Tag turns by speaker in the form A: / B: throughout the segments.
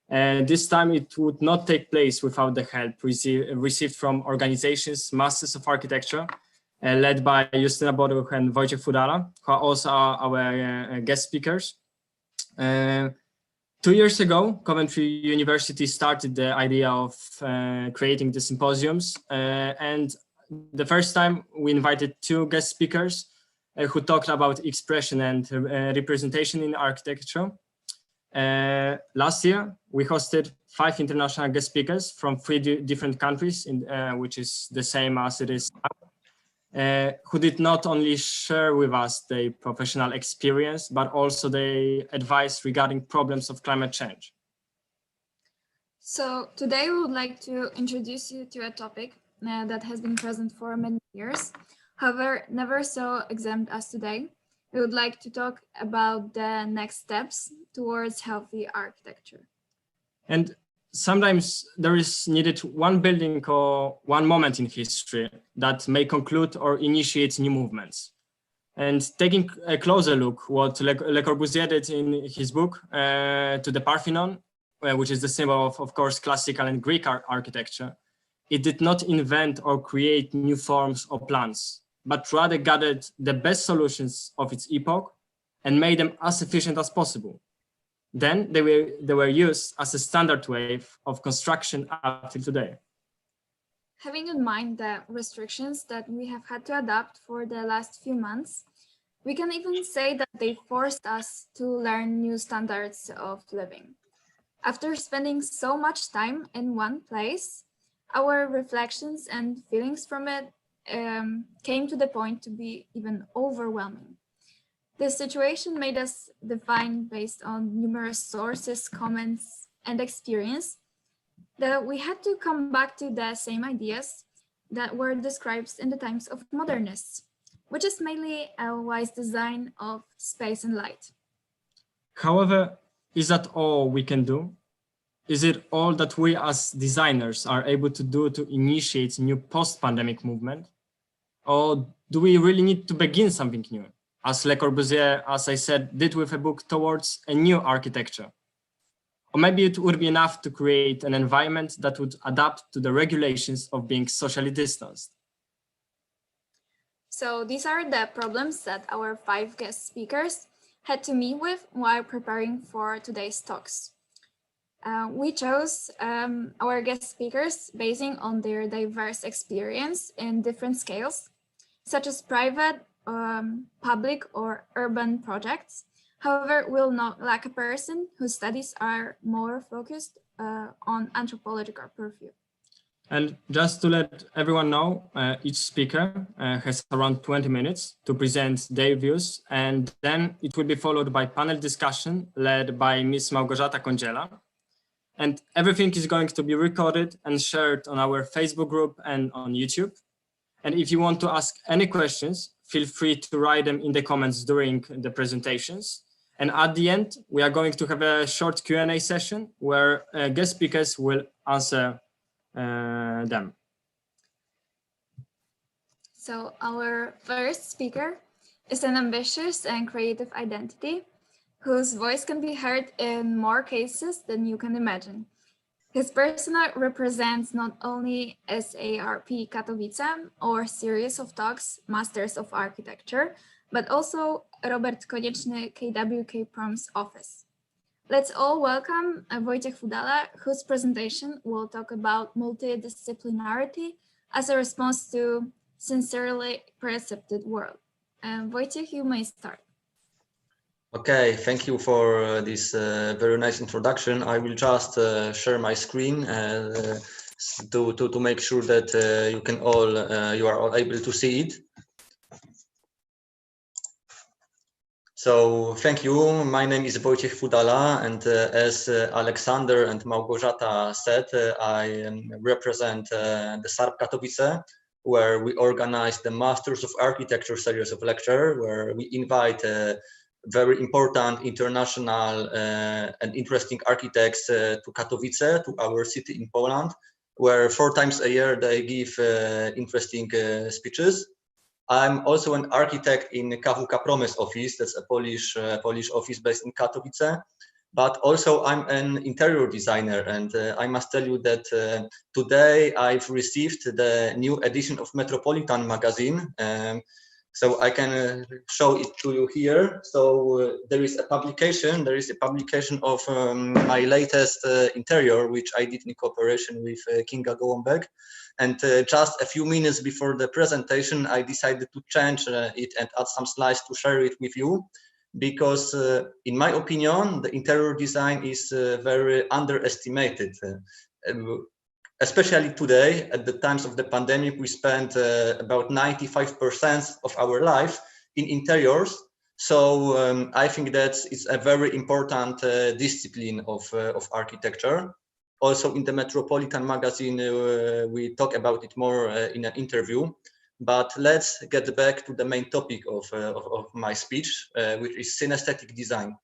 A: This time it would not take place without the help received from organizations, Masters of Architecture, led by Justyna, Boduch and Wojciech Fudala, who are also our guest speakers. 2 years ago, Coventry University started the idea of creating the symposiums, and the first time we invited 2 guest speakers who talked about expression and representation in architecture. Last year, we hosted 5 international guest speakers from 3 different countries, which is the same as it is now, who did not only share with us their professional experience, but also their advice regarding problems of climate change.
B: So today we would like to introduce you to a topic that has been present for many years, however, never so exempt as today. We would like to talk about the next steps towards healthy architecture.
A: And sometimes there is needed one building or one moment in history that may conclude or initiate new movements. And taking a closer look what Le Corbusier did in his book, To the Parthenon, which is the symbol of course, classical and Greek architecture, it did not invent or create new forms or plans, but rather gathered the best solutions of its epoch and made them as efficient as possible. Then they were used as a standard way of construction up till today.
B: Having in mind the restrictions that we have had to adapt for the last few months, we can even say that they forced us to learn new standards of living. After spending so much time in one place, our reflections and feelings from it came to the point to be even overwhelming. This situation made us define, based on numerous sources, comments, and experience, that we had to come back to the same ideas that were described in the times of modernists, which is mainly a wise design of space and light.
A: However, is that all we can do? Is it all that we as designers are able to do to initiate new post-pandemic movement? Or do we really need to begin something new, as Le Corbusier, as I said, did with a book towards a new architecture? Or maybe it would be enough to create an environment that would adapt to the regulations of being socially distanced.
B: So these are the problems that our 5 guest speakers had to meet with while preparing for today's talks. We chose our guest speakers basing on their diverse experience in different scales, such as private, public or urban projects. However, we'll not lack a person whose studies are more focused on anthropological purview.
A: And just to let everyone know, each speaker has around 20 minutes to present their views, and then it will be followed by panel discussion led by Ms. Małgorzata Kądziela. And everything is going to be recorded and shared on our Facebook group and on YouTube. And if you want to ask any questions, feel free to write them in the comments during the presentations. And at the end, we are going to have a short Q&A session where guest speakers will answer them.
B: So our first speaker is an ambitious and creative identity whose voice can be heard in more cases than you can imagine. His persona represents not only SARP Katowice or series of talks, Masters of Architecture, but also Robert Konieczny KWK Prom's office. Let's all welcome Wojciech Fudala, whose presentation will talk about multidisciplinarity as a response to sincerely percepted world. Wojciech, you may start.
C: Okay, thank you for this very nice introduction. I will just share my screen to make sure that you are all able to see it. So thank you. My name is Wojciech Fudala, and as Alexander and Małgorzata said, I represent the SARP Katowice, where we organize the Masters of Architecture series of lecture, where we invite very important international and interesting architects to Katowice, to our city in Poland, where 4 times a year they give interesting speeches. I'm also an architect in KWK Prom's office. That's a Polish office based in Katowice. but also I'm an interior designer, and I must tell you that today I've received the new edition of Metropolitan magazine. So I can show it to you here. So there is a publication of my latest interior, which I did in cooperation with Kinga Gołąbek. And just a few minutes before the presentation, I decided to change it and add some slides to share it with you, because in my opinion, the interior design is very underestimated. Especially today, at the times of the pandemic, we spent about 95% of our life in interiors. So I think that it's a very important discipline of architecture. Also in the Metropolitan magazine, we talk about it more in an interview. But let's get back to the main topic of my speech, which is synaesthetic design.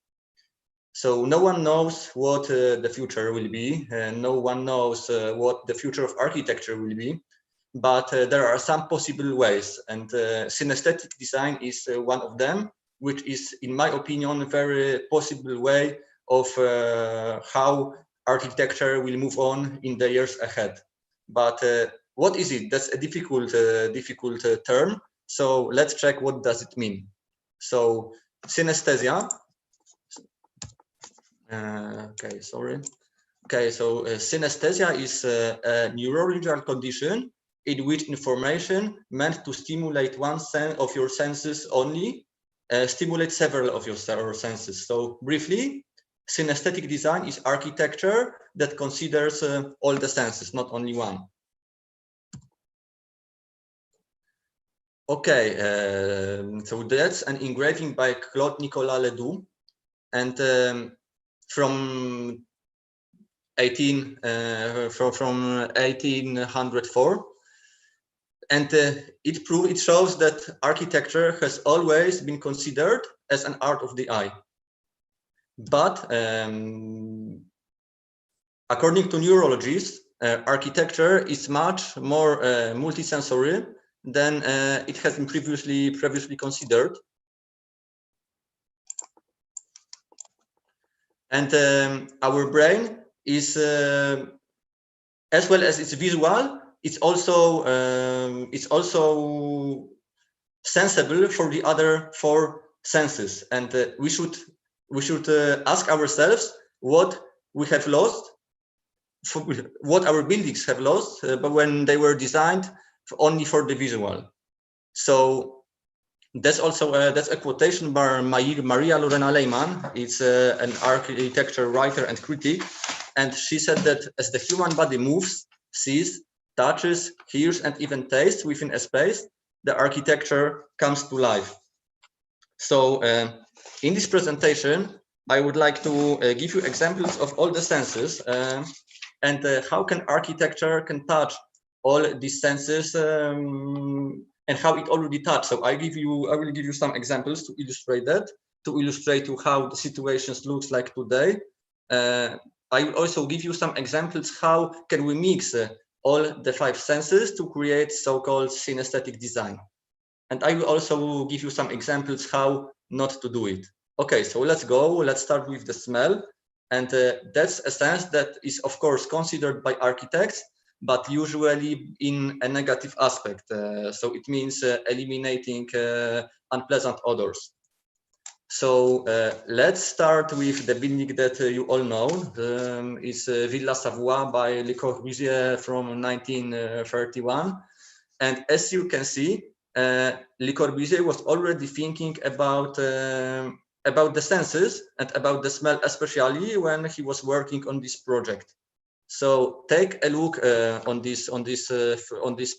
C: So no one knows what the future will be, and no one knows what the future of architecture will be, but there are some possible ways, and synaesthetic design is one of them, which is, in my opinion, a very possible way of how architecture will move on in the years ahead. But what is it? That's a difficult term. So let's check what does it mean. So synesthesia. Synesthesia is a neurological condition in which information meant to stimulate one sense of your senses only stimulate several of your senses. So briefly, synaesthetic design is architecture that considers all the senses, not only one. Okay, so that's an engraving by Claude Nicolas Ledoux, and from 1804, and it shows that architecture has always been considered as an art of the eye. But according to neurologists, architecture is much more multisensory than it has been previously considered. And our brain is, as well as it's visual, it's also sensible for the other four senses. And we should ask ourselves what we have lost, what our buildings have lost, but when they were designed only for the visual. So that's also that's a quotation by Maria Lorena Lehmann. It's an architecture writer and critic, and she said that as the human body moves, sees, touches, hears, and even tastes within a space, the architecture comes to life. So in this presentation, I would like to give you examples of all the senses and how can architecture can touch all these senses and how it already touched. So I will give you some examples to illustrate that, to illustrate to how the situations looks like today. I will also give you some examples how can we mix all the five senses to create so-called synaesthetic design. And I will also give you some examples how not to do it. Okay, so let's go. Let's start with the smell. And that's a sense that is, of course, considered by architects, but usually in a negative aspect. So it means eliminating unpleasant odors. So let's start with the building that you all know. It's Villa Savoie by Le Corbusier from 1931. And as you can see, Le Corbusier was already thinking about the senses and about the smell, especially when he was working on this project. So take a look on these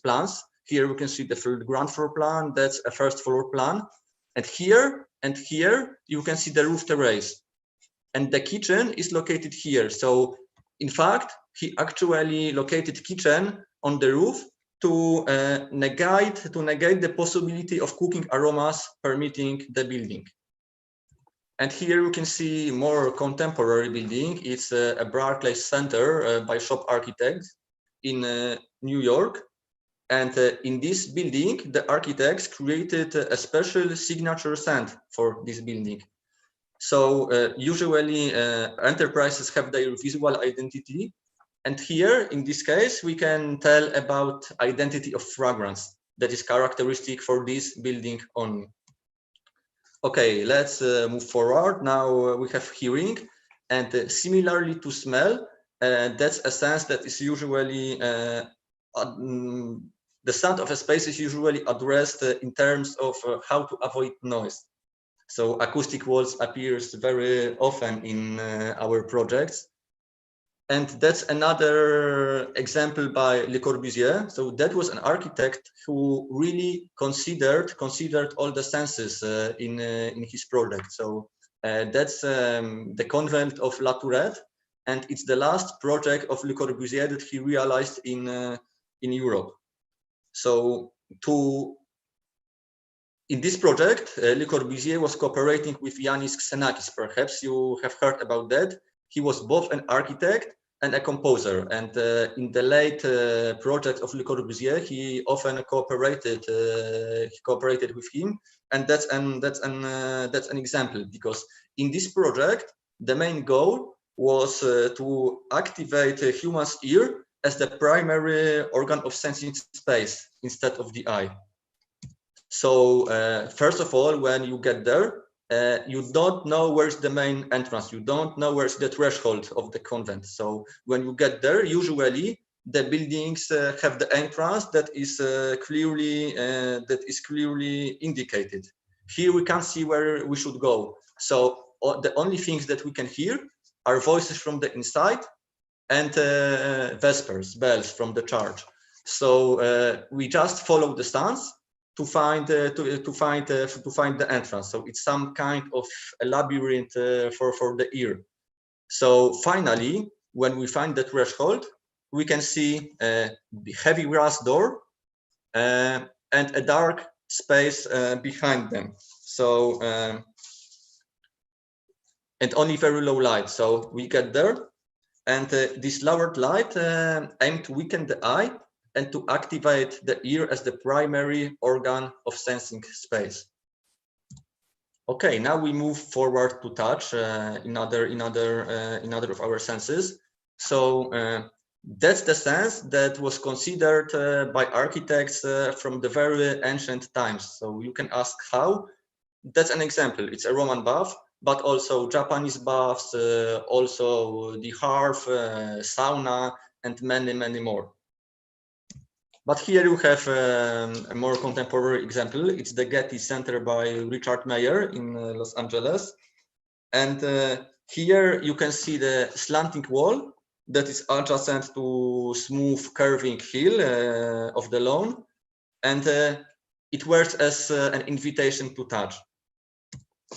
C: plans. Here we can see the ground floor plan. That's a first floor plan, and here you can see the roof terrace, and the kitchen is located here. So in fact, he actually located kitchen on the roof to negate the possibility of cooking aromas permitting the building. And here you can see more contemporary building. It's a Barclays Center by Shop Architects in New York. And in this building, the architects created a special signature scent for this building. So usually enterprises have their visual identity. And here, in this case, we can tell about identity of fragrance that is characteristic for this building only. Okay, let's move forward. Now we have hearing, and similarly to smell, that's a sense that is usually, the sound of a space is usually addressed in terms of how to avoid noise. So acoustic walls appears very often in our projects. And that's another example by Le Corbusier. So that was an architect who really considered all the senses in his project. So that's the convent of La Tourette, and it's the last project of Le Corbusier that he realized in Europe. So in this project, Le Corbusier was cooperating with Yanis Xenakis. Perhaps you have heard about that. He was both an architect and a composer, and in the late project of Le Corbusier, he often cooperated with him, and that's an example, because in this project the main goal was to activate a human's ear as the primary organ of sensing space instead of the eye. So first of all, when you get there, you don't know where's the main entrance. You don't know where's the threshold of the convent. So when you get there, usually the buildings have the entrance that is clearly indicated. Here we can't see where we should go. So the only things that we can hear are voices from the inside and vespers, bells from the church. So we just follow the stance to find the entrance. So it's some kind of a labyrinth for the ear. So finally, when we find the threshold, we can see the heavy brass door and a dark space behind them. So and only very low light. So we get there, and this lowered light aimed to weaken the eye and to activate the ear as the primary organ of sensing space. Okay, now we move forward to touch, another of our senses. So that's the sense that was considered by architects from the very ancient times. So you can ask how. That's an example. It's a Roman bath, but also Japanese baths, also the hearth, sauna, and many more. But here you have a more contemporary example. It's the Getty Center by Richard Mayer in Los Angeles. And here you can see the slanting wall that is adjacent to smooth curving hill of the lawn. And it works as an invitation to touch.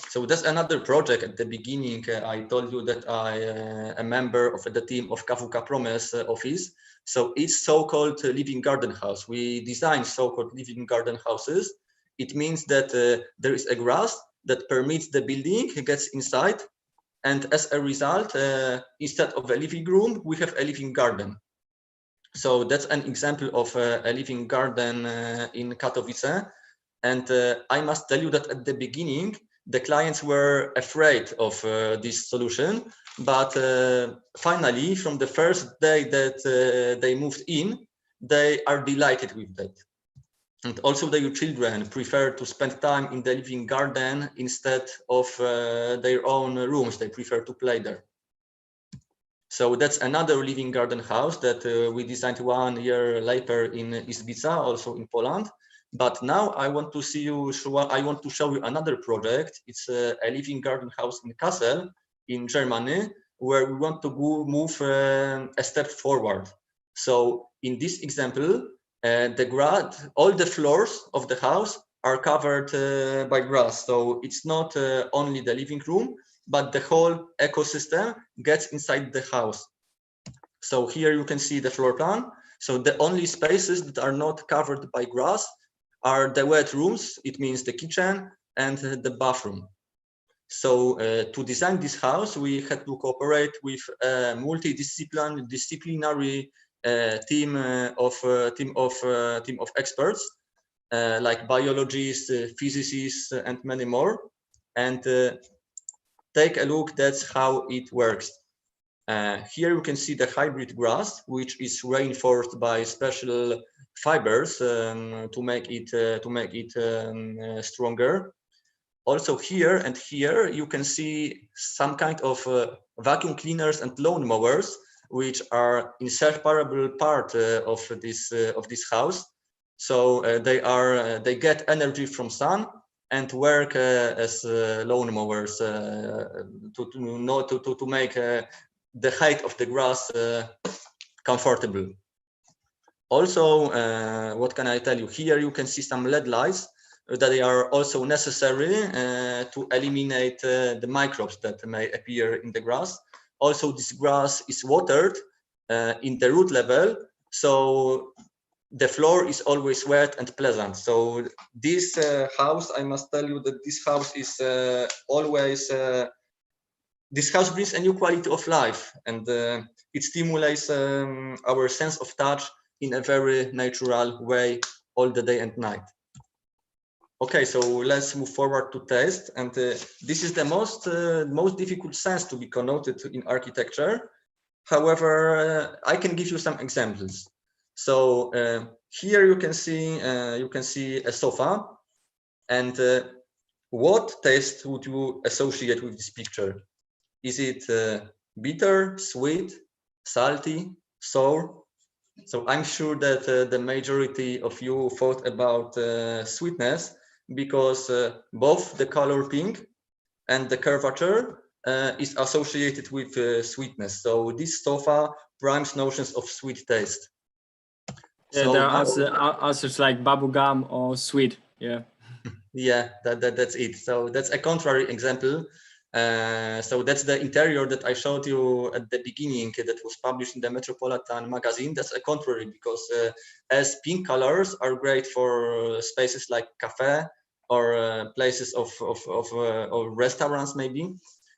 C: So that's another project. At the beginning, I told you that I am a member of the team of KWK Promes office. So it's so-called living garden house. We design so-called living garden houses. It means that there is a grass that permits the building gets inside. And as a result, instead of a living room, we have a living garden. So that's an example of a living garden in Katowice. And I must tell you that at the beginning, the clients were afraid of this solution, but finally, from the first day that they moved in, they are delighted with that. And also their children prefer to spend time in the living garden instead of their own rooms. They prefer to play there. So that's another living garden house that we designed 1 year later in Izbica, also in Poland. But now I want to show you another project. It's a living garden house in Kassel, in Germany, where we want to move a step forward. So in this example, all the floors of the house are covered by grass. So it's not only the living room, but the whole ecosystem gets inside the house. So here you can see the floor plan. So the only spaces that are not covered by grass are the wet rooms, it means the kitchen and the bathroom. So to design this house, we had to cooperate with a multidisciplinary team of experts like biologists, physicists, and many more. And the take a look, that's how it works. Here you can see the hybrid grass, which is reinforced by special fibers to make it stronger. Also here and here you can see some kind of vacuum cleaners and lawn mowers, which are inseparable part of this house. So they get energy from sun and work as lawn mowers to make the height of the grass comfortable. Also, what can I tell you? Here you can see some LED lights that they are also necessary to eliminate the microbes that may appear in the grass. Also, this grass is watered in the root level, so the floor is always wet and pleasant. So this house, I must tell you that this house is always, this house brings a new quality of life, and it stimulates our sense of touch in a very natural way all the day and night. Okay, so let's move forward to taste, and this is the most difficult sense to be connoted in architecture. However, I can give you some examples. So here you can see a sofa, and what taste would you associate with this picture? Is it bitter, sweet, salty, sour? So I'm sure that the majority of you thought about sweetness, because both the color pink and the curvature is associated with sweetness. So this sofa primes notions of sweet taste.
A: Yeah,
C: so
A: there are answers like bubblegum or sweet. Yeah.
C: Yeah, that's it. So that's a contrary example. So that's the interior that I showed you at the beginning that was published in the Metropolitan magazine. That's a contrary, because as pink colors are great for spaces like cafe or places of restaurants maybe,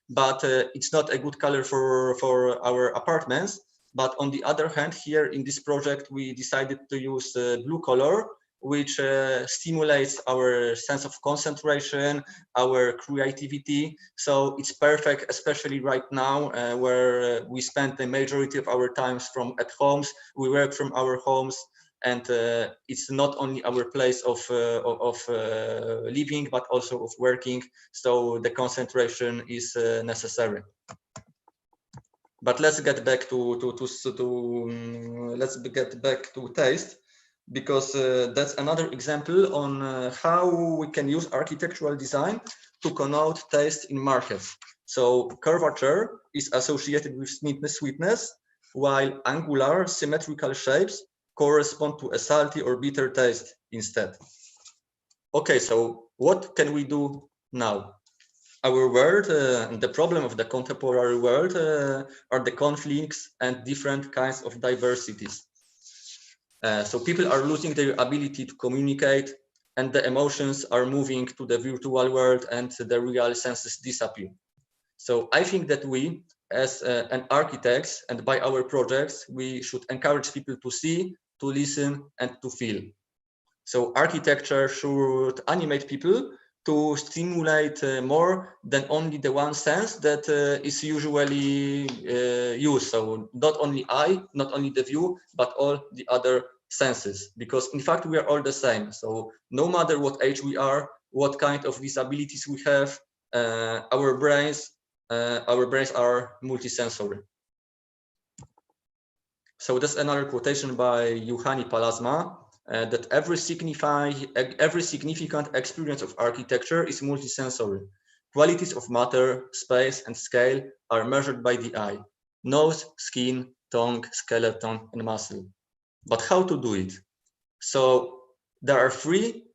C: but it's not a good color for our apartments. But on the other hand, here in this project, we decided to use blue color, which stimulates our sense of concentration, our creativity. So it's perfect, especially right now, where we spend the majority of our times from at homes. We work from our homes, and it's not only our place of living, but also of working. So the concentration is necessary. But let's get back to taste, because that's another example on how we can use architectural design to connote taste in markets. So curvature is associated with sweetness, while angular symmetrical shapes correspond to a salty or bitter taste instead. Okay, so what can we do now? Our world, the problem of the contemporary world are the conflicts and different kinds of diversities. So people are losing their ability to communicate, and the emotions are moving to the virtual world, and the real senses disappear. So I think that we, as an architects, and by our projects, we should encourage people to see, to listen, and to feel. So architecture should animate people to stimulate more than only the one sense that is usually used. So not only eye, not only the view, but all the other senses, because in fact we are all the same. So no matter what age we are, what kind of disabilities we have, our brains are multisensory. So that's another quotation by Juhani Palasma. That every significant experience of architecture is multisensory. Qualities of matter, space, and scale are measured by the eye: nose, skin, tongue, skeleton, and muscle. But how to do it? So there are three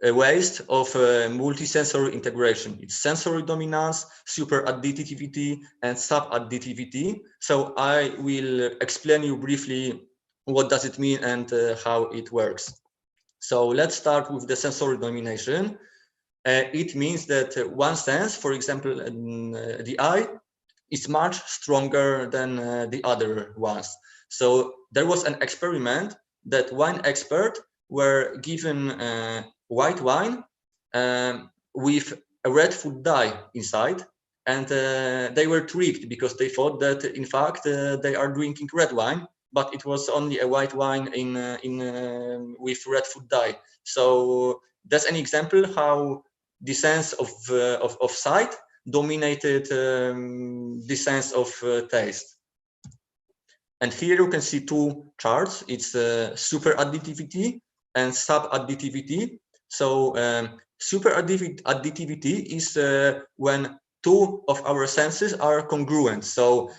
C: ways of multisensory integration. It's sensory dominance, superadditivity, and subadditivity. So I will explain you briefly what does it mean and how it works. So let's start with the sensory domination. It means that one sense, for example, the eye, is much stronger than the other ones. So there was an experiment that wine experts were given white wine with a red food dye inside, and they were tricked because they thought that in fact they are drinking red wine, but it was only a white wine with red food dye. So that's an example how the sense of sight dominated the sense of taste. And here you can see two charts. It's super additivity and sub additivity. So super additivity is when two of our senses are congruent. So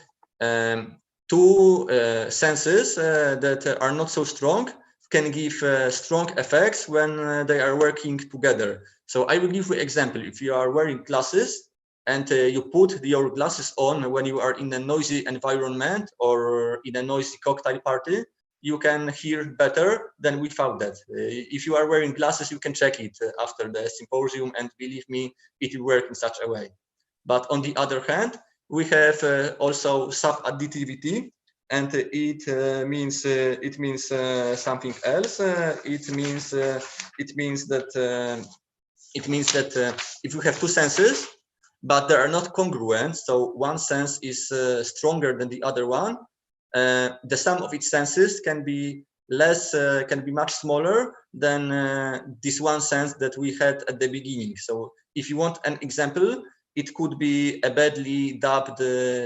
C: two senses that are not so strong can give strong effects when they are working together. So I will give you an example. If you are wearing glasses and you put your glasses on when you are in a noisy environment or in a noisy cocktail party, you can hear better than without that. If you are wearing glasses, you can check it after the symposium, and believe me, it will work in such a way. But on the other hand, we have also sub-additivity, and it means something else. It means that if you have two senses, but they are not congruent, so one sense is stronger than the other one, the sum of its senses can be much smaller than this one sense that we had at the beginning. So if you want an example, it could be a badly dubbed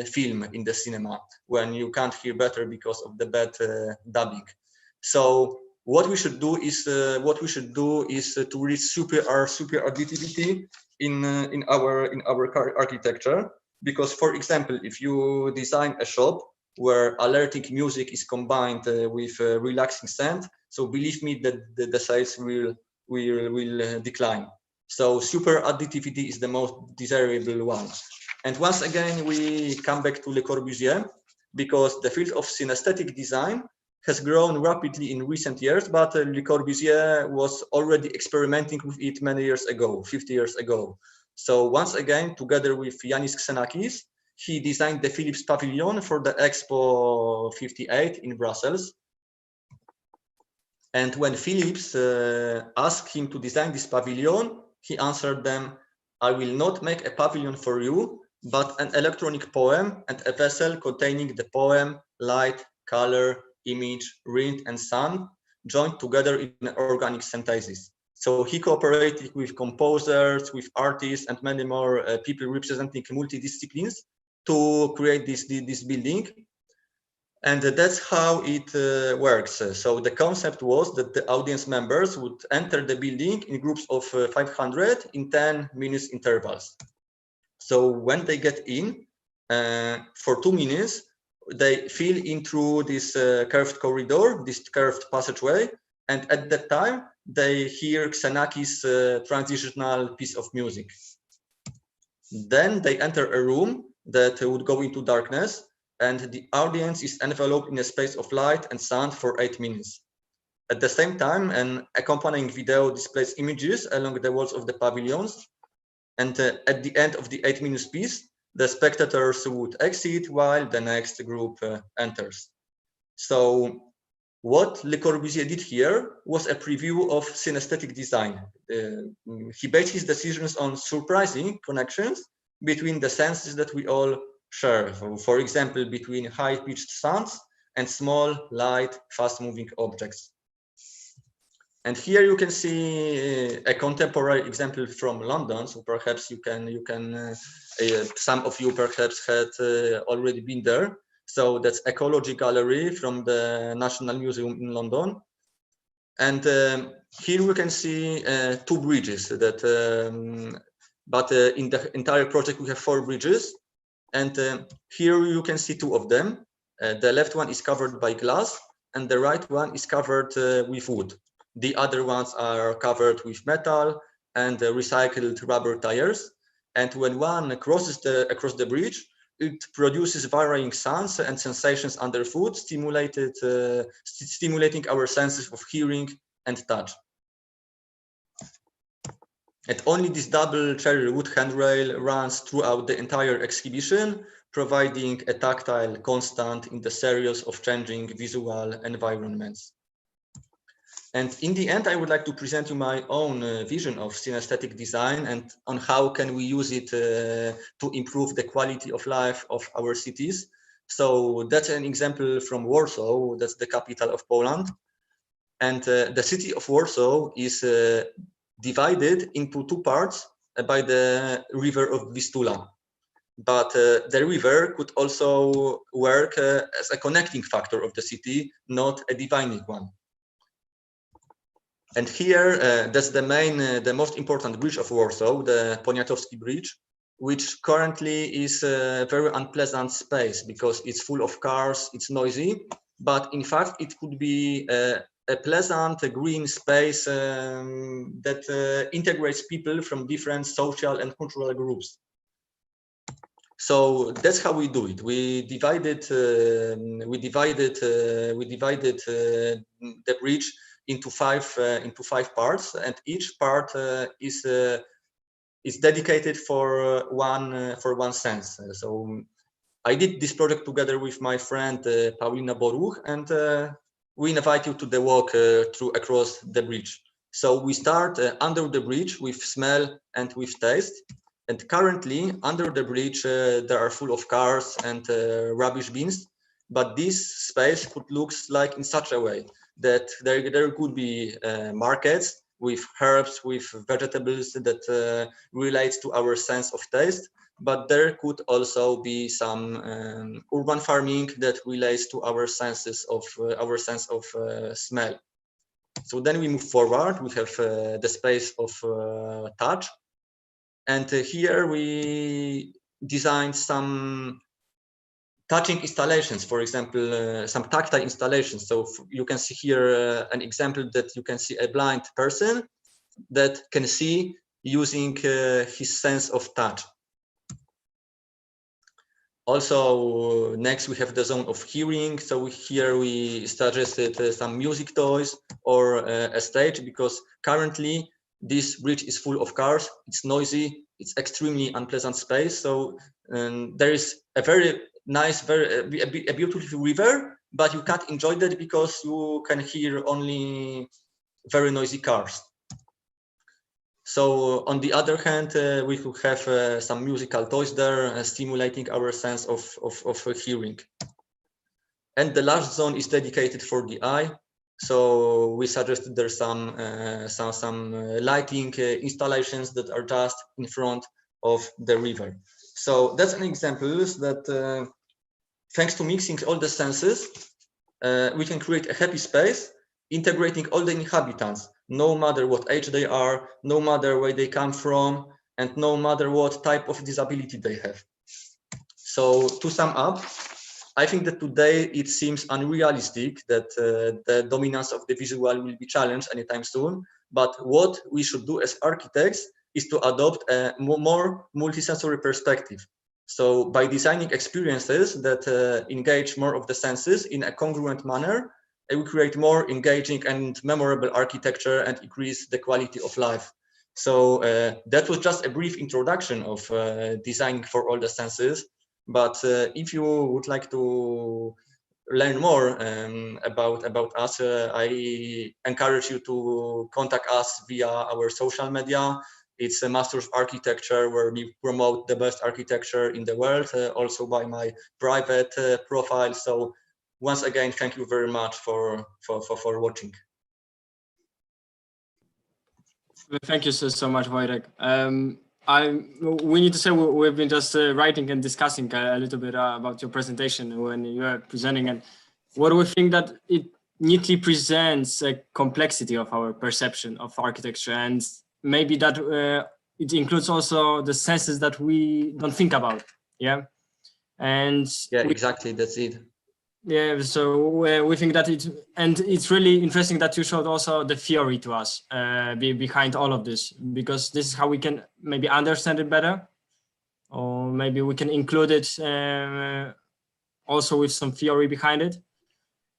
C: film in the cinema when you can't hear better because of the bad dubbing. So what we should do is to reach super additivity in our architecture, because, for example, if you design a shop where alerting music is combined with relaxing sound, so believe me that the sales will decline. So super additivity is the most desirable one. And once again, we come back to Le Corbusier, because the field of synaesthetic design has grown rapidly in recent years, but Le Corbusier was already experimenting with it many years ago, 50 years ago. So once again, together with Yanis Xenakis, he designed the Philips Pavilion for the Expo 58 in Brussels. And when Philips asked him to design this pavilion, he answered them, "I will not make a pavilion for you, but an electronic poem and a vessel containing the poem, light, color, image, wind, and sun, joined together in an organic synthesis." So he cooperated with composers, with artists, and many more people representing multidisciplines to create this building. And that's how it works. So the concept was that the audience members would enter the building in groups of 500 in 10 minutes intervals. So when they get in, for 2 minutes, they feel in through this curved corridor, this curved passageway, and at that time, they hear Xenakis' transitional piece of music. Then they enter a room that would go into darkness, and the audience is enveloped in a space of light and sound for 8 minutes. At the same time, an accompanying video displays images along the walls of the pavilions, and at the end of the 8 minutes piece, the spectators would exit while the next group enters. So what Le Corbusier did here was a preview of synaesthetic design. He based his decisions on surprising connections between the senses that we all share. So, for example, between high-pitched sounds and small, light, fast-moving objects. And here you can see a contemporary example from London. So perhaps some of you perhaps had already been there. So that's Ecology Gallery from the National Museum in London. And here we can see 2 bridges but in the entire project we have 4 bridges. And here you can see 2 of them. The left one is covered by glass and the right one is covered with wood. The other ones are covered with metal and recycled rubber tires. And when one crosses across the bridge, it produces varying sounds and sensations underfoot, stimulating our senses of hearing and touch. And only this double cherry wood handrail runs throughout the entire exhibition, providing a tactile constant in the series of changing visual environments. And in the end, I would like to present you my own vision of synaesthetic design and on how can we use it to improve the quality of life of our cities. So that's an example from Warsaw, that's the capital of Poland. And the city of Warsaw is divided into two parts by the river of Vistula. But the river could also work as a connecting factor of the city, not a dividing one. And here, that's the most important bridge of Warsaw, the Poniatowski Bridge, which currently is a very unpleasant space because it's full of cars, it's noisy, but in fact, it could be a pleasant green space that integrates people from different social and cultural groups. So that's how we do it. We divided the bridge into five parts, and each part is dedicated for one sense. So I did this project together with my friend Paulina Boduch, and we invite you to the walk across the bridge. So we start under the bridge with smell and with taste. And currently under the bridge there are full of cars and rubbish bins, but this space could look like in such a way that there could be markets with herbs, with vegetables that relates to our sense of taste, but there could also be some urban farming that relates to our sense of smell. So then we move forward. We have the space of touch, and here we designed some touching installations, for example, some tactile installations. So you can see here an example that you can see a blind person that can see using his sense of touch. Also, next we have the zone of hearing. So here we suggested some music toys or a stage, because currently this bridge is full of cars, it's noisy, it's extremely unpleasant space. So there is a very nice, a beautiful river, but you can't enjoy that because you can hear only very noisy cars. So on the other hand, we could have some musical toys there, stimulating our sense of hearing. And the last zone is dedicated for the eye. So we suggested there's some lighting installations that are just in front of the river. So that's an example that thanks to mixing all the senses, we can create a happy space, integrating all the inhabitants, no matter what age they are, no matter where they come from, and no matter what type of disability they have. So to sum up, I think that today it seems unrealistic that the dominance of the visual will be challenged anytime soon. But what we should do as architects is to adopt a more multisensory perspective. So by designing experiences that engage more of the senses in a congruent manner, it will create more engaging and memorable architecture and increase the quality of life. So that was just a brief introduction of designing for all the senses. But if you would like to learn more about us, I encourage you to contact us via our social media. It's a Master of Architecture, where we promote the best architecture in the world, also by my private profile. So once again, thank you very much for watching.
A: Thank you so much, Wojtek. We need to say we've been just writing and discussing a little bit about your presentation when you were presenting, and what we think that it neatly presents a complexity of our perception of architecture, and maybe that it includes also the senses that we don't think about. Yeah, and
C: yeah, exactly, that's it.
A: Yeah, so we think that it's really interesting that you showed also the theory to us behind all of this, because this is how we can maybe understand it better, or maybe we can include it also with some theory behind it.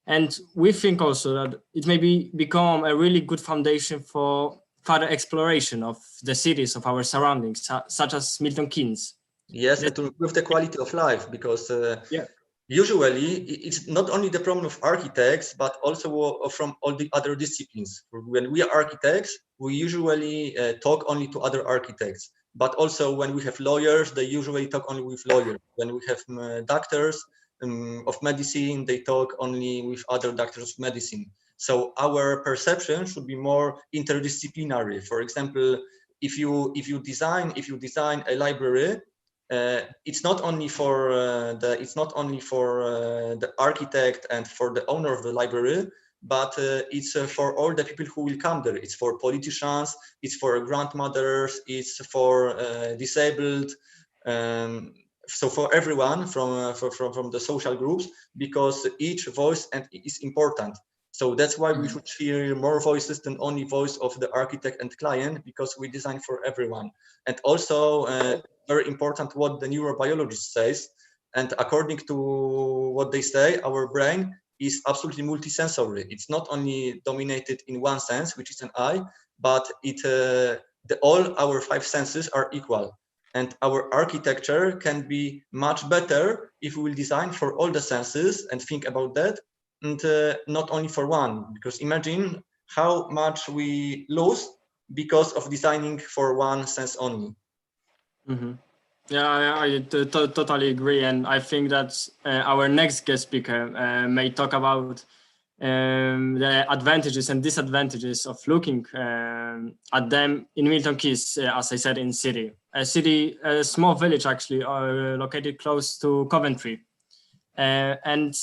A: And we think also that it may become a really good foundation for further exploration of the cities of our surroundings, such as Milton Keynes.
C: Yes, and to improve the quality of life, because
A: yeah,
C: usually it's not only the problem of architects, but also from all the other disciplines. When we are architects, we usually talk only to other architects, but also when we have lawyers, they usually talk only with lawyers. When we have doctors of medicine, they talk only with other doctors of medicine. So our perception should be more interdisciplinary. For example, if you design a library, it's not only for the architect and for the owner of the library, but it's for all the people who will come there. It's for politicians, it's for grandmothers, it's for disabled, so for everyone from the social groups, because each voice is important. So that's why we should hear more voices than only voice of the architect and client, because we design for everyone. And also very important what the neurobiologist says. And according to what they say, our brain is absolutely multisensory. It's not only dominated in one sense, which is an eye, but all our 5 senses are equal. And our architecture can be much better if we will design for all the senses and think about that, and not only for one. Because imagine how much we lose because of designing for one sense only.
A: Mm-hmm. Yeah, I totally agree, and I think that our next guest speaker may talk about the advantages and disadvantages of looking at them in Milton Keynes, as I said, in a small village actually, located close to Coventry, and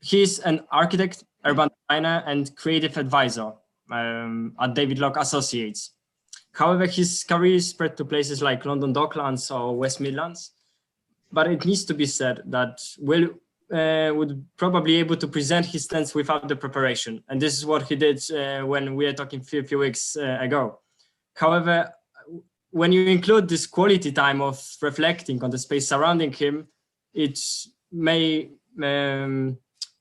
A: he's an architect, urban designer, and creative advisor at David Locke Associates. However, his career spread to places like London Docklands or West Midlands. But it needs to be said that Will would probably be able to present his stance without the preparation. And this is what he did when we were talking a few weeks ago. However, when you include this quality time of reflecting on the space surrounding him, it may,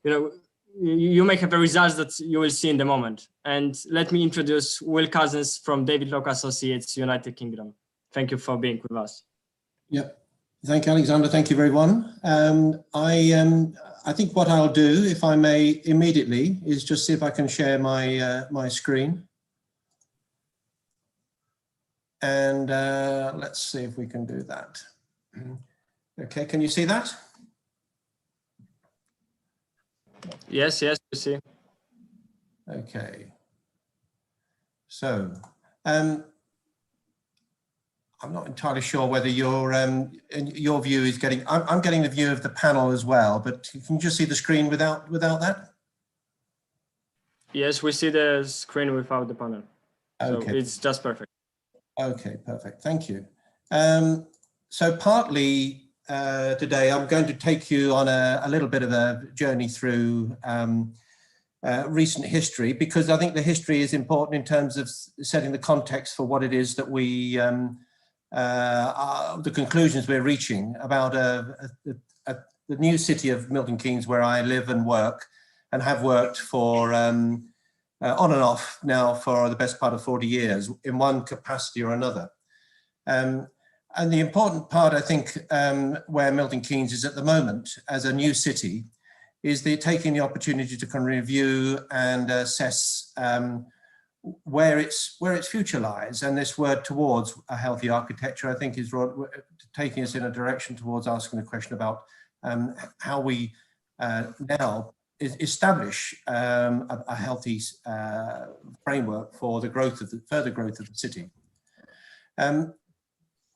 A: you may have the results that you will see in the moment. And let me introduce Will Cousins from David Locke Associates, United Kingdom. Thank you for being with us.
D: Yep. Thank you, Alexander. Thank you, everyone. I think what I'll do, if I may immediately, is just see if I can share my my screen. And let's see if we can do that. Okay, can you see that?
A: Yes, we see.
D: Okay. So, I'm not entirely sure whether your view is getting. I'm getting the view of the panel as well, but can you just see the screen without that?
A: Yes, we see the screen without the panel. Okay. So it's just perfect.
D: Okay, perfect. Thank you. So partly today, I'm going to take you on a little bit of a journey through recent history, because I think the history is important in terms of setting the context for what it is that we. The conclusions we're reaching about the new city of Milton Keynes, where I live and work and have worked for on and off now for the best part of 40 years in one capacity or another. And the important part, I think, where Milton Keynes is at the moment as a new city is taking the opportunity to kind of review and assess where its future lies, and this word towards a healthy architecture, I think, is taking us in a direction towards asking the question about how we now establish a healthy framework for the growth of further growth of the city.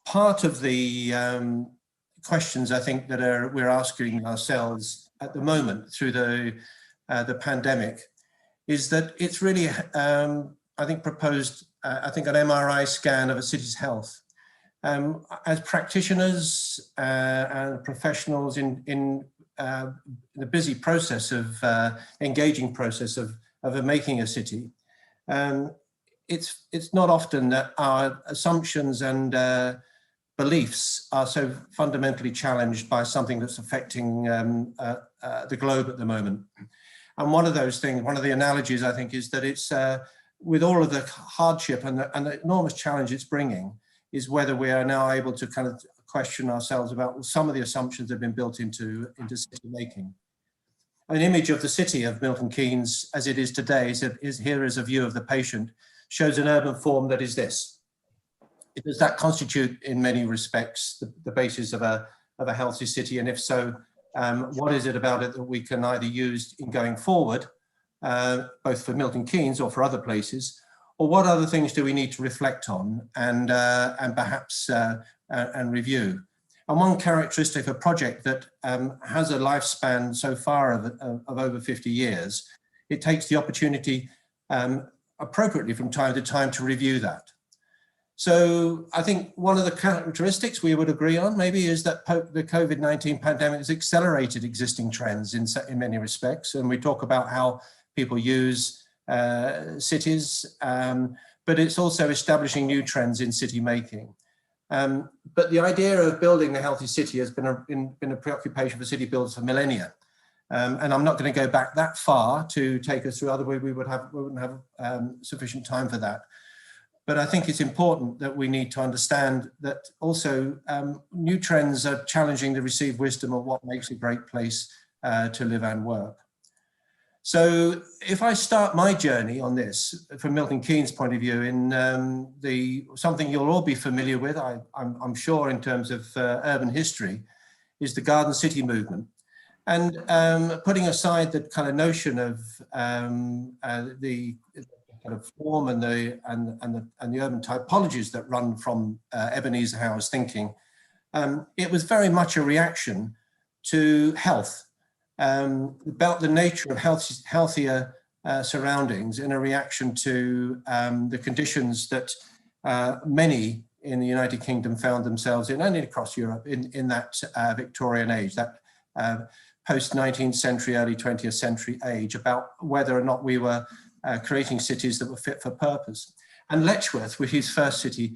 D: Part of the questions I think that we're asking ourselves at the moment through the pandemic is that it's really, I think, proposed, I think, an MRI scan of a city's health. As practitioners and professionals in the busy process of engaging process of making a city, it's not often that our assumptions and beliefs are so fundamentally challenged by something that's affecting the globe at the moment. And one of those things, one of the analogies, I think, is that it's with all of the hardship and the enormous challenge it's bringing, is whether we are now able to kind of question ourselves about some of the assumptions that have been built into city making. An image of the city of Milton Keynes as it is today is here as a view of the patient, shows an urban form that is this. Does that constitute in many respects the basis of a healthy city? And if so, what is it about it that we can either use in going forward, both for Milton Keynes or for other places, or what other things do we need to reflect on and perhaps and review? And one characteristic of a project that has a lifespan so far of over 50 years, it takes the opportunity appropriately from time to time to review that. So I think one of the characteristics we would agree on maybe is that the COVID-19 pandemic has accelerated existing trends in many respects. And we talk about how people use cities, but it's also establishing new trends in city making. But the idea of building a healthy city has been a preoccupation for city builders for millennia. And I'm not going to go back that far to take us through, otherwise we wouldn't have sufficient time for that. But I think it's important that we need to understand that also new trends are challenging the received wisdom of what makes a great place to live and work. So if I start my journey on this from Milton Keynes' point of view in something you'll all be familiar with, I'm sure in terms of urban history, is the Garden City movement. And putting aside the kind of notion of the kind of form and the urban typologies that run from Ebenezer Howe's thinking, it was very much a reaction to health, about the nature of healthier surroundings, in a reaction to the conditions that many in the United Kingdom found themselves in, and across Europe, in that Victorian age, that post-19th century, early 20th century age, about whether or not we were creating cities that were fit for purpose. And Letchworth, with his first city,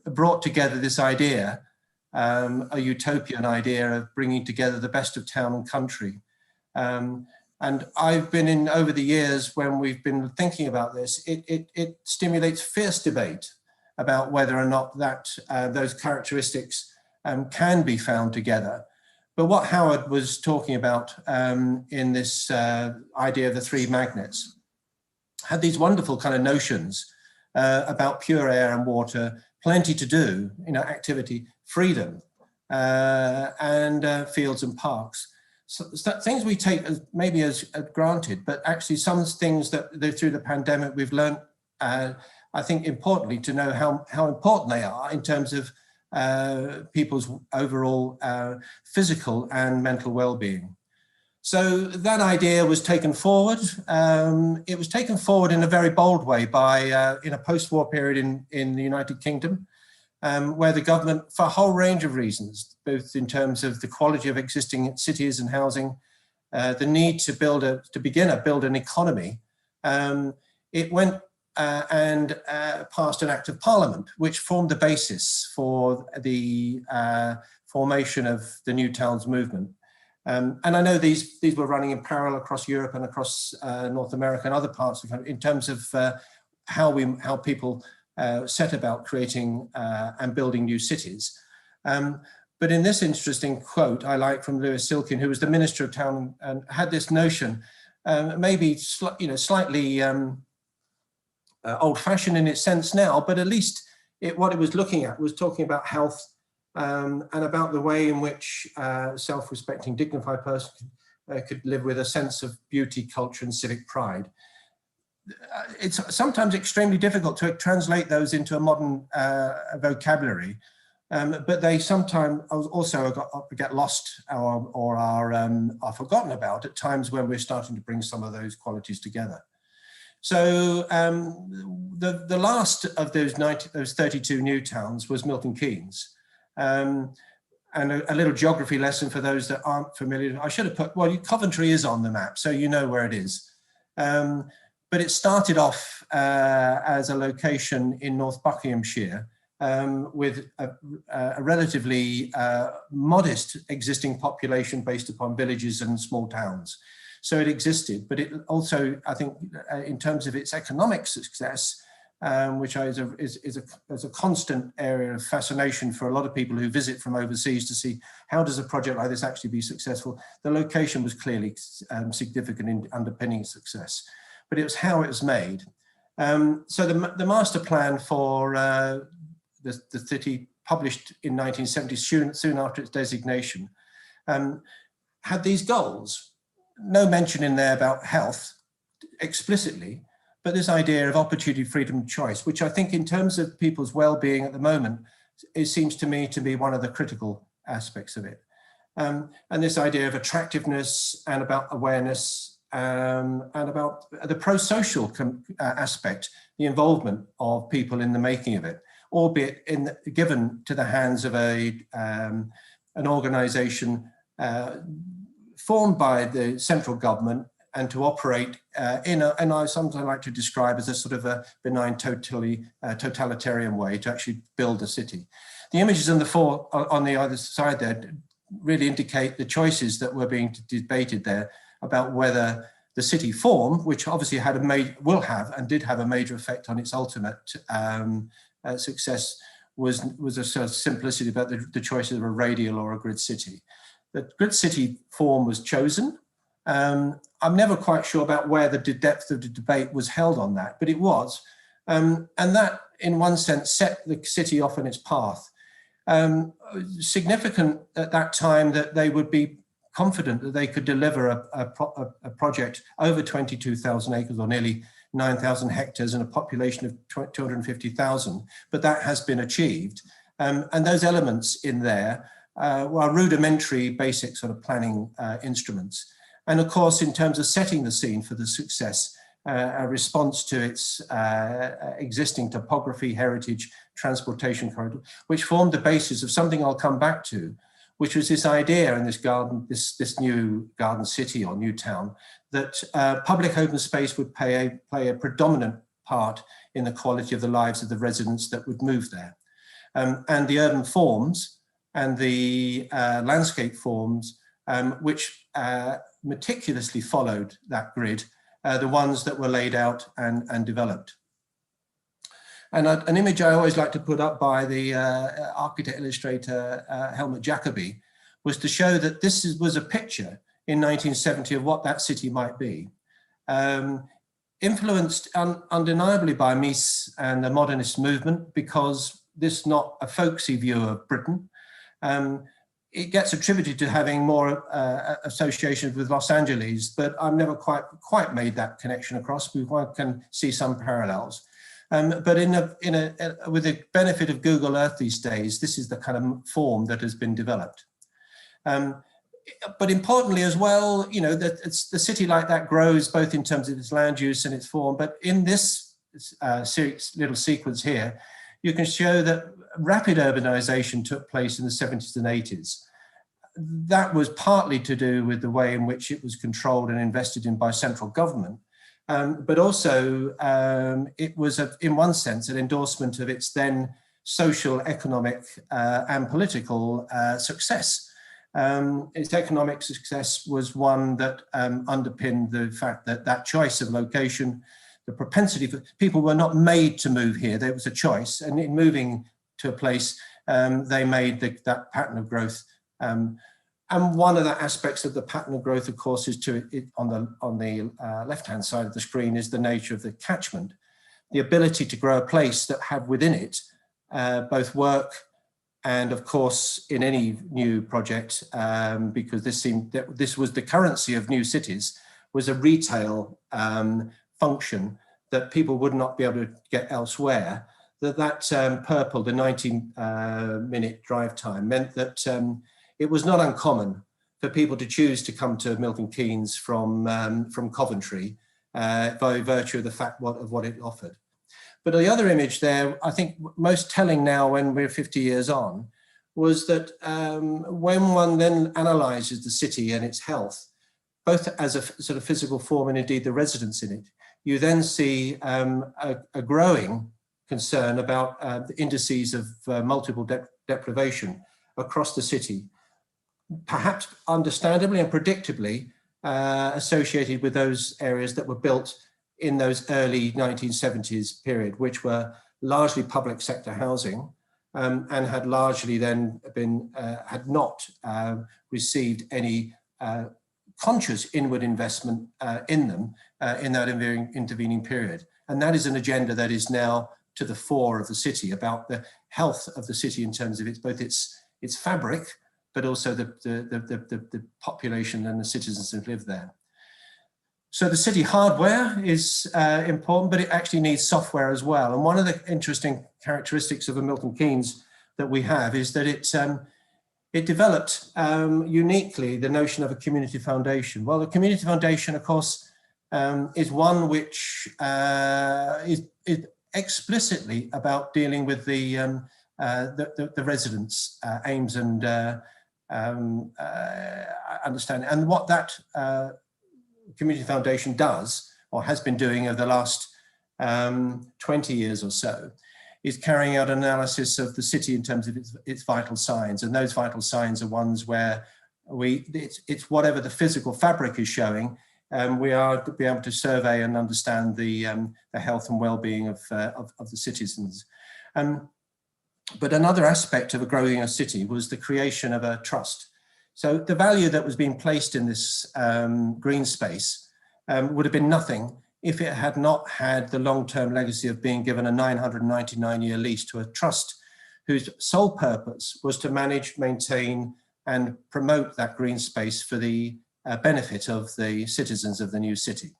D: brought together this idea, a utopian idea of bringing together the best of town and country. And I've been over the years when we've been thinking about this, it stimulates fierce debate about whether or not that those characteristics can be found together. But what Howard was talking about in this idea of the three magnets had these wonderful kind of notions about pure air and water, plenty to do, activity, freedom, and fields and parks. So things we take as maybe as granted, but actually some things that through the pandemic we've learned, I think importantly, to know how important they are in terms of people's overall physical and mental well-being. So that idea was taken forward. It was taken forward in a very bold way by in a post-war period in the United Kingdom, where the government, for a whole range of reasons, both in terms of the quality of existing cities and housing, the need to build an economy, it went and passed an act of parliament, which formed the basis for the formation of the New Towns movement. And I know these were running in parallel across Europe and across North America and other parts of the country in terms of how people set about creating and building new cities. But in this interesting quote I like from Lewis Silkin, who was the Minister of Town and had this notion, maybe slightly old-fashioned in its sense now, but at least what it was looking at was talking about health and about the way in which self-respecting, dignified person could live with a sense of beauty, culture, and civic pride. It's sometimes extremely difficult to translate those into a modern vocabulary, but they sometimes also get lost or are forgotten about at times when we're starting to bring some of those qualities together. So the last of those 32 new towns was Milton Keynes. And a little geography lesson for those that aren't familiar. I should have put, well, Coventry is on the map, so you know where it is. But it started off as a location in North Buckinghamshire with a relatively modest existing population based upon villages and small towns. So it existed, but it also, I think, in terms of its economic success, which is a constant area of fascination for a lot of people who visit from overseas to see how does a project like this actually be successful. The location was clearly significant in underpinning success, but it was how it was made. So the master plan for the city, published in 1970, soon after its designation, had these goals. No mention in there about health explicitly, but this idea of opportunity, freedom, choice, which I think in terms of people's well-being at the moment, it seems to me to be one of the critical aspects of it. And this idea of attractiveness and about awareness and about the pro-social aspect, the involvement of people in the making of it, albeit given to the hands of an organization formed by the central government and to operate and I sometimes like to describe as a sort of a benign, totalitarian way to actually build a city. The images on the other side there really indicate the choices that were being debated there about whether the city form, which obviously will have and did have a major effect on its ultimate success, was a sort of simplicity about the choices of a radial or a grid city. The grid city form was chosen. I'm never quite sure about where the depth of the debate was held on that, but it was. And that, in one sense, set the city off on its path. Significant at that time that they would be confident that they could deliver a project over 22,000 acres or nearly 9,000 hectares and a population of 250,000, but that has been achieved. And those elements in there were rudimentary, basic sort of planning instruments. And of course, in terms of setting the scene for the success, a response to its existing topography, heritage, transportation corridor, which formed the basis of something I'll come back to, which was this idea in this garden, this new garden city or new town, that public open space would play a predominant part in the quality of the lives of the residents that would move there. And the urban forms and the landscape forms, which meticulously followed that grid, the ones that were laid out and developed. And an image I always like to put up by the architect illustrator Helmut Jacobi was to show that this was a picture in 1970 of what that city might be. Influenced undeniably by Mies and the modernist movement, because this is not a folksy view of Britain. It gets attributed to having more associations with Los Angeles, but I've never quite made that connection across. One can see some parallels. But with the benefit of Google Earth these days, this is the kind of form that has been developed. But importantly as well, you know, that the city like that grows both in terms of its land use and its form. But in this little sequence here, you can show that rapid urbanization took place in the 70s and 80s. That was partly to do with the way in which it was controlled and invested in by central government. But also it was, in one sense, an endorsement of its then social, economic and political success. Its economic success was one that underpinned the fact that that choice of location, the propensity for people were not made to move here, there was a choice, and in moving to a place, they made that pattern of growth. And one of the aspects of the pattern of growth, of course, is on the left-hand side of the screen is the nature of the catchment, the ability to grow a place that had within it both work and, of course, in any new project, because this was the currency of new cities, was a retail function that people would not be able to get elsewhere. That purple, the 19-minute drive time, meant that it was not uncommon for people to choose to come to Milton Keynes from Coventry by virtue of the fact of what it offered. But the other image there, I think most telling now when we're 50 years on, was that when one then analyzes the city and its health, both as a sort of physical form and indeed the residents in it, you then see a growing concern about the indices of multiple deprivation across the city, perhaps understandably and predictably associated with those areas that were built in those early 1970s period, which were largely public sector housing, and had largely then been, had not received any conscious inward investment in them in that intervening period. And that is an agenda that is now to the fore of the city, about the health of the city in terms of both its fabric, but also the population and the citizens who live there. So the city hardware is important, but it actually needs software as well. And one of the interesting characteristics of a Milton Keynes that we have is that it developed uniquely the notion of a community foundation. Well, the community foundation, of course, is one which is explicitly about dealing with the residents' aims and understanding. And what that community foundation does, or has been doing over the last 20 years or so, is carrying out analysis of the city in terms of its vital signs. And those vital signs are ones where it's whatever the physical fabric is showing, we are to be able to survey and understand the health and well-being of the citizens. But another aspect of growing a city was the creation of a trust. So the value that was being placed in this green space would have been nothing if it had not had the long-term legacy of being given a 999-year lease to a trust whose sole purpose was to manage, maintain, and promote that green space for the benefit of the citizens of the new city.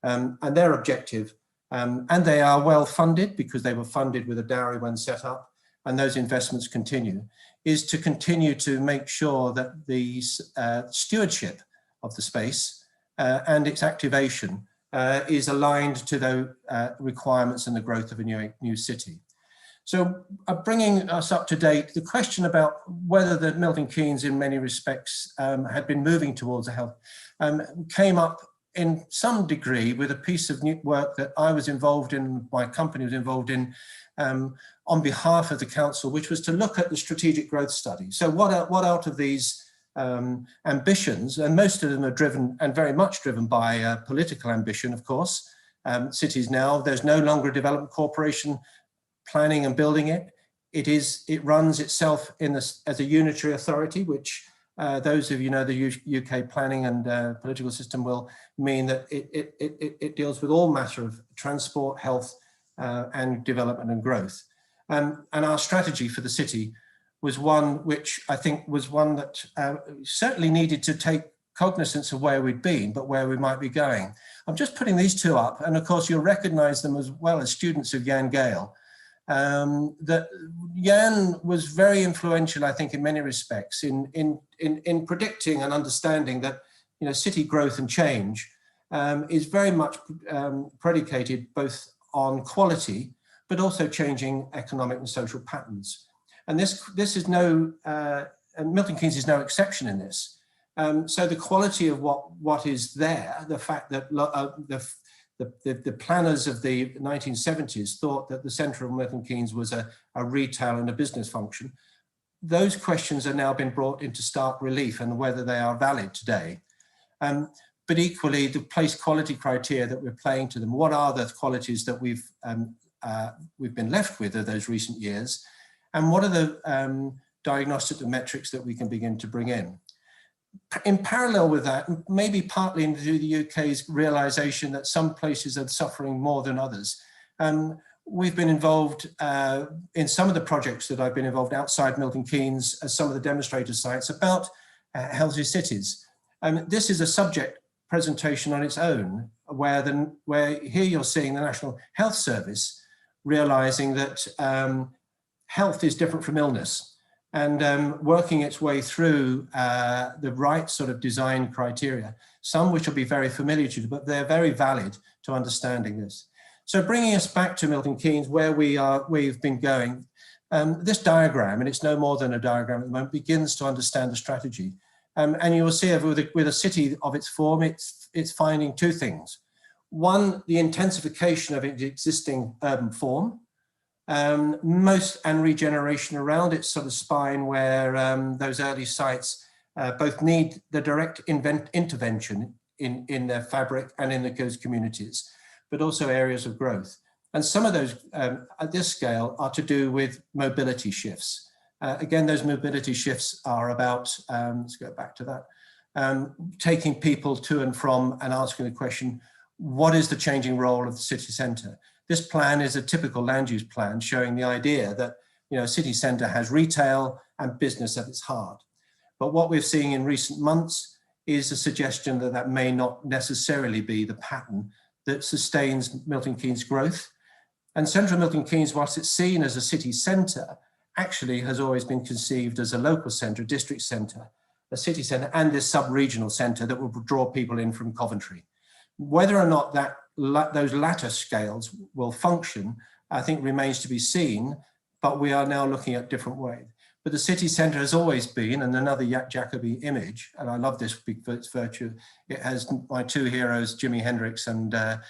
D: And their objective, and they are well funded because they were funded with a dowry when set up, and those investments continue, is to continue to make sure that the stewardship of the space and its activation is aligned to the requirements and the growth of a new city. So bringing us up to date, the question about whether the Milton Keynes in many respects had been moving towards a health came up in some degree with a piece of new work that I was involved in, my company was involved in, on behalf of the council, which was to look at the strategic growth study. So what out of these ambitions, and most of them are driven and very much driven by political ambition, of course. Cities now, there's no longer a development corporation planning and building it. It runs itself as a unitary authority, which those of you know the UK planning and political system will mean that it deals with all matter of transport, health, and development and growth. And our strategy for the city was one which I think was one that certainly needed to take cognizance of where we'd been, but where we might be going. I'm just putting these two up, and of course you'll recognize them as well as students of Juan Gale. That Juan was very influential, I think, in many respects in predicting and understanding that, you know, city growth and change is very much predicated both on quality, but also changing economic and social patterns. And this is no, Milton Keynes is no exception in this. So the quality of what is there, the fact that the planners of the 1970s thought that the centre of Milton Keynes was a retail and a business function, those questions are now been brought into stark relief, and whether they are valid today. But equally, the place quality criteria that we're playing to them, what are the qualities that we've been left with of those recent years, and what are the diagnostic metrics that we can begin to bring in? In parallel with that, maybe partly into the UK's realisation that some places are suffering more than others, we've been involved in some of the projects that I've been involved outside Milton Keynes as some of the demonstrator sites about healthy cities. This is a subject presentation on its own, where here you're seeing the National Health Service realising that health is different from illness, and working its way through the right sort of design criteria, some which will be very familiar to you, but they're very valid to understanding this. So bringing us back to Milton Keynes, where we've been going, this diagram, and it's no more than a diagram at the moment, begins to understand the strategy. And you will see with a city of its form, it's finding two things. One, the intensification of its existing urban form, and regeneration around its sort of spine, where those early sites both need the direct intervention in their fabric and in those communities, but also areas of growth. And some of those at this scale are to do with mobility shifts. Again, those mobility shifts are about, let's go back to that, taking people to and from and asking the question, what is the changing role of the city centre? This plan is a typical land use plan showing the idea that, you know, a city centre has retail and business at its heart. But what we're seeing in recent months is a suggestion that that may not necessarily be the pattern that sustains Milton Keynes' growth. And central Milton Keynes, whilst it's seen as a city centre, actually has always been conceived as a local centre, a district centre, a city centre, and this sub-regional centre that will draw people in from Coventry. Whether or not those latter scales will function, I think remains to be seen, but we are now looking at different ways. But the city centre has always been, and another Jacobi image, and I love this for its virtue, it has my two heroes, Jimi Hendrix and a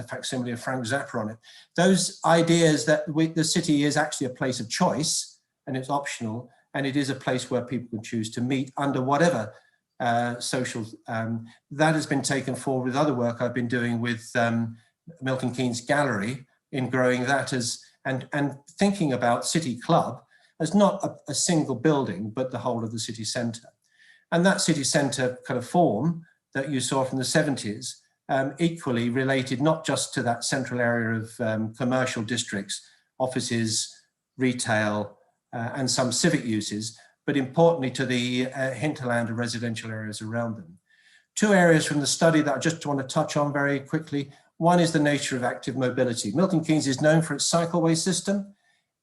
D: facsimile of Frank Zappa on it. Those ideas that the city is actually a place of choice and it's optional, and it is a place where people can choose to meet under whatever social, that has been taken forward with other work I've been doing with Milton Keynes Gallery in growing that as, and thinking about City Club as not a single building, but the whole of the city centre. And that city centre kind of form that you saw from the 70s, equally related not just to that central area of commercial districts, offices, retail, and some civic uses, but importantly to the hinterland and residential areas around them. Two areas from the study that I just want to touch on very quickly. One is the nature of active mobility. Milton Keynes is known for its cycleway system.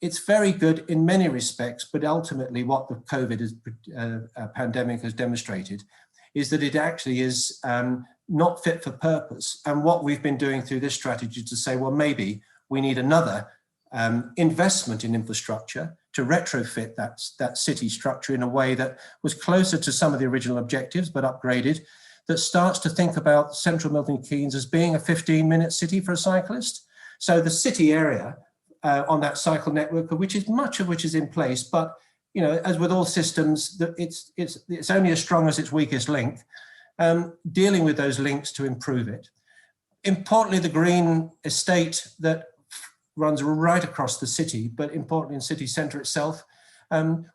D: It's very good in many respects, but ultimately what the COVID pandemic has demonstrated is that it actually is not fit for purpose. And what we've been doing through this strategy to say, well, maybe we need another investment in infrastructure to retrofit that city structure in a way that was closer to some of the original objectives, but upgraded, that starts to think about central Milton Keynes as being a 15-minute city for a cyclist. So the city area on that cycle network, much of which is in place, but you know, as with all systems, it's only as strong as its weakest link, dealing with those links to improve it. Importantly, the green estate that runs right across the city, but importantly in city centre itself.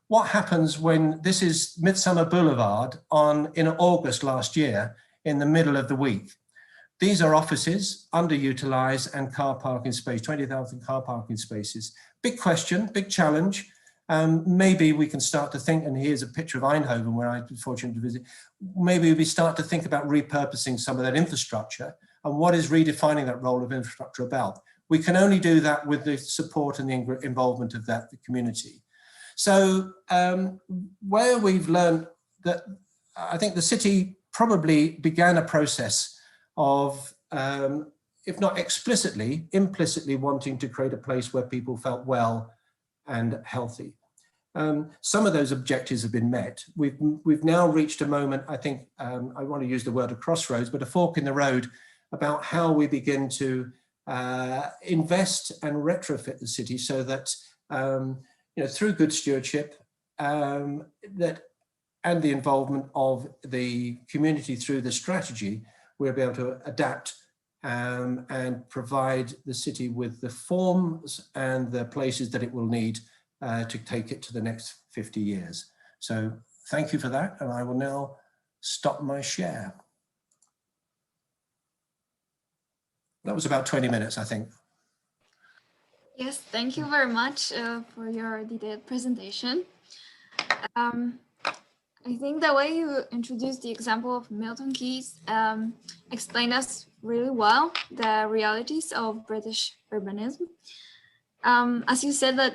D: What happens when this is Midsummer Boulevard in August last year, in the middle of the week? These are offices, underutilised, and car parking space, 20,000 car parking spaces. Big question, big challenge. Maybe we can start to think, and here's a picture of Eindhoven where I was fortunate to visit, maybe we start to think about repurposing some of that infrastructure, and what is redefining that role of infrastructure about. We can only do that with the support and the involvement of the community. So where we've learned that, I think the city probably began a process of, if not explicitly, implicitly wanting to create a place where people felt well and healthy. Some of those objectives have been met. We've now reached a moment, I think, I want to use the word a crossroads, but a fork in the road about how we begin to invest and retrofit the city so that, you know, through good stewardship and the involvement of the community through the strategy, we'll be able to adapt and provide the city with the forms and the places that it will need to take it to the next 50 years. So thank you for that, and I will now stop my share. That was about 20 minutes, I think.
B: Yes, thank you very much for your detailed presentation. I think the way you introduced the example of Milton Keynes explained us really well the realities of British urbanism. As you said that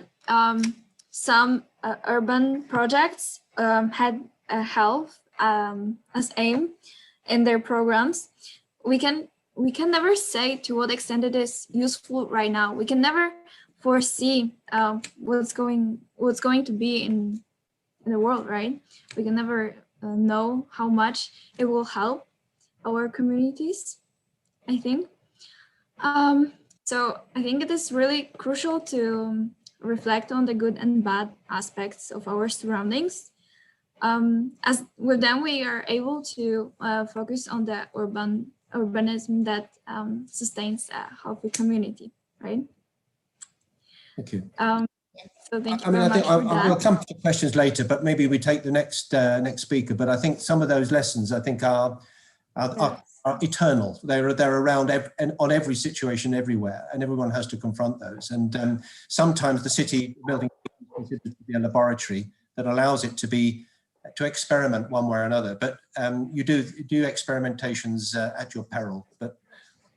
B: some urban projects had health as aim in their programs, we can never say to what extent it is useful right now. We can never foresee what's going to be in the world, right? We can never know how much it will help our communities, I think. So I think it is really crucial to reflect on the good and bad aspects of our surroundings. As with them, we are able to focus on the urban urbanism that sustains a healthy community, right?
D: Thank you.
B: So thank you
D: I mean,
B: very
D: I think
B: much for that.
D: we'll come to questions later, but maybe we take the next speaker. But I think some of those lessons, I think, are eternal. They're around on every situation everywhere, and everyone has to confront those. And sometimes the city building is considered to be a laboratory that allows it to experiment one way or another. But you do experimentations at your peril. But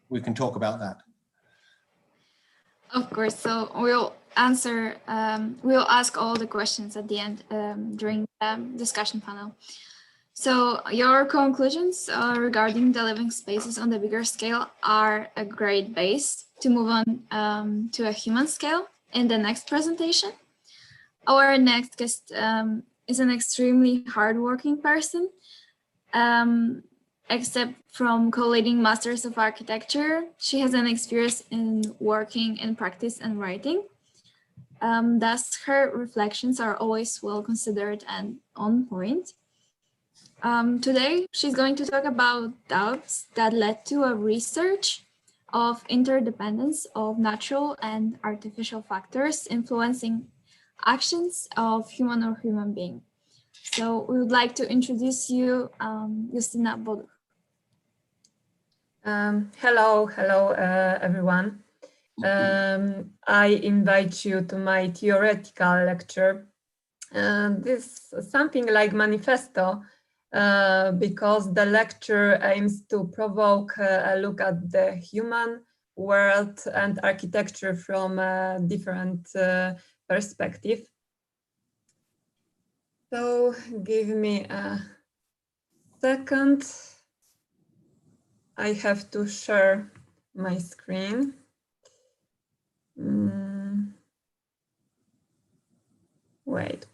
D: we can talk about that.
B: Of course. So we'll answer. We'll ask all the questions at the end during the discussion panel. So your conclusions regarding the living spaces on the bigger scale are a great base to move on to a human scale in the next presentation. Our next guest is an extremely hardworking person. Except from co-leading Masters of Architecture, she has an experience in working in practice and writing. Thus, her reflections are always well considered and on point. Today, she's going to talk about doubts that led to a research of interdependence of natural and artificial factors influencing actions of human or human being. So we would like to introduce you, Justyna Boduch.
E: Hello, everyone. I invite you to my theoretical lecture. This is something like manifesto, because the lecture aims to provoke a look at the human world and architecture from a different perspective. So give me a second. I have to share my screen. Wait.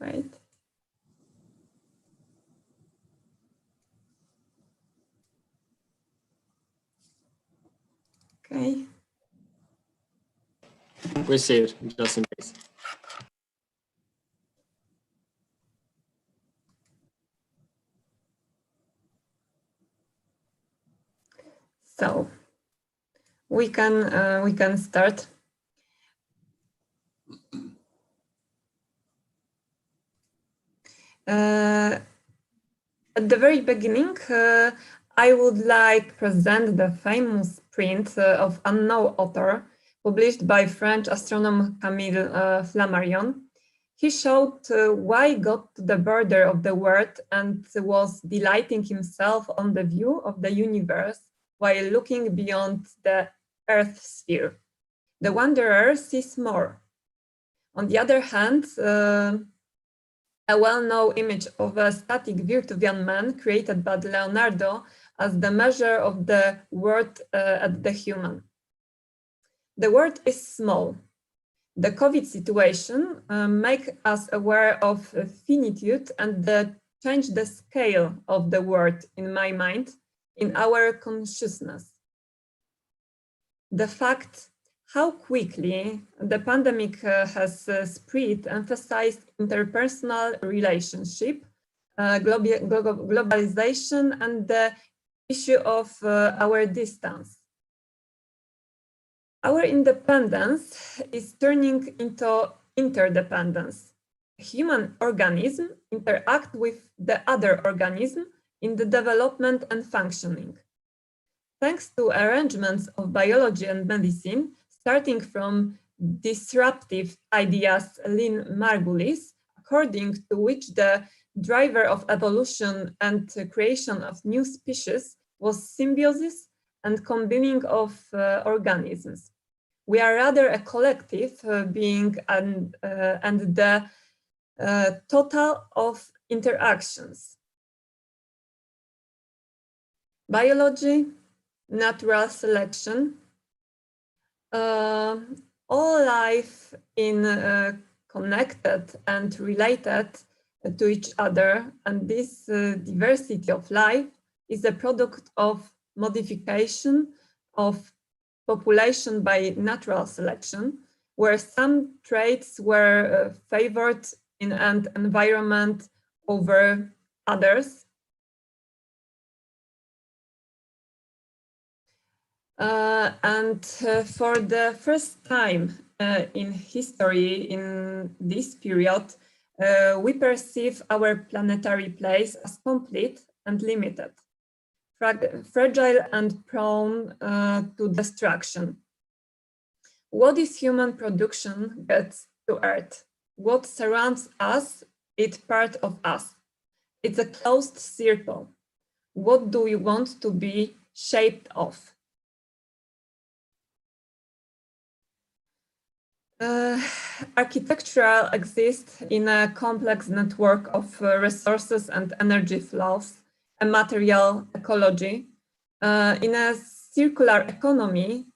E: Okay.
A: We see it, just in case.
E: So we can start. At the very beginning, I would like to present the famous print of unknown author published by French astronomer Camille Flammarion. He showed why God to the border of the world and was delighting himself on the view of the universe while looking beyond the Earth sphere. The wanderer sees more. On the other hand, a well-known image of a static Virtuvian man created by Leonardo as the measure of the world at the human. The world is small. The COVID situation makes us aware of finitude and change the scale of the world, in my mind, in our consciousness. The fact how quickly the pandemic has spread emphasized interpersonal relationship, globalization, and the issue of our distance. Our independence is turning into interdependence. Human organism interact with the other organism in the development and functioning. Thanks to arrangements of biology and medicine, starting from disruptive ideas Lynn Margulis, according to which the driver of evolution and creation of new species was symbiosis and combining of organisms. We are rather a collective being and the total of interactions. Biology, natural selection, all life is connected and related to each other, and this diversity of life is a product of modification of population by natural selection, where some traits were favored in an environment over others. For the first time in history, in this period, we perceive our planetary place as complete and limited, fragile and prone to destruction. What is human production gets to Earth? What surrounds us is part of us. It's a closed circle. What do we want to be shaped of? Architecture exists in a complex network of resources and energy flows, a material ecology. In a circular economy,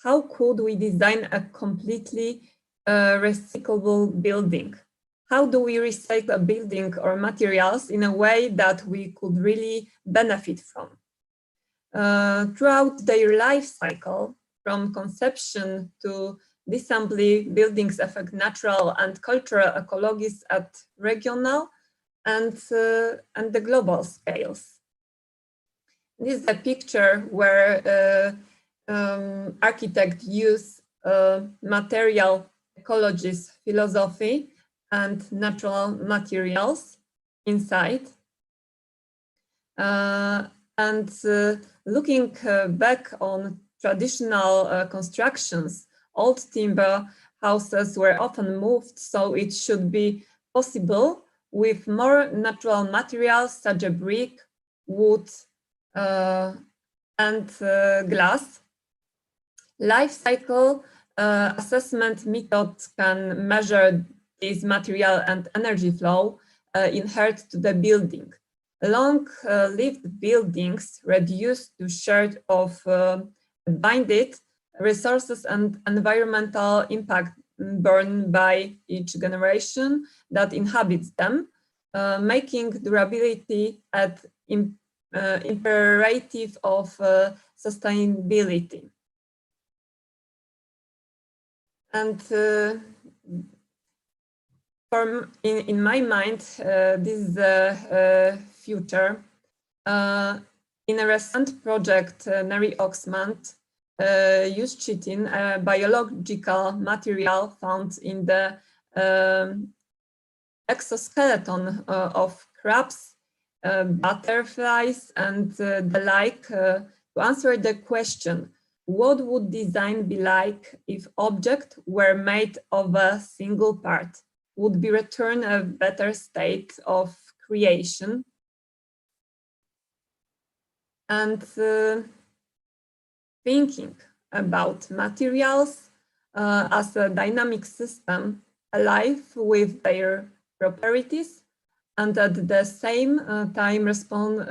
E: how could we design a completely recyclable building? How do we recycle a building or materials in a way that we could really benefit from? Throughout their life cycle, from conception to disassembly, buildings affect natural and cultural ecologies at regional and the global scales. This is a picture where architects use material ecologies philosophy and natural materials inside. Looking back on traditional constructions, old timber houses were often moved, so it should be possible with more natural materials such as brick, wood, and glass. Life cycle assessment methods can measure this material and energy flow inherent to the building. Long-lived buildings reduce to shared of binded resources and environmental impact borne by each generation that inhabits them, making durability an imperative of sustainability. And in my mind, this is the future. In a recent project, Neri Oxman used chitin, a biological material found in the exoskeleton of crabs, butterflies, and the like, to answer the question, what would design be like if objects were made of a single part? Would be returned a better state of creation? And thinking about materials as a dynamic system, alive with their properties, and at the same time responding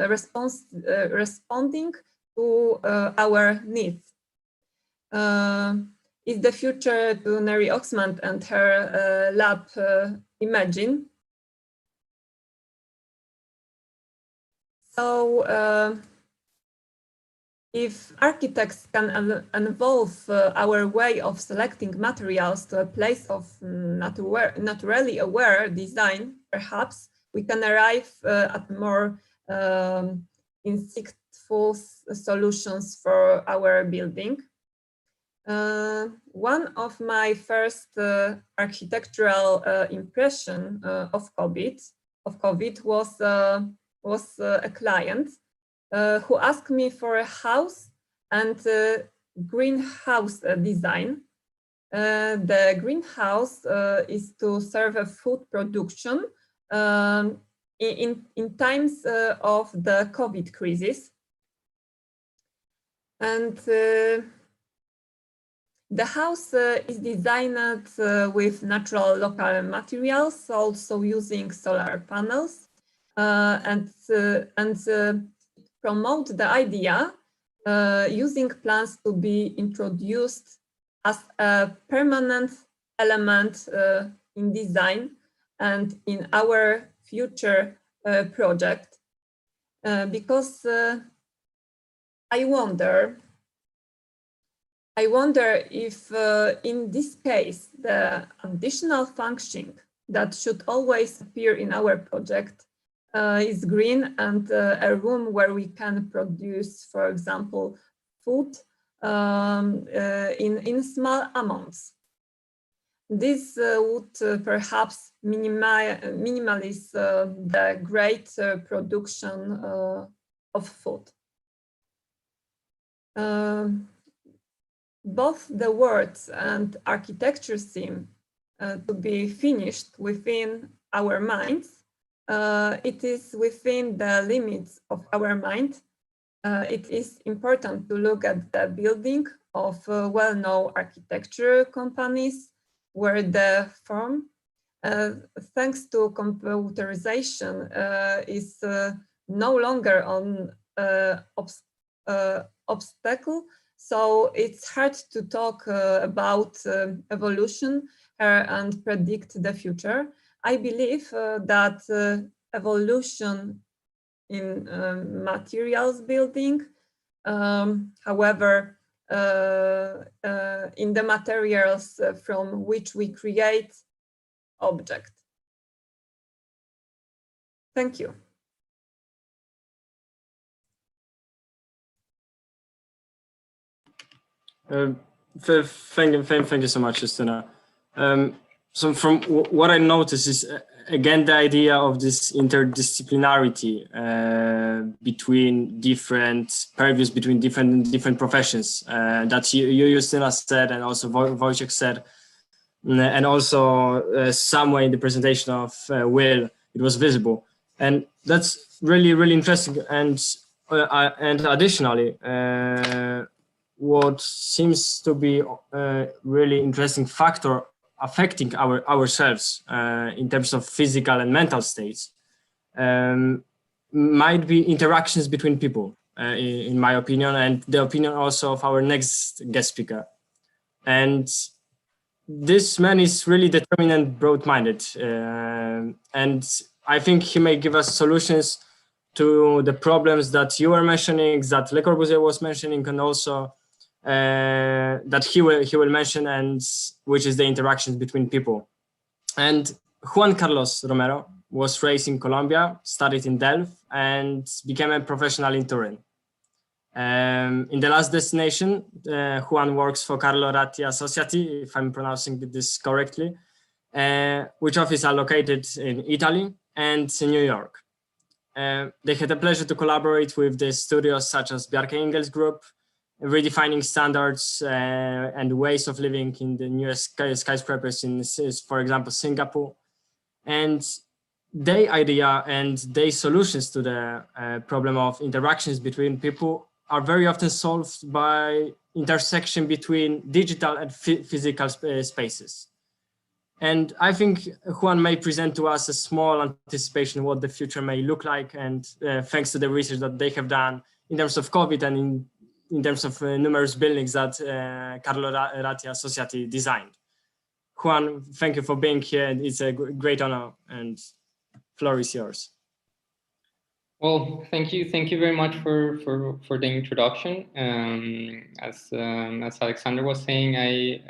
E: to our needs. Is the future to Neri Oxman and her lab imagine? So if architects can evolve our way of selecting materials to a place of naturally aware design, perhaps we can arrive at more insightful solutions for our building. One of my first architectural impression of COVID was a client who asked me for a house and greenhouse design. The greenhouse is to serve a food production in times of the COVID crisis. And the house is designed with natural local materials, also using solar panels, and promote the idea using plants to be introduced as a permanent element in design and in our future project. Because I wonder if in this case, the additional function that should always appear in our project is green and a room where we can produce, for example, food in small amounts. This would perhaps minimize the great production of food. Both the words and architecture seem to be finished within our minds. It is within the limits of our mind. It is important to look at the building of well-known architecture companies where the form, thanks to computerization, is no longer an obstacle. So it's hard to talk about evolution and predict the future. I believe that evolution in materials building, however, in the materials from which we create object. Thank you.
A: Thank you so much, Justyna. So from what I noticed is, again, the idea of this interdisciplinarity between different purviews, between different professions that you Justyna said, and also Wojciech said, and also somewhere in the presentation of Will, it was visible, and that's really interesting. And additionally, what seems to be a really interesting factor affecting ourselves in terms of physical and mental states might be interactions between people, in my opinion, and the opinion also of our next guest speaker. And this man is really determined and broad-minded, and I think he may give us solutions to the problems that you were mentioning, that Le Corbusier was mentioning, and also that he will mention, and which is the interactions between people. And Juan Carlos Romero was raised in Colombia, studied in Delft, and became a professional in Turin. In the last destination, Juan works for Carlo Ratti Associati, if I'm pronouncing this correctly, which offices are located in Italy and in New York. They had the pleasure to collaborate with the studios such as Bjarke Ingels Group, redefining standards and ways of living in the newest skyscrapers in, for example, Singapore. And their idea and their solutions to the problem of interactions between people are very often solved by intersection between digital and physical spaces. And I think Juan may present to us a small anticipation of what the future may look like, and thanks to the research that they have done in terms of COVID and in terms of numerous buildings that Carlo Ratti Associati designed. Juan, thank you for being here. It's a great honor, and floor is yours.
F: Well, thank you very much for the introduction. As Alexander was saying, I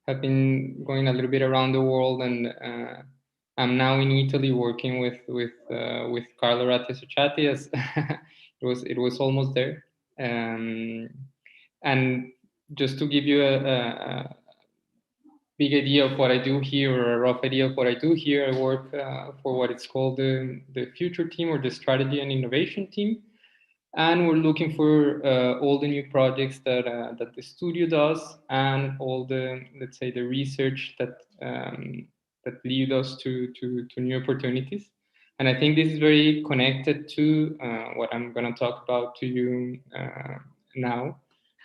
F: have been going a little bit around the world, and I'm now in Italy working with Carlo Ratti Associati. As it was almost there. And just to give you a big idea of what I do here, or a rough idea of what I do here, I work for what it's called the future team, or the strategy and innovation team. And we're looking for all the new projects that the studio does, and all the, let's say, the research that lead us to new opportunities. And I think this is very connected to what I'm going to talk about to you now.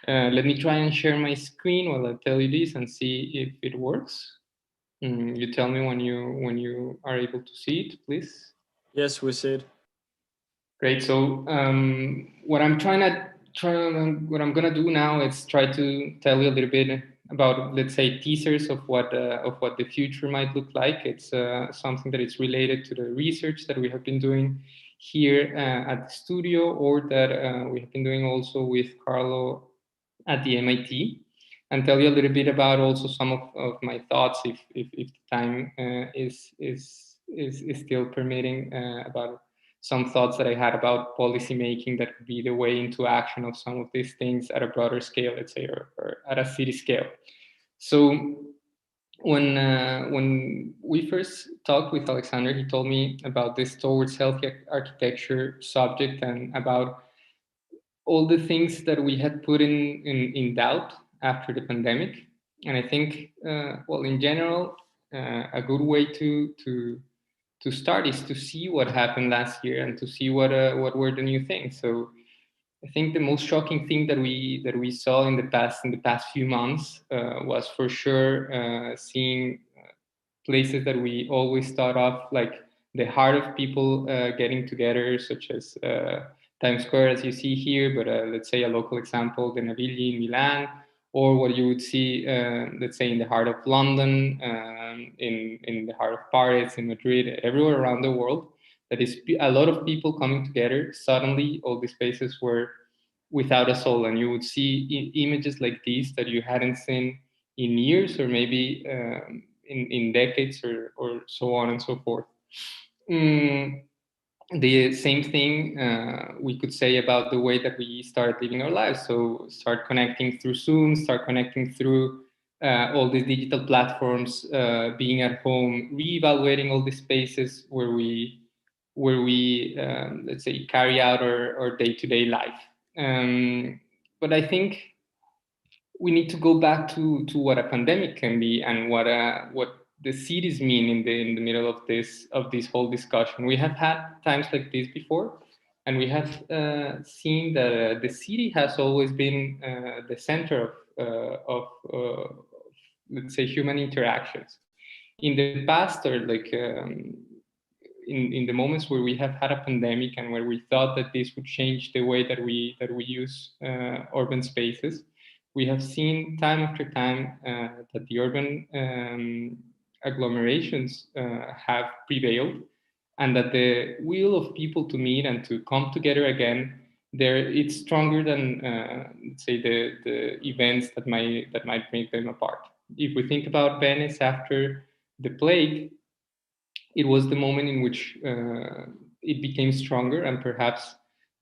F: Let me try and share my screen while I tell you this and see if it works. You tell me when you are able to see it, please.
A: Yes, we see it.
F: Great. So what I'm gonna do now is try to tell you a little bit about, let's say, teasers of what the future might look like. It's something that is related to the research that we have been doing here at the studio, or that we have been doing also with Carlo at the MIT, and tell you a little bit about also some of my thoughts, if the time is still permitting, about some thoughts that I had about policy making that could be the way into action of some of these things at a broader scale, let's say, or at a city scale. So when we first talked with Alexander, he told me about this towards healthy architecture subject and about all the things that we had put in doubt after the pandemic. And I think, well, in general, a good way to start is to see what happened last year and to see what were the new things. So I think the most shocking thing that we saw in the past few months was for sure seeing places that we always thought of, like the heart of people getting together, such as Times Square, as you see here, but let's say a local example, the Navigli in Milan, or what you would see, let's say, in the heart of London, in the heart of Paris, in Madrid, everywhere around the world. That is a lot of people coming together. Suddenly, all these spaces were without a soul, and you would see images like these that you hadn't seen in years, or maybe in decades, or so on and so forth. The same thing we could say about the way that we start living our lives. So start connecting through Zoom, start connecting through all these digital platforms, being at home, reevaluating all the spaces where we let's say, carry out our day-to-day life. But I think we need to go back to what a pandemic can be and what the cities mean in the middle of this whole discussion. We have had times like this before, and we have seen that the city has always been the center of let's say, human interactions. In the past, or like in the moments where we have had a pandemic and where we thought that this would change the way that we use urban spaces, we have seen time after time that the urban agglomerations have prevailed, and that the will of people to meet and to come together again, it's stronger than let's say the events that might make them apart. If we think about Venice after the plague, it was the moment in which it became stronger, and perhaps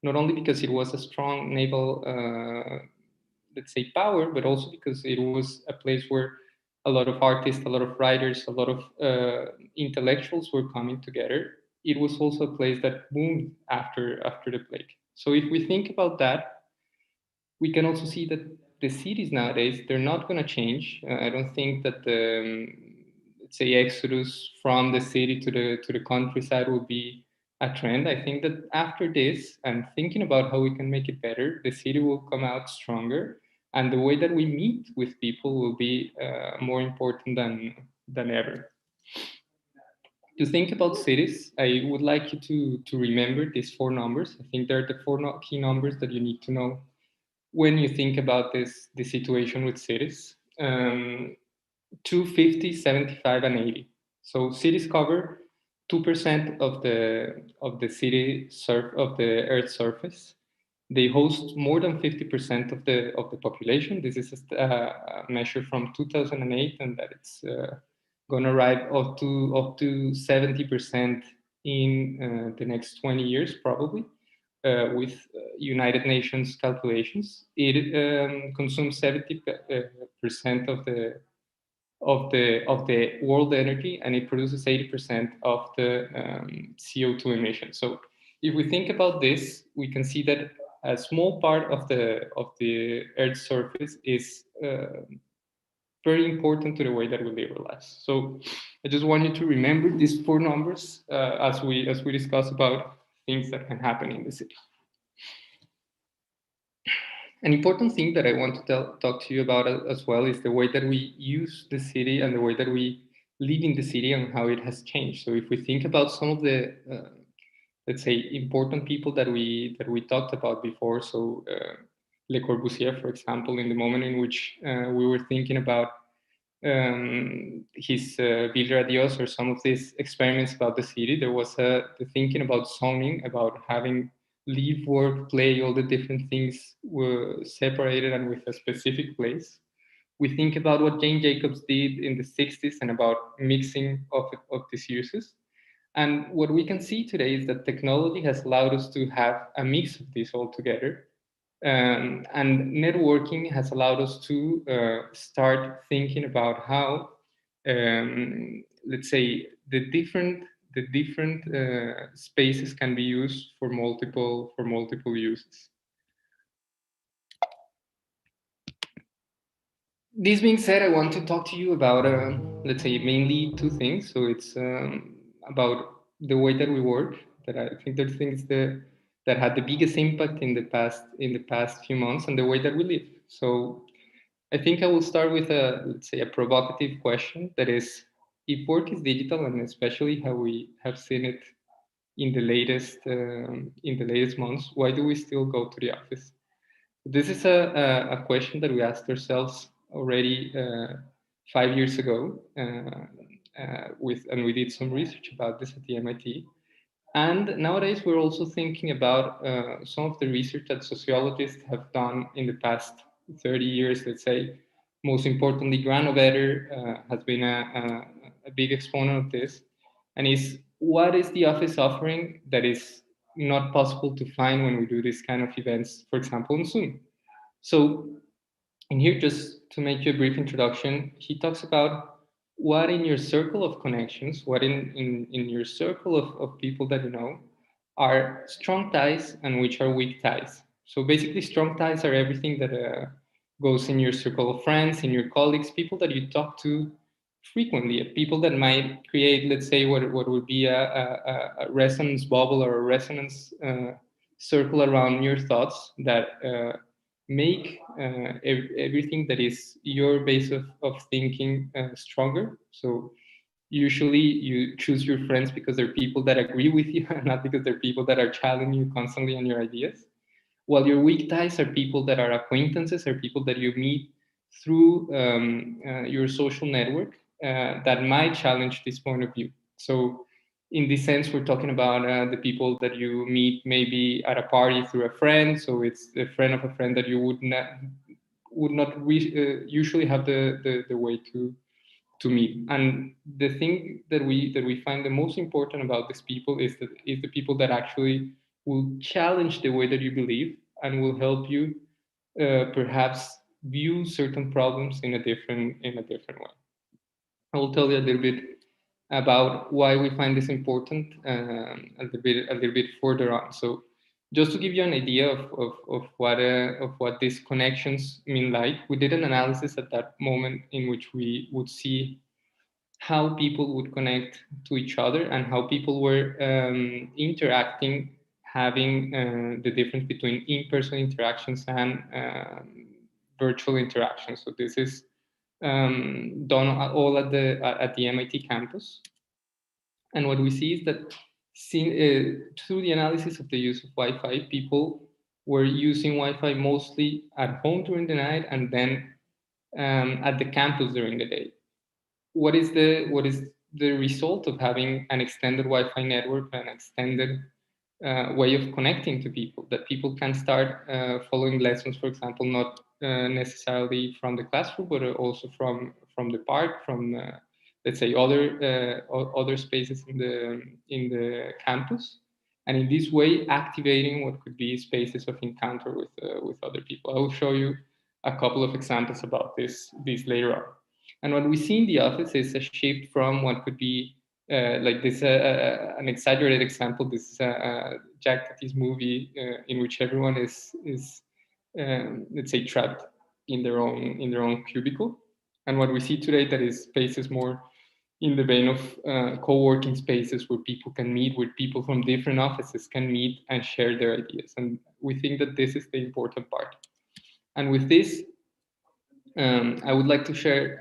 F: not only because it was a strong naval let's say, power, but also because it was a place where a lot of artists, a lot of writers, a lot of intellectuals were coming together. It was also a place that boomed after the plague. So if we think about that, we can also see that the cities nowadays, they're not going to change. I don't think that the let's say, exodus from the city to the countryside will be a trend. I think that after this, and thinking about how we can make it better, the city will come out stronger, and the way that we meet with people will be more important than ever. To think about cities, I would like you to remember these 4 numbers. I think they're the 4 key numbers that you need to know when you think about the situation with cities. 2, 50, 75, and 80. So cities cover 2% of the city of the Earth's surface. They host more than 50% of the population. This is a measure from 2008, and that it's going to arrive up to 70% in the next 20 years, probably. With United Nations calculations, it consumes 70% of the world energy, and it produces 80% of the CO2 emissions. So if we think about this, we can see that a small part of the Earth's surface is very important to the way that we live our lives. So I just want you to remember these 4 numbers as we discuss about things that can happen in the city. An important thing that I want to talk to you about as well is the way that we use the city and the way that we live in the city and how it has changed. So if we think about some of the, let's say, important people that we talked about before, so Le Corbusier, for example, in the moment in which we were thinking about his Ville Radios or some of these experiments about the city, there was the thinking about zoning, about having live, work, play, all the different things were separated and with a specific place. We think about what Jane Jacobs did in the 60s and about mixing of these uses. And what we can see today is that technology has allowed us to have a mix of this all together. And networking has allowed us to start thinking about how, let's say, the different spaces can be used for multiple uses. This being said, I want to talk to you about, let's say, mainly two things. So it's about the way that we work, that I think there are things that had the biggest impact in the past few months, and the way that we live. So I think I will start with let's say, a provocative question, that is, if work is digital, and especially how we have seen it in the latest months, why do we still go to the office? This is a question that we asked ourselves already 5 years ago, and we did some research about this at the MIT. And nowadays, we're also thinking about some of the research that sociologists have done in the past 30 years, let's say. Most importantly, Granovetter has been a big exponent of this. And is, what is the office offering that is not possible to find when we do this kind of events, for example, on Zoom? So, and here, just to make you a brief introduction, he talks about what in your circle of connections, what in your circle of people that you know are strong ties and which are weak ties. So basically, strong ties are everything that goes in your circle of friends, in your colleagues, people that you talk to frequently, people that might create, let's say, what would be a resonance bubble or a resonance circle around your thoughts that make everything that is your base of thinking stronger. So usually you choose your friends because they're people that agree with you, and not because they're people that are challenging you constantly on your ideas. While your weak ties are people that are acquaintances, are people that you meet through your social network that might challenge this point of view. So in this sense, we're talking about the people that you meet maybe at a party through a friend. So it's a friend of a friend that you would not usually have the way to meet. And the thing that we find the most important about these people is the people that actually will challenge the way that you believe and will help you perhaps view certain problems in a different way. I will tell you a little bit about why we find this important a little bit further on. So just to give you an idea of what these connections mean, like, we did an analysis at that moment in which we would see how people would connect to each other and how people were interacting, having the difference between in-person interactions and virtual interactions. So this is done all at the MIT campus. And what we see is that through the analysis of the use of Wi-Fi, people were using Wi-Fi mostly at home during the night and then at the campus during the day. What is the result of having an extended Wi-Fi network, an extended way of connecting to people, that people can start following lessons, for example, not necessarily from the classroom, but also from the park, from let's say other spaces in the campus, and in this way activating what could be spaces of encounter with other people. I will show you a couple of examples about this later on. And what we see in the office is a shift from what could be like this, an exaggerated example. This is Jack Tati's movie in which everyone is let's say trapped in their own cubicle. And what we see today, that is spaces more in the vein of co-working spaces where people can meet, where people from different offices can meet and share their ideas. And we think that this is the important part. And with this, I would like to share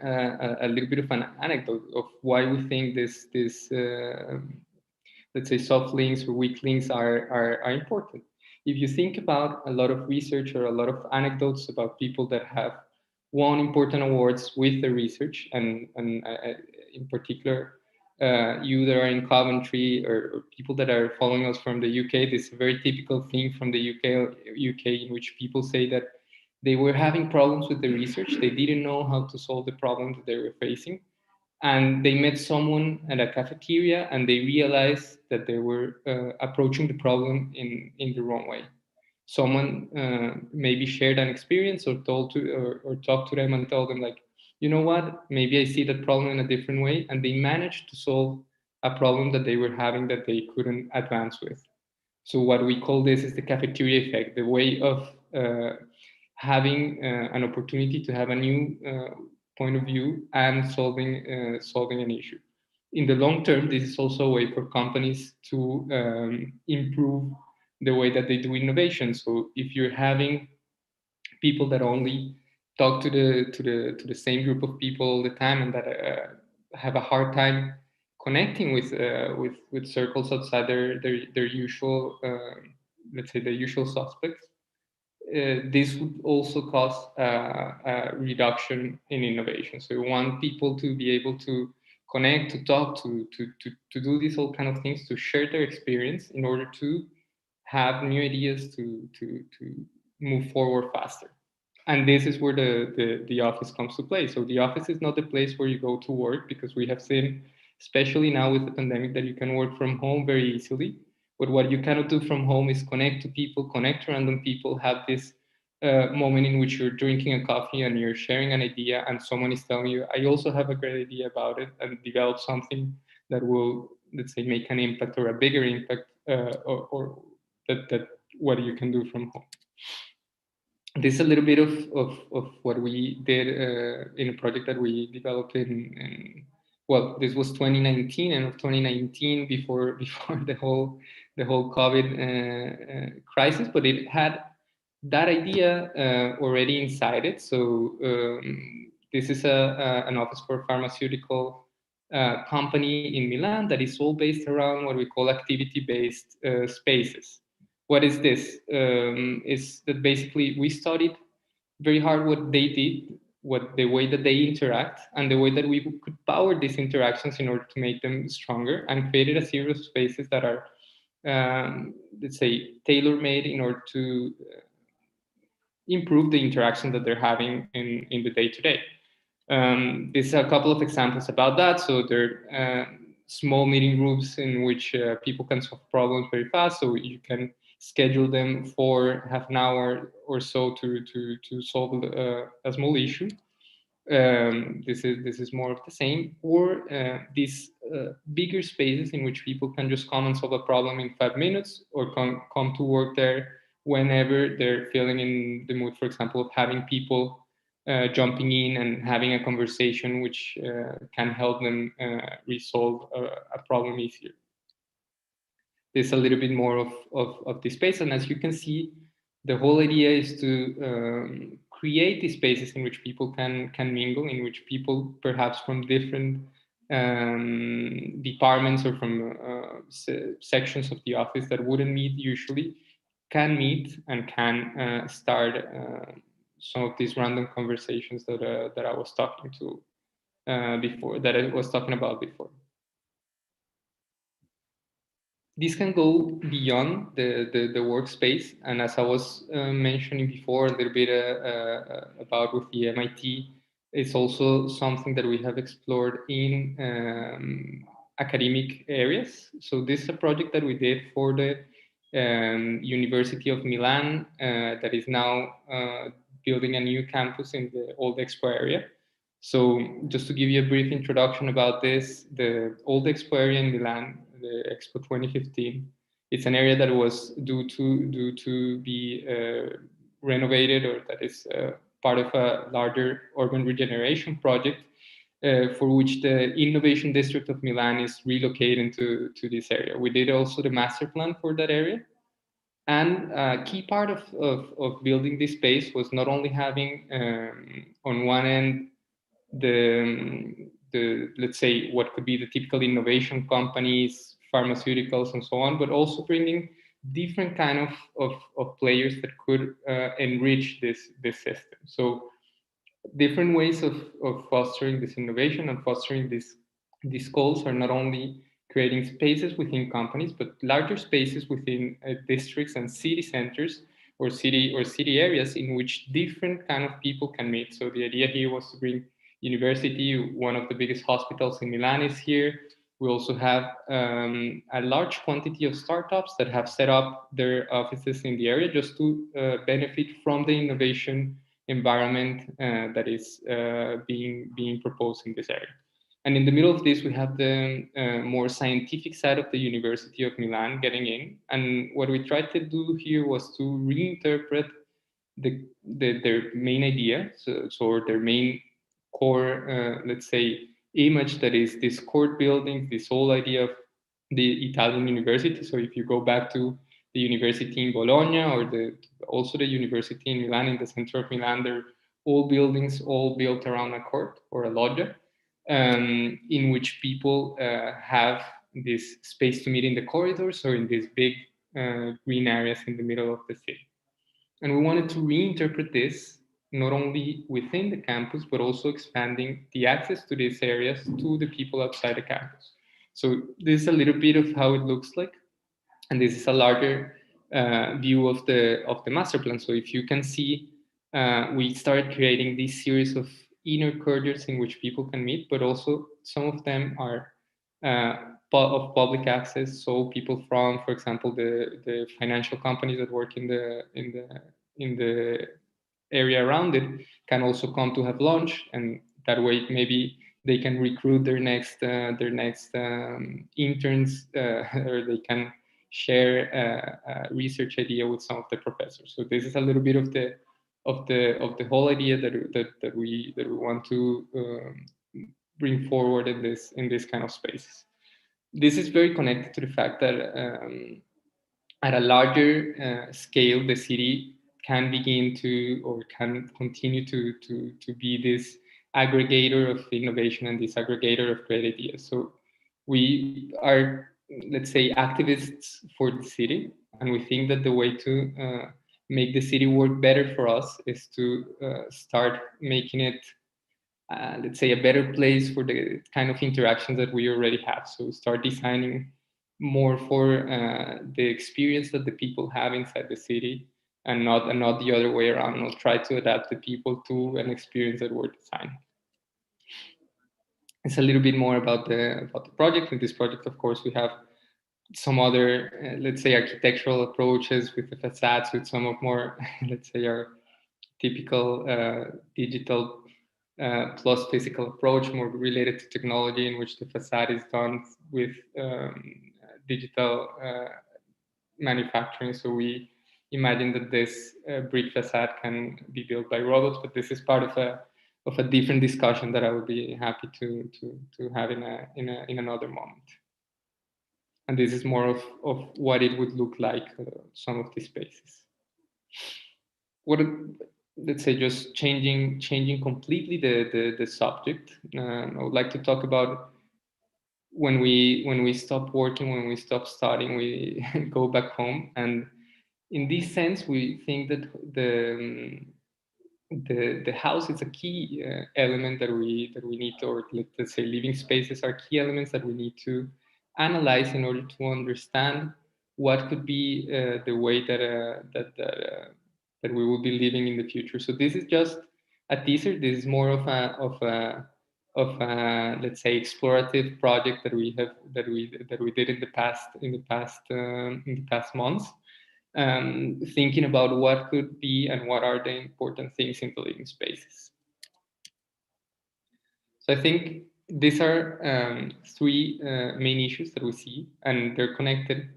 F: a little bit of an anecdote of why we think this let's say soft links or weak links are important. If you think about a lot of research or a lot of anecdotes about people that have won important awards with the research, and in particular, you that are in Coventry or people that are following us from the UK, this is a very typical thing from the UK in which people say that they were having problems with the research. They didn't know how to solve the problems that they were facing. And they met someone at a cafeteria, and they realized that they were approaching the problem in the wrong way. Someone maybe shared an experience or talked to them and told them, like, you know what, maybe I see that problem in a different way, and they managed to solve a problem that they were having that they couldn't advance with. So what we call this is the cafeteria effect, the way of having an opportunity to have a new point of view and solving an issue. In the long term, this is also a way for companies to improve the way that they do innovation. So if you're having people that only talk to the same group of people all the time and that have a hard time connecting with circles outside their usual, let's say, the usual suspects, this would also cause a reduction in innovation. So we want people to be able to connect, to talk, to do these all kind of things, to share their experience in order to have new ideas to move forward faster. And this is where the office comes to play. So the office is not the place where you go to work, because we have seen, especially now with the pandemic, that you can work from home very easily. But what you cannot do from home is connect to people, connect to random people, have this moment in which you're drinking a coffee and you're sharing an idea and someone is telling you, I also have a great idea about it, and develop something that will, let's say, make an impact or a bigger impact, or that what you can do from home. This is a little bit of what we did in a project that we developed in well, this was 2019, and of 2019 before the whole COVID crisis, but it had that idea already inside it. So this is an office for a pharmaceutical company in Milan that is all based around what we call activity-based spaces. What is this? Is that basically we studied very hard what they did, the way that they interact, and the way that we could power these interactions in order to make them stronger, and created a series of spaces that are, let's say, tailor-made in order to improve the interaction that they're having in the day-to-day. These are a couple of examples about that. So they're small meeting groups in which people can solve problems very fast. So you can schedule them for half an hour or so to solve a small issue. This is more of the same. Or these bigger spaces in which people can just come and solve a problem in 5 minutes, or come to work there whenever they're feeling in the mood, for example, of having people jumping in and having a conversation which can help them resolve a problem easier. There's a little bit more of this space, and as you can see, the whole idea is to create these spaces in which people can mingle, in which people perhaps from different departments or from sections of the office that wouldn't meet usually can meet and can start some of these random conversations that I was talking to before, that I was talking about before. This can go beyond the workspace, and as I was mentioning before a little bit about with the MIT, it's also something that we have explored in academic areas. So this is a project that we did for the University of Milan that is now building a new campus in the old Expo area. So just to give you a brief introduction about this, the old Expo area in Milan, the Expo 2015, it's an area that was due to be renovated, or that is part of a larger urban regeneration project for which the Innovation District of Milan is relocating to this area. We did also the master plan for that area. And a key part of building this space was not only having on one end the let's say what could be the typical innovation companies, pharmaceuticals, and so on, but also bringing different kind of players that could enrich this system. So different ways of fostering this innovation and fostering these goals are not only creating spaces within companies, but larger spaces within districts and city centers or city areas in which different kind of people can meet. So the idea here was to bring university. One of the biggest hospitals in Milan is here. We also have a large quantity of startups that have set up their offices in the area just to benefit from the innovation environment that is being proposed in this area. And in the middle of this, we have the more scientific side of the University of Milan getting in. And what we tried to do here was to reinterpret their main idea, so their main core, let's say, image, that is this court building, this whole idea of the Italian university. So if you go back to the university in Bologna, or also the university in Milan, in the center of Milan, they're all buildings all built around a court or a loggia, in which people have this space to meet in the corridors or in these big green areas in the middle of the city. And we wanted to reinterpret this not only within the campus, but also expanding the access to these areas to the people outside the campus. So this is a little bit of how it looks like. And this is a larger view of the master plan. So if you can see, we started creating this series of inner corridors in which people can meet, but also some of them are of public access. So people from, for example, the financial companies that work in the area around it can also come to have lunch, and that way maybe they can recruit their next interns, or they can share a research idea with some of the professors. So this is a little bit of the whole idea that we want to bring forward in this kind of spaces. This is very connected to the fact that at a larger scale, the city can begin to, or can continue to be this aggregator of innovation and this aggregator of great ideas. So we are, let's say, activists for the city, and we think that the way to make the city work better for us is to start making it, let's say, a better place for the kind of interactions that we already have. So start designing more for the experience that the people have inside the city, and not the other way around. Not try to adapt the people to an experience that we're designing. It's a little bit more about the project. In this project, of course, we have some other, let's say, architectural approaches with the facades, with some of more, let's say, our typical digital plus physical approach, more related to technology, in which the facade is done with digital manufacturing. So we imagine that this brick facade can be built by robots, but this is part of a different discussion that I would be happy to have in another moment. And this is more of what it would look like, some of these spaces. Let's say, just changing completely the subject. I would like to talk about when we stop working, when we stop studying, we go back home. And in this sense, we think that the house is a key element that we need to, or let's say, living spaces are key elements that we need to analyze in order to understand what could be the way that we will be living in the future. So this is just a teaser. This is more of a let's say, explorative project that we did in the past months, thinking about what could be and what are the important things in the living spaces. So I think these are three main issues that we see, and they're connected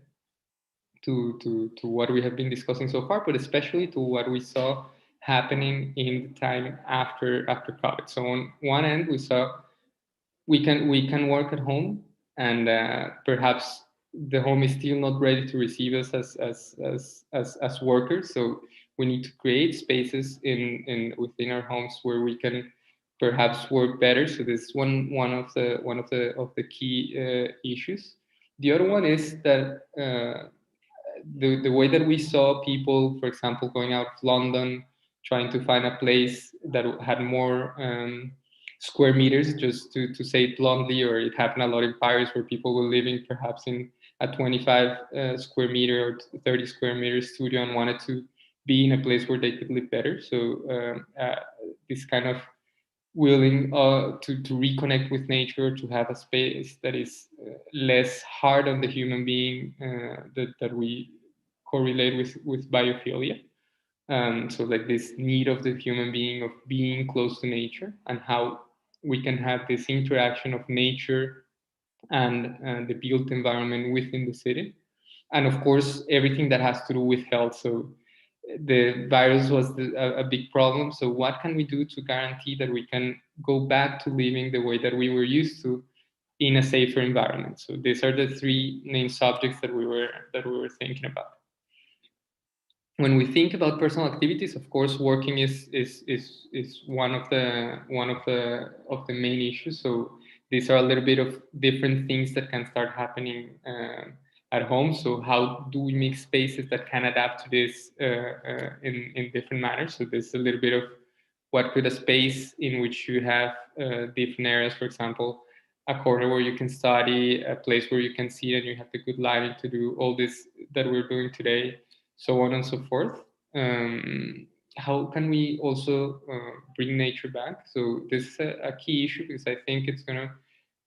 F: to what we have been discussing so far, but especially to what we saw happening in the time after COVID. So on one end, we saw we can work at home, and perhaps the home is still not ready to receive us as workers. So we need to create spaces within our homes where we can perhaps work better. So this is one of the key issues. The other one is that the way that we saw people, for example, going out of London, trying to find a place that had more square meters, just to say it bluntly, or it happened a lot in Paris, where people were living perhaps in a 25 square meter or 30 square meter studio and wanted to be in a place where they could live better. So this kind of willing to reconnect with nature, to have a space that is less hard on the human being, that we correlate with biophilia. So like this need of the human being of being close to nature, and how we can have this interaction of nature and the built environment within the city. And of course, everything that has to do with health. So the virus was a big problem. So what can we do to guarantee that we can go back to living the way that we were used to in a safer environment? So these are the three main subjects that we were thinking about. When we think about personal activities, of course, working is one of the main issues. So these are a little bit of different things that can start happening at home. So how do we make spaces that can adapt to this in different manners? So there's a little bit of what could a space in which you have different areas, for example, a corner where you can study, a place where you can see and you have the good lighting to do all this that we're doing today, so on and so forth. How can we also bring nature back? So this is a key issue, because I think it's going to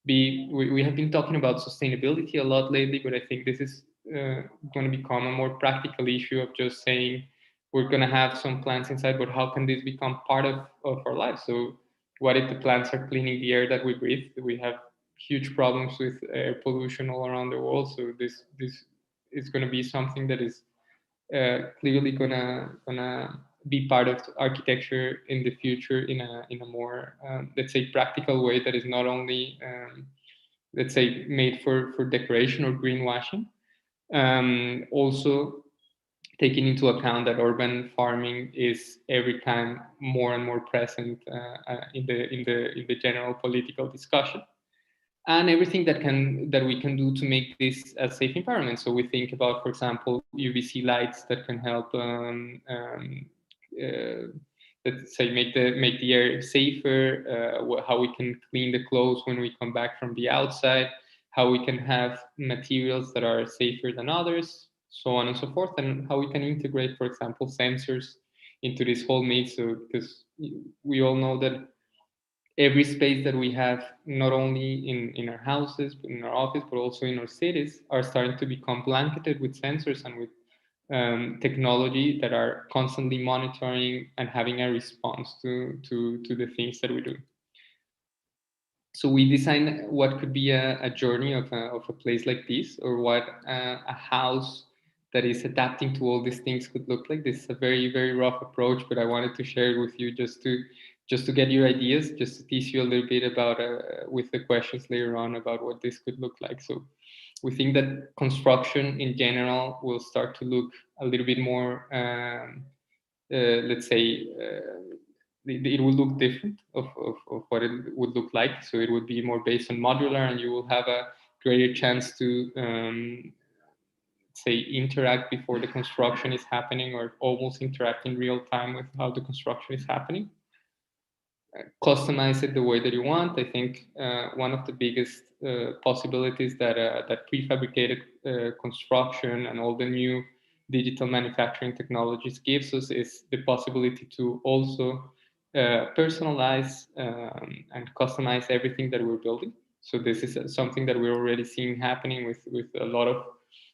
F: be, we have been talking about sustainability a lot lately, but I think this is going to become a more practical issue of just saying we're going to have some plants inside, but how can this become part of our lives? So what if the plants are cleaning the air that we breathe? We have huge problems with air pollution all around the world. So this is going to be something that is clearly gonna be part of architecture in the future in a more let's say practical way, that is not only let's say made for decoration or greenwashing. Also taking into account that urban farming is every time more and more present in the general political discussion, and everything that we can do to make this a safe environment. So we think about, for example, UVC lights that can help, let's say, make the air safer. How we can clean the clothes when we come back from the outside. How we can have materials that are safer than others, so on and so forth, and how we can integrate, for example, sensors into this whole mix. So because we all know that every space that we have, not only in our houses, but in our office, but also in our cities, are starting to become blanketed with sensors and with technology that are constantly monitoring and having a response to the things that we do. So we design what could be a journey of a place like this, or what a house that is adapting to all these things could look like. This is a very, very rough approach, but I wanted to share it with you just to get your ideas, just to teach you a little bit about, with the questions later on, about what this could look like. So we think that construction in general will start to look a little bit more, let's say, it will look different of what it would look like. So it would be more based on modular, and you will have a greater chance to, say, interact before the construction is happening, or almost interact in real time with how the construction is happening. Customize it the way that you want. I think one of the biggest possibilities that prefabricated construction and all the new digital manufacturing technologies gives us is the possibility to also personalize and customize everything that we're building. So this is something that we're already seeing happening with a lot of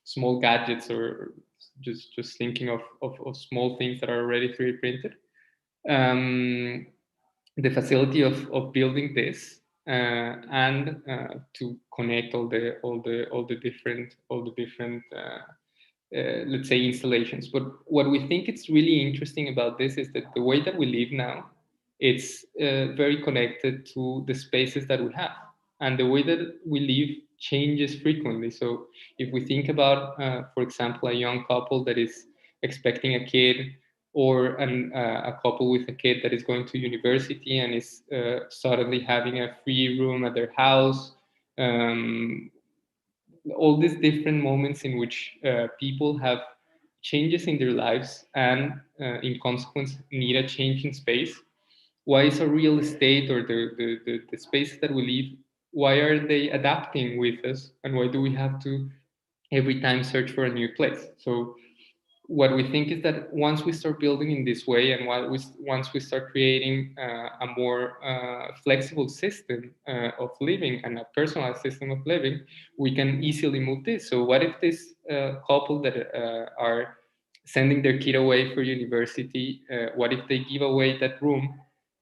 F: small gadgets, or just thinking of small things that are already 3D printed. The facility of building this and to connect all the different let's say installations. But what we think it's really interesting about this is that the way that we live now, it's very connected to the spaces that we have, and the way that we live changes frequently. So if we think about, for example, a young couple that is expecting a kid, or a couple with a kid that is going to university and is suddenly having a free room at their house, all these different moments in which people have changes in their lives and in consequence need a change in space. Why is a real estate, or the spaces that we live, why are they adapting with us, and why do we have to every time search for a new place? So what we think is that once we start building in this way, and once we start creating a more flexible system of living and a personalized system of living, we can easily move this. So what if this couple that are sending their kid away for university, what if they give away that room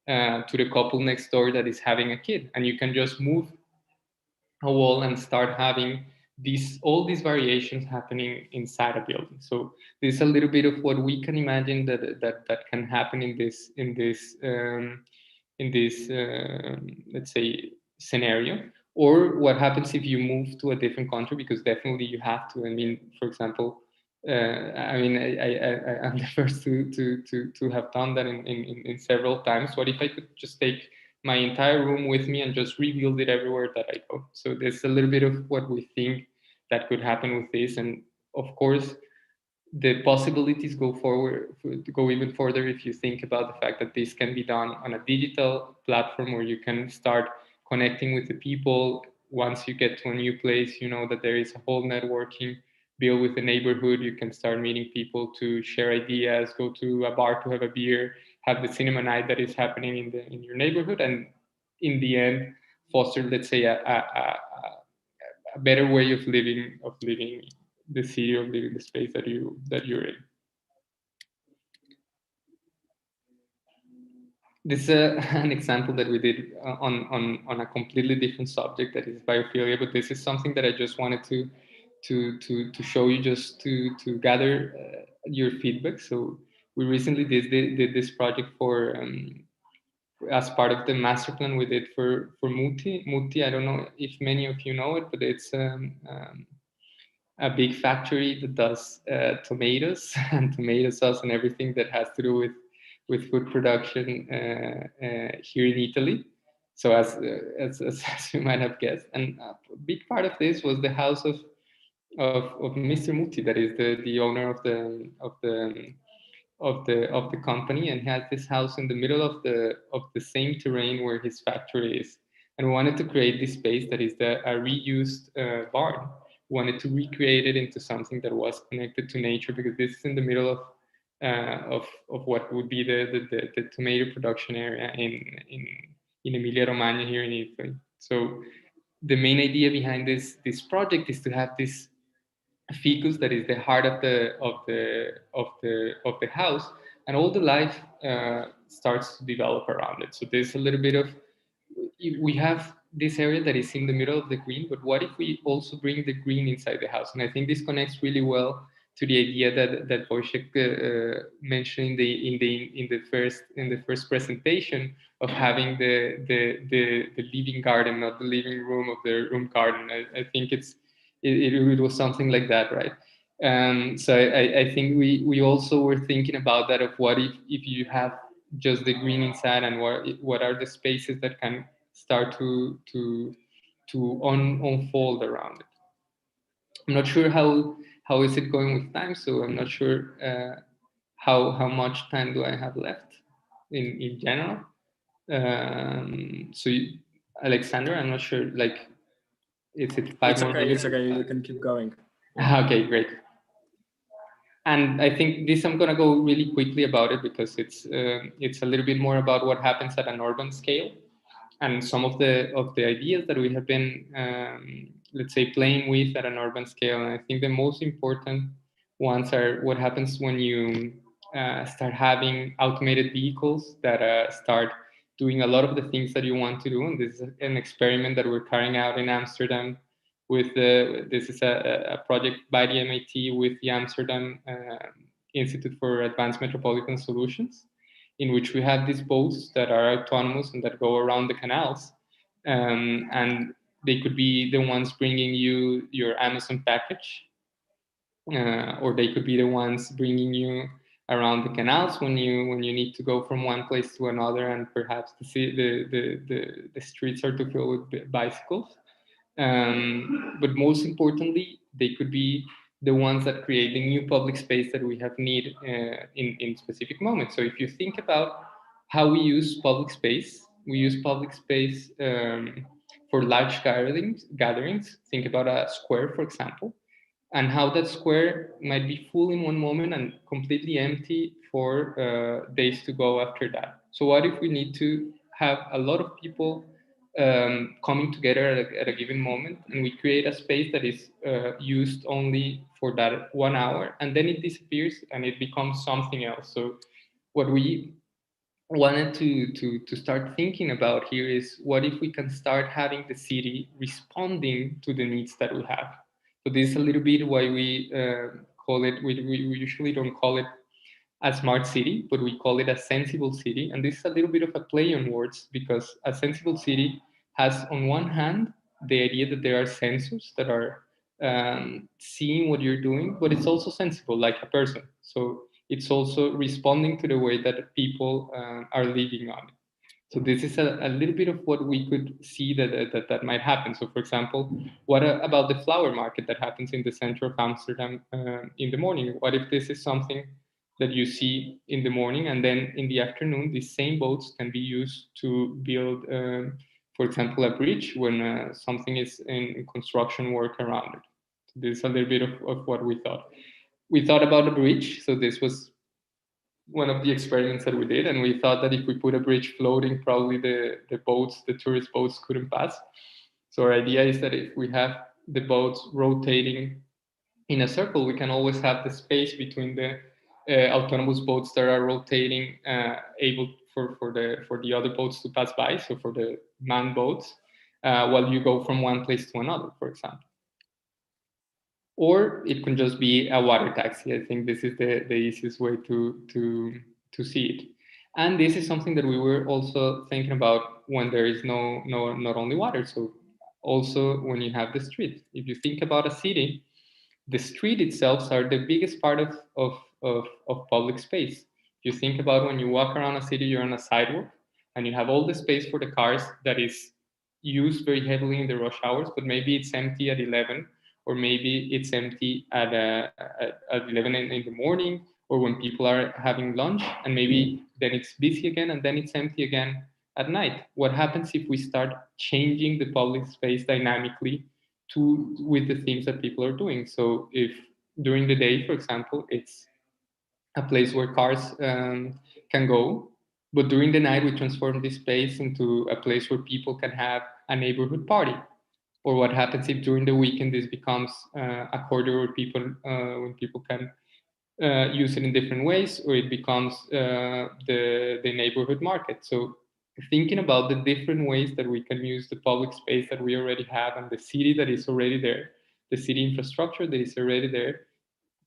F: to the couple next door that is having a kid, and you can just move a wall and start having all these variations happening inside a building. So this is a little bit of what we can imagine that can happen in this let's say scenario. Or what happens if you move to a different country, because definitely you have to. I mean, for example, I'm the first to have done that in several times. What if I could just take my entire room with me and just rebuild it everywhere that I go? So there's a little bit of what we think that could happen with this. And of course, the possibilities go even further if you think about the fact that this can be done on a digital platform where you can start connecting with the people. Once you get to a new place, you know that there is a whole networking build with the neighborhood. You can start meeting people to share ideas, go to a bar to have a beer, have the cinema night that is happening in your neighborhood, and in the end foster, let's say, a better way of living the city, of living the space that you're in. This is an example that we did on a completely different subject, that is biophilia, but this is something that I just wanted to show you, just to gather your feedback. So we recently did this project for as part of the master plan we did for Muti. Muti, I don't know if many of you know it, but it's a big factory that does tomatoes and tomato sauce and everything that has to do with food production here in Italy. So as you might have guessed, and a big part of this was the house of Mr. Muti, that is the owner of the company, and he has this house in the middle of the same terrain where his factory is. And we wanted to create this space that is a reused barn. We wanted to recreate it into something that was connected to nature, because this is in the middle of what would be the tomato production area in Emilia Romagna here in Italy. So the main idea behind this project is to have this ficus that is the heart of the house, and all the life starts to develop around it. So there's a little bit of, we have this area that is in the middle of the green, but what if we also bring the green inside the house? And I think this connects really well to the idea that Wojciech mentioned in the first presentation, of having the living garden, not the living room of the room garden. I think it was something like that, right? So I think we also were thinking about that, of what if you have just the green inside, and what are the spaces that can start to unfold around it. I'm not sure how is it going with time, so I'm not sure how much time do I have left in general. So Alexander, I'm not sure, like, is it 5 more minutes?
A: It's okay, you can keep going.
F: Okay, great. And I think this, I'm gonna go really quickly about it, because it's a little bit more about what happens at an urban scale, and some of the ideas that we have been, let's say, playing with at an urban scale. And I think the most important ones are what happens when you start having automated vehicles that start doing a lot of the things that you want to do. And this is an experiment that we're carrying out in Amsterdam with this is a project by the MIT with the Amsterdam Institute for Advanced Metropolitan Solutions, in which we have these boats that are autonomous and that go around the canals. And they could be the ones bringing you your Amazon package, or they could be the ones bringing you around the canals when you need to go from one place to another, and perhaps the streets are to fill with bicycles. But most importantly, they could be the ones that create the new public space that we have need in specific moments. So if you think about how we use public space, we use public space for large gatherings. Think about a square, for example. and how that square might be full in one moment and completely empty for days to go after that. So what if we need to have a lot of people coming together at a given moment, and we create a space that is used only for that 1 hour, and then it disappears and it becomes something else. So what we wanted to start thinking about here is, what if we can start having the city responding to the needs that we have? So this is a little bit why we call it, we usually don't call it a smart city, but we call it a sensible city. And this is a little bit of a play on words, because a sensible city has, on one hand, the idea that there are sensors that are seeing what you're doing, but it's also sensible, like a person. So it's also responding to the way that people are living on it. So this is a little bit of what we could see that might happen. So for example, what about the flower market that happens in the center of Amsterdam in the morning? What if this is something that you see in the morning, and then in the afternoon, these same boats can be used to build, for example, a bridge when something is in construction work around it. So this is a little bit of what we thought. We thought about a bridge. So this was one of the experiments that we did, and we thought that if we put a bridge floating, probably the tourist boats couldn't pass. So our idea is that if we have the boats rotating in a circle, we can always have the space between the autonomous boats that are rotating, able for the other boats to pass by. So for the manned boats, while you go from one place to another, for example. Or it can just be a water taxi. I think this is the easiest way to see it. And this is something that we were also thinking about when there is not only water. So also when you have the street. If you think about a city, the street itself are the biggest part of public space. If you think about when you walk around a city, you're on a sidewalk and you have all the space for the cars that is used very heavily in the rush hours, but maybe it's empty at 11, or maybe it's empty at 11 in the morning, or when people are having lunch, and maybe then it's busy again, and then it's empty again at night. What happens if we start changing the public space dynamically with the things that people are doing? So if during the day, for example, it's a place where cars can go, but during the night we transform this space into a place where people can have a neighborhood party. Or what happens if during the weekend this becomes a corridor where when people can use it in different ways, or it becomes the neighborhood market. So thinking about the different ways that we can use the public space that we already have and the city that is already there, the city infrastructure that is already there,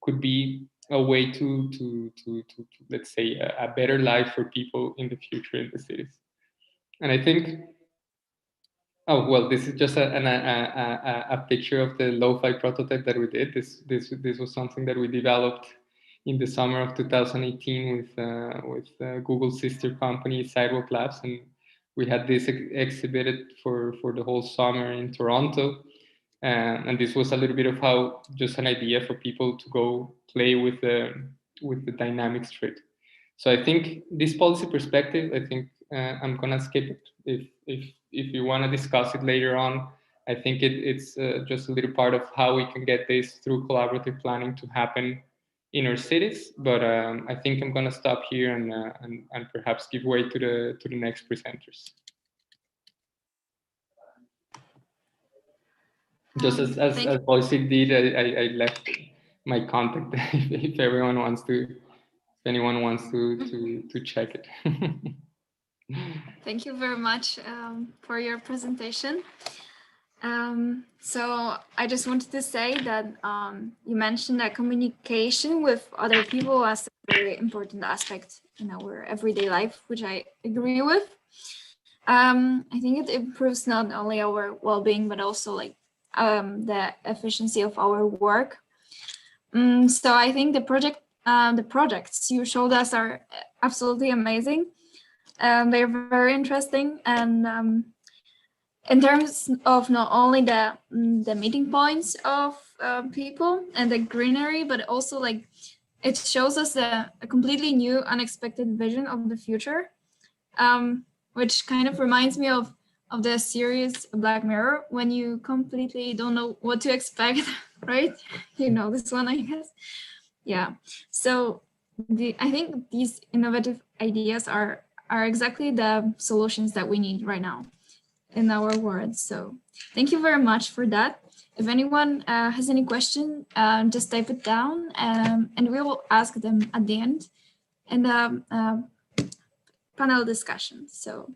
F: could be a way to let's say, a better life for people in the future in the cities. And I think, oh, well, this is just a picture of the lo-fi prototype that we did. This was something that we developed in the summer of 2018 with Google's sister company, Sidewalk Labs, and we had this exhibited for the whole summer in Toronto. And this was a little bit of how, just an idea for people to go play with the dynamic street. So I think this policy perspective, I think I'm gonna skip it. If you want to discuss it later on, I think it's just a little part of how we can get this through collaborative planning to happen in our cities. But I think I'm gonna stop here and perhaps give way to the next presenters. Just as Wojciech did, I left my contact if anyone wants to check it.
B: Thank you very much for your presentation. So I just wanted to say that you mentioned that communication with other people as a very important aspect in our everyday life, which I agree with. I think it improves not only our well-being, but also like the efficiency of our work. So I think the projects you showed us are absolutely amazing. They're very interesting, and in terms of not only the meeting points of people and the greenery, but also like it shows us a completely new, unexpected vision of the future, which kind of reminds me of the series Black Mirror, when you completely don't know what to expect right? You know this one, I guess. Yeah. So I think these innovative ideas are exactly the solutions that we need right now in our world. So thank you very much for that. If anyone has any question, just type it down and we will ask them at the end in the panel discussion. So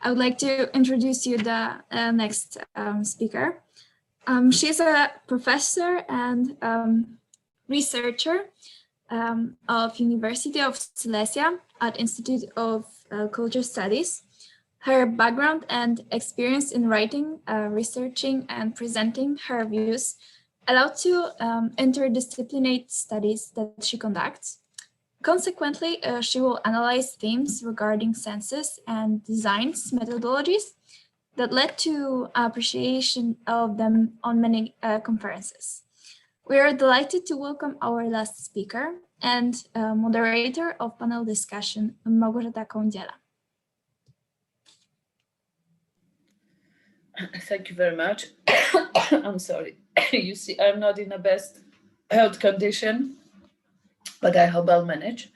B: I would like to introduce you the next speaker. She's a professor and researcher of University of Silesia at Institute of Culture Studies. Her background and experience in writing, researching, and presenting her views allow to interdisciplinary studies that she conducts. Consequently, she will analyze themes regarding census and designs methodologies that led to appreciation of them on many conferences. We are delighted to welcome our last speaker and moderator of panel discussion, Małgorzata Kądziela.
G: Thank you very much. I'm sorry. You see, I'm not in the best health condition, but I hope I'll manage.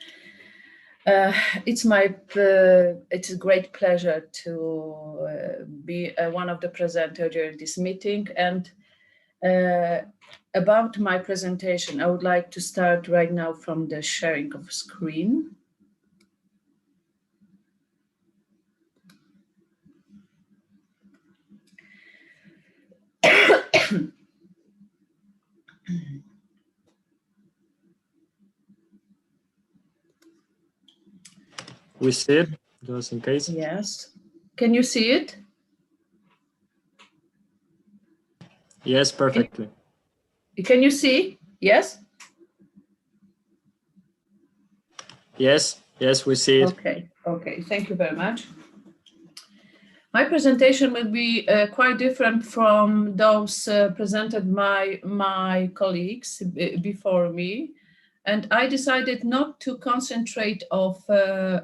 G: It's a great pleasure to be one of the presenters during this meeting. And about my presentation, I would like to start right now from the sharing of screen.
A: We see it, just in case.
G: Yes. Can you see it?
A: Yes, perfectly.
G: Can you see? Yes?
A: Yes, we see it.
G: Okay, thank you very much. My presentation will be quite different from those presented by my colleagues before me. And I decided not to concentrate on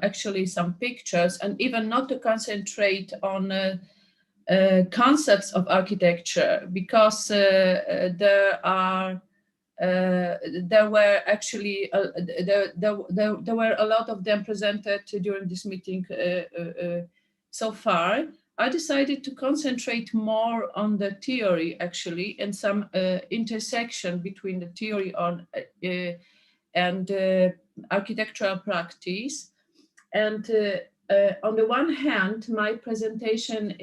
G: actually some pictures and even not to concentrate on concepts of architecture, because there were actually there were a lot of them presented during this meeting so far. I decided to concentrate more on the theory actually, and some intersection between the theory and architectural practice. And on the one hand, my presentation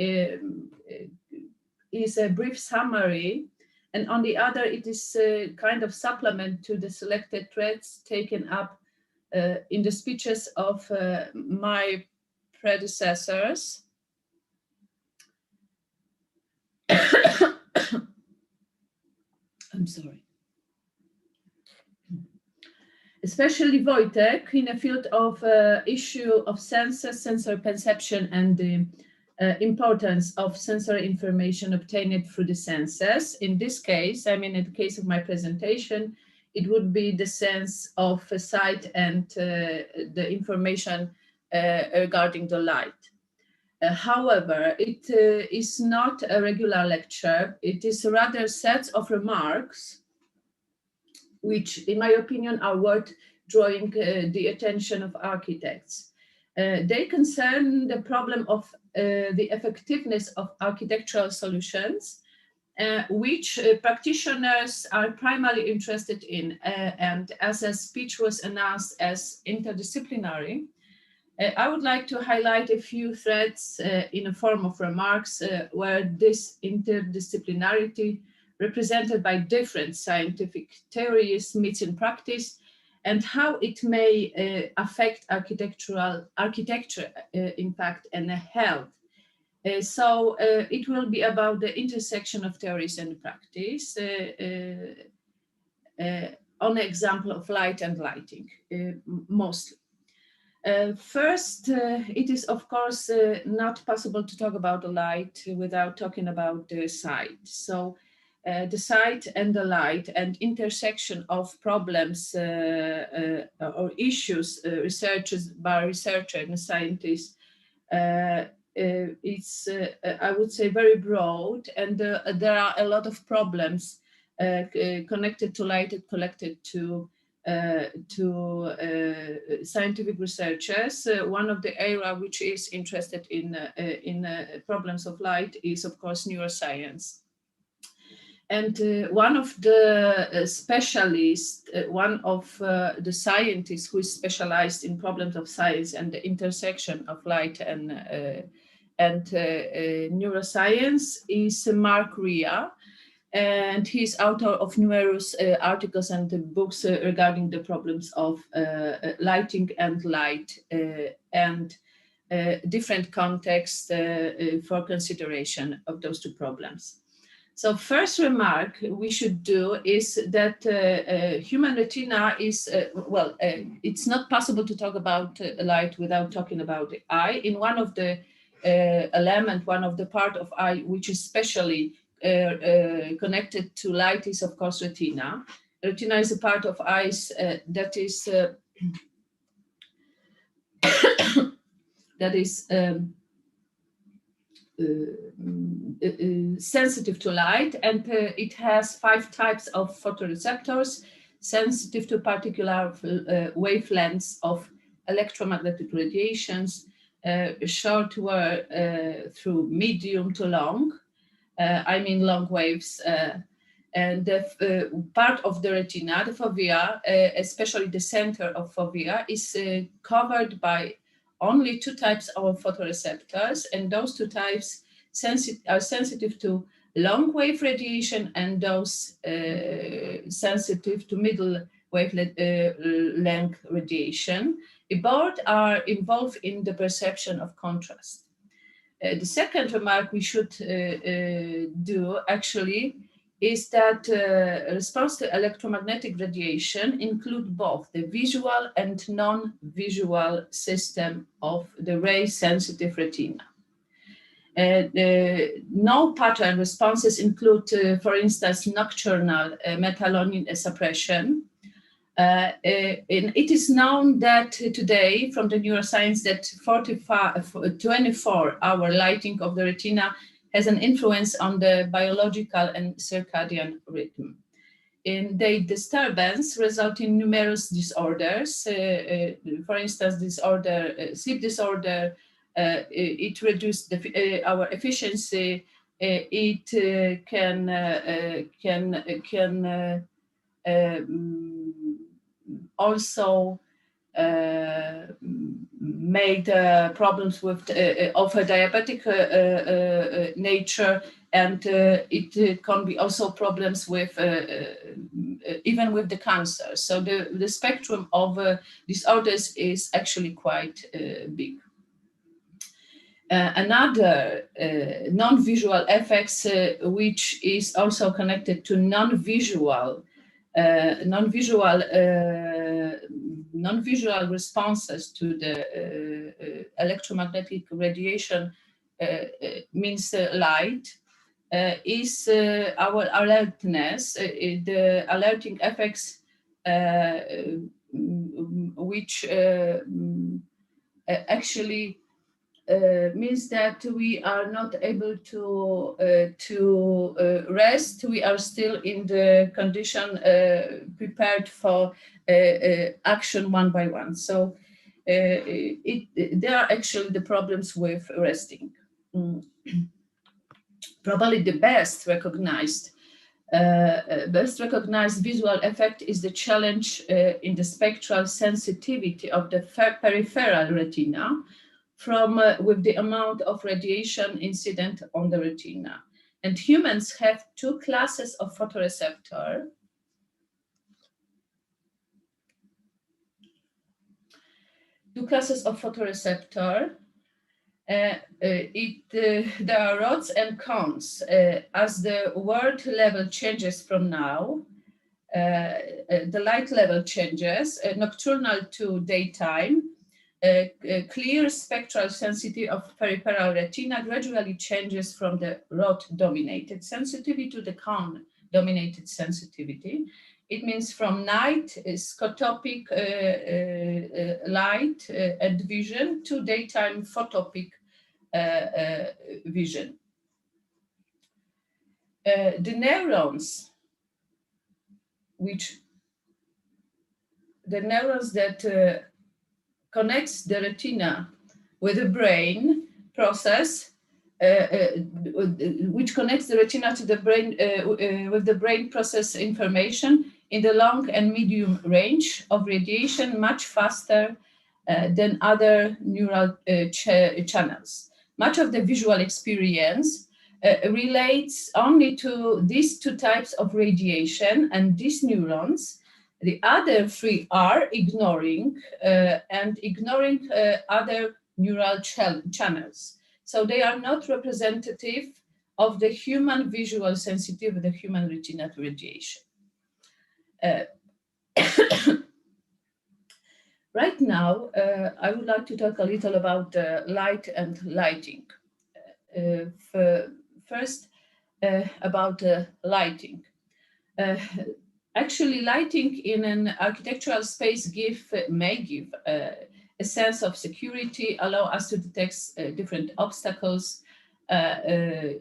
G: is a brief summary, and on the other, it is a kind of supplement to the selected threads taken up in the speeches of my predecessors. I'm sorry. Especially Wojciech in the field of issue of census, sensory perception, and the importance of sensory information obtained through the census. In this case, I mean, in the case of my presentation, it would be the sense of sight and the information regarding the light. However, it is not a regular lecture. It is rather sets of remarks, which, in my opinion, are worth drawing the attention of architects. They concern the problem of the effectiveness of architectural solutions, which practitioners are primarily interested in. And as a speech was announced as interdisciplinary, I would like to highlight a few threads in a form of remarks where this interdisciplinarity represented by different scientific theories meets in practice, and how it may affect architecture, in fact, and health. So it will be about the intersection of theories and practice on an example of light and lighting, mostly. First, it is, of course, not possible to talk about the light without talking about the sight. So the sight and the light and intersection of problems or issues researches by researchers and scientists, it's, I would say, very broad, and there are a lot of problems connected to light and connected to scientific researchers. One of the area which is interested in problems of light is, of course, neuroscience. And one of the specialists, one of the scientists who is specialized in problems of science and the intersection of light and neuroscience is Mark Rea. And he's author of numerous articles and books regarding the problems of lighting and light and different contexts for consideration of those two problems. So first remark we should do is that human retina is, it's not possible to talk about light without talking about the eye. In one of the one of the part of eye which is specially connected to light is, of course, retina. Retina is a part of eyes that is sensitive to light, and it has 5 types of photoreceptors sensitive to particular wavelengths of electromagnetic radiations, short through medium to long. I mean long waves, and the part of the retina, the fovea, especially the center of fovea, is covered by only 2 types of photoreceptors, and those 2 types are sensitive to long wave radiation, and those sensitive to middle wavelength radiation. Both are involved in the perception of contrast. The second remark we should do actually is that response to electromagnetic radiation include both the visual and non-visual system of the ray-sensitive retina. No pattern responses include, for instance, nocturnal methylation suppression. And it is known that today from the neuroscience that 24-hour lighting of the retina has an influence on the biological and circadian rhythm. In the disturbance result in numerous disorders. For instance, sleep disorder, it reduces our efficiency. It can also made problems with of a diabetic nature, and it can be also problems with even with the cancer. So the spectrum of disorders is actually quite big. Another non-visual effects which is also connected to non-visual responses to the electromagnetic radiation means light is our alertness, the alerting effects which actually means that we are not able to rest. We are still in the condition prepared for action one by one. So there are actually the problems with resting. Probably the best recognized visual effect is the challenge in the spectral sensitivity of the peripheral retina with the amount of radiation incident on the retina. And humans have 2 classes of photoreceptor. There are rods and cones. As the world level changes from now, the light level changes, nocturnal to daytime. Clear spectral sensitivity of peripheral retina gradually changes from the rod-dominated sensitivity to the cone-dominated sensitivity. It means from night scotopic light and vision to daytime photopic vision. The neurons which the neurons that connects the retina with the brain process, which connects the retina to the brain with the brain process information in the long and medium range of radiation much faster than other neural channels. Much of the visual experience relates only to these two types of radiation and these neurons. The other three are ignoring other neural channels. So they are not representative of the human visual sensitivity, the human retina to radiation. Right now, I would like to talk a little about light and lighting. First, about lighting. Actually, lighting in an architectural space may give a sense of security, allow us to detect different obstacles,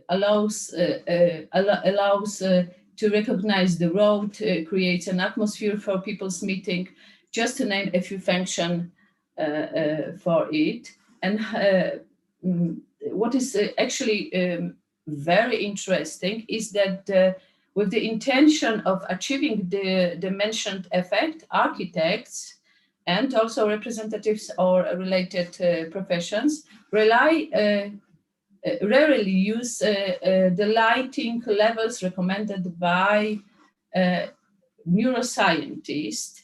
G: allows to recognize the road, creates an atmosphere for people's meeting, just to name a few functions for it. And what is actually very interesting is that with the intention of achieving the mentioned effect, architects and also representatives or related professions rarely use the lighting levels recommended by neuroscientists.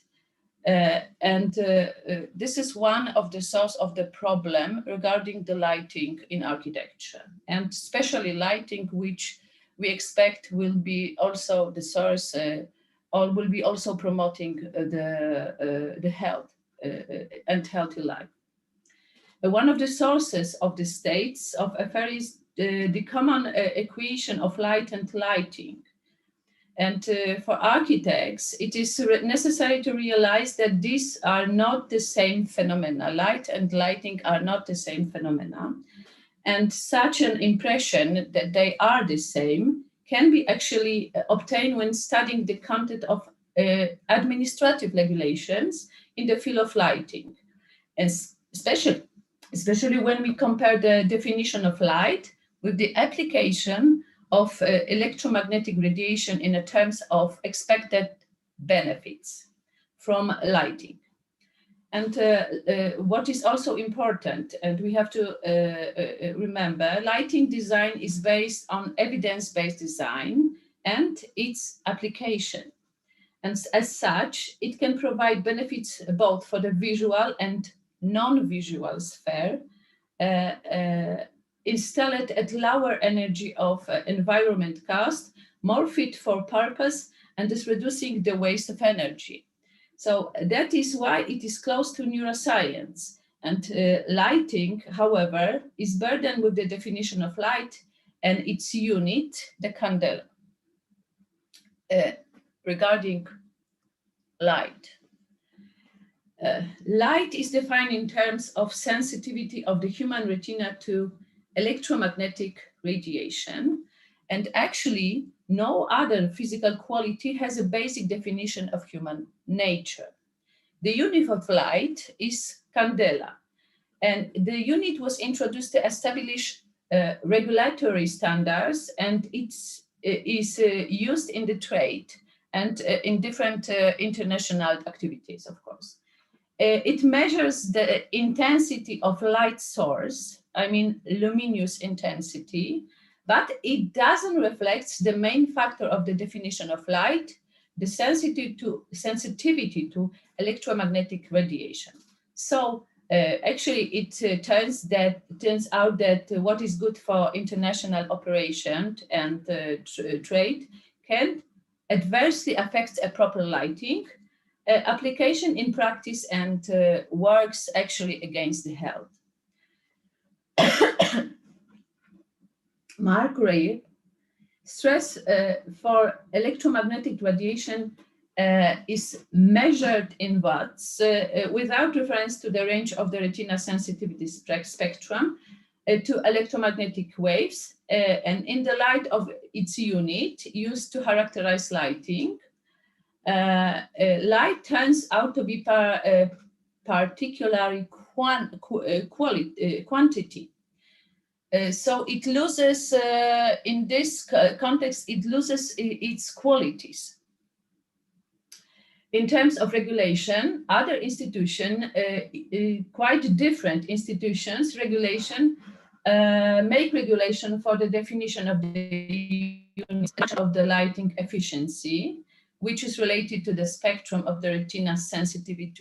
G: This is one of the source of the problem regarding the lighting in architecture, and especially lighting which we expect will be also the source or will be also promoting the health and healthy life. One of the sources of the states of affairs is the common equation of light and lighting. And for architects, it is necessary to realize that these are not the same phenomena. Light and lighting are not the same phenomena. And such an impression that they are the same can be actually obtained when studying the content of administrative regulations in the field of lighting. And especially when we compare the definition of light with the application of electromagnetic radiation in terms of expected benefits from lighting. And what is also important, and we have to remember, lighting design is based on evidence-based design and its application. And as such, it can provide benefits both for the visual and non-visual sphere, installed at lower energy of environment cost, more fit for purpose, and is reducing the waste of energy. So that is why it is close to neuroscience. And lighting, however, is burdened with the definition of light and its unit, the candela. Regarding light. Light is defined in terms of sensitivity of the human retina to electromagnetic radiation. And actually, no other physical quality has a basic definition of human nature. The unit of light is candela. And the unit was introduced to establish regulatory standards, and it is used in the trade and in different international activities, of course. It measures the intensity of light source, I mean luminous intensity, but it doesn't reflect the main factor of the definition of light, the sensitivity to electromagnetic radiation. So actually it turns out that what is good for international operation and trade can adversely affect a proper lighting application in practice and works actually against the health. Mark Ray, stress for electromagnetic radiation is measured in watts without reference to the range of the retina sensitivity spectrum to electromagnetic waves and in the light of its unit used to characterize lighting. light turns out to be particularly quantity. So it loses, in this context, it loses its qualities. In terms of regulation, other institutions, quite different institutions, make regulation for the definition of the unit of the lighting efficiency, which is related to the spectrum of the retina's sensitivity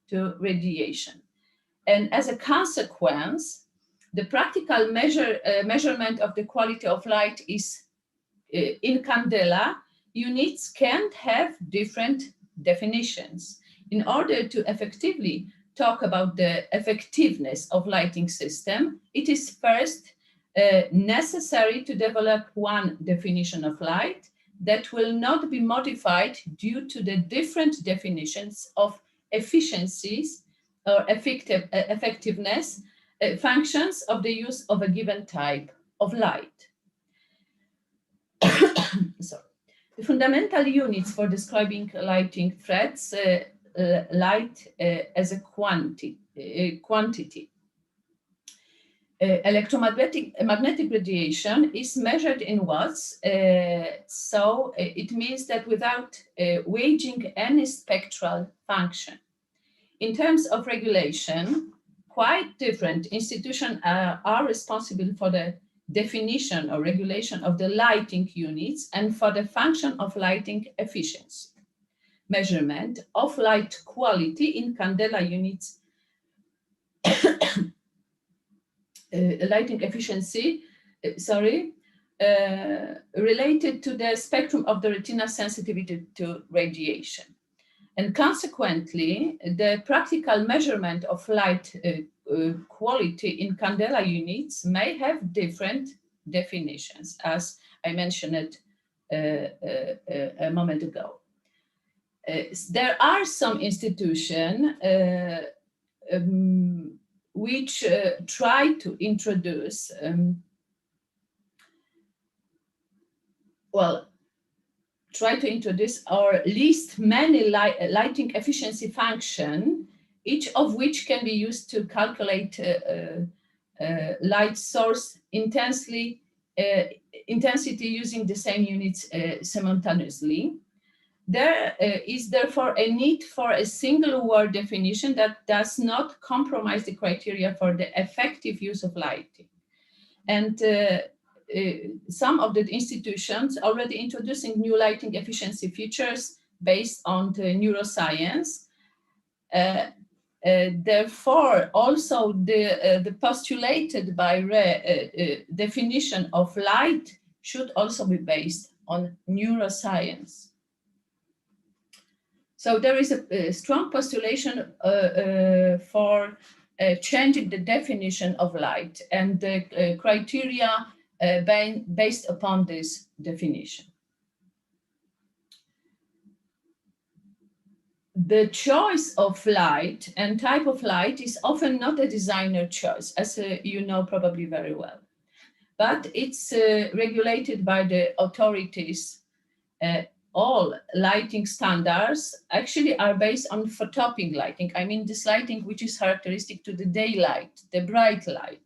G: to radiation. And as a consequence, the practical measurement of the quality of light is in Candela. Units can't have different definitions. In order to effectively talk about the effectiveness of lighting system, it is first necessary to develop one definition of light that will not be modified due to the different definitions of efficiencies or effectiveness functions of the use of a given type of light. Sorry. The fundamental units for describing lighting threats, light as a quantity. Magnetic radiation is measured in watts, so it means that without waging any spectral function. In terms of regulation, quite different institutions are responsible for the definition or regulation of the lighting units and for the function of lighting efficiency. Measurement of light quality in Candela units, lighting efficiency, related to the spectrum of the retina sensitivity to radiation. And consequently, the practical measurement of light quality in Candela units may have different definitions, as I mentioned a moment ago. There are some institutions which try to introduce, or list many lighting efficiency function, each of which can be used to calculate light source intensity using the same units simultaneously. There is therefore a need for a single word definition that does not compromise the criteria for the effective use of lighting. And some of the institutions already introducing new lighting efficiency features based on the neuroscience. Therefore, also the postulated by definition of light should also be based on neuroscience. So there is a strong postulation for changing the definition of light and the criteria based upon this definition. The choice of light and type of light is often not a designer choice, as you know probably very well, but it's regulated by the authorities. All lighting standards actually are based on photopic lighting. I mean, this lighting which is characteristic to the daylight, the bright light.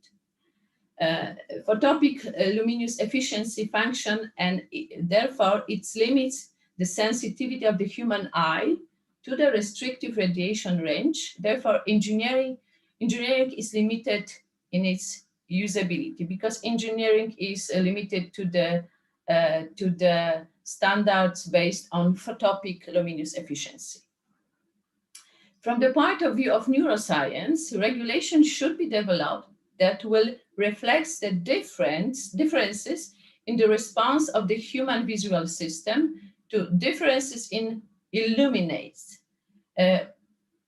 G: Photopic luminous efficiency function, and therefore it limits the sensitivity of the human eye to the restrictive radiation range. Therefore, engineering is limited in its usability because engineering is limited to the standards based on photopic luminous efficiency. From the point of view of neuroscience, regulation should be developed that will reflect the differences in the response of the human visual system to differences in illuminates,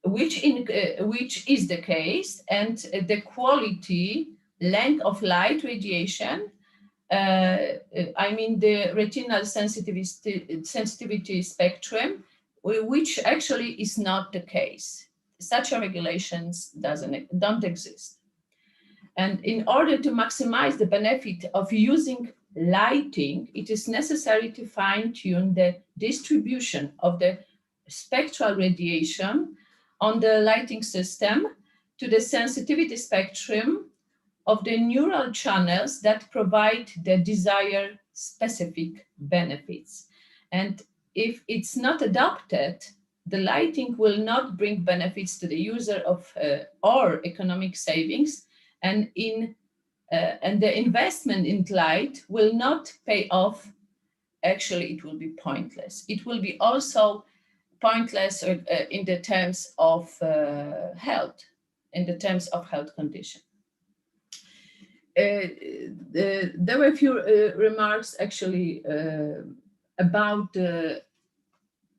G: which is the case, and the quality, length of light radiation, I mean the retinal sensitivity spectrum, which actually is not the case. Such a regulations don't exist. And in order to maximize the benefit of using lighting, it is necessary to fine-tune the distribution of the spectral radiation on the lighting system to the sensitivity spectrum of the neural channels that provide the desired specific benefits. And if it's not adopted, the lighting will not bring benefits to the user or economic savings, and the investment in light will not pay off. Actually, it will be pointless. It will be also pointless in the terms of health, condition. There were a few remarks actually about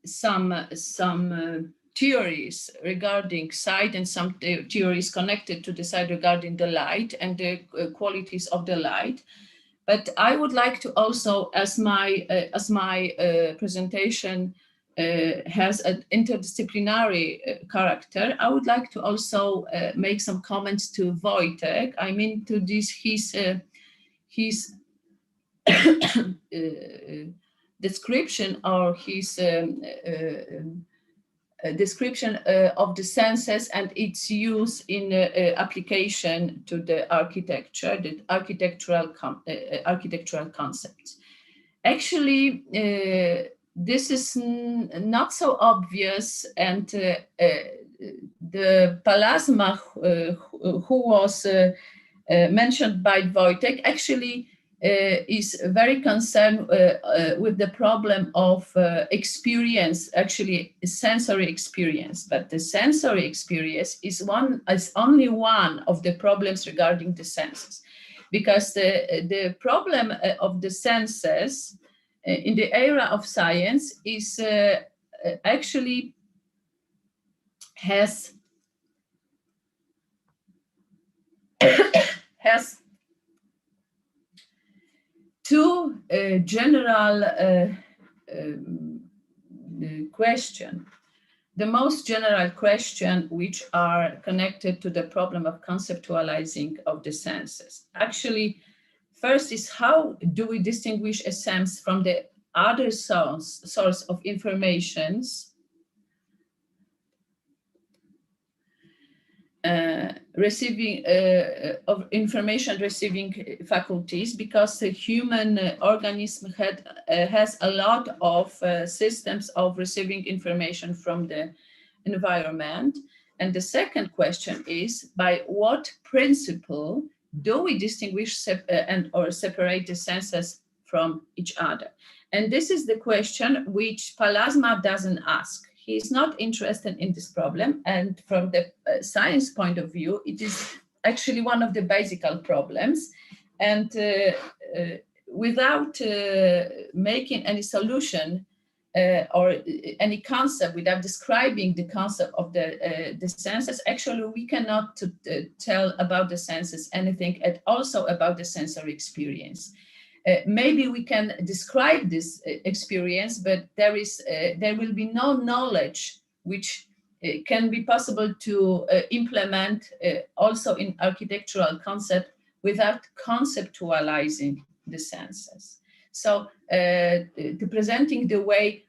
G: some theories regarding sight and some theories connected to the sight regarding the light and the qualities of the light. But I would like to also, as my presentation has an interdisciplinary character, I would like to also make some comments to Wojtek. I mean, to this his description or his description of the senses and its use in application to the architecture, the architectural concepts. Actually, this is not so obvious, and the Palasma who was mentioned by Wojtek actually is very concerned with the problem of experience, actually sensory experience. But the sensory experience is only one of the problems regarding the senses, because the problem of the senses in the era of science is actually has two general questions. The most general question which are connected to the problem of conceptualizing of the senses. Actually, first is how do we distinguish a sense from the other source of informations receiving faculties, because the human organism has a lot of systems of receiving information from the environment. And the second question is, by what principle do we distinguish or separate the senses from each other? And this is the question which Palasma doesn't ask. He is not interested in this problem, and from the science point of view, it is actually one of the basic problems. And without making any solution or any concept, without describing the concept of the senses, actually we cannot tell about the senses anything, and also about the sensory experience. Maybe we can describe this experience, but there will be no knowledge which can be possible to implement also in architectural concept without conceptualizing the senses. So to presenting the way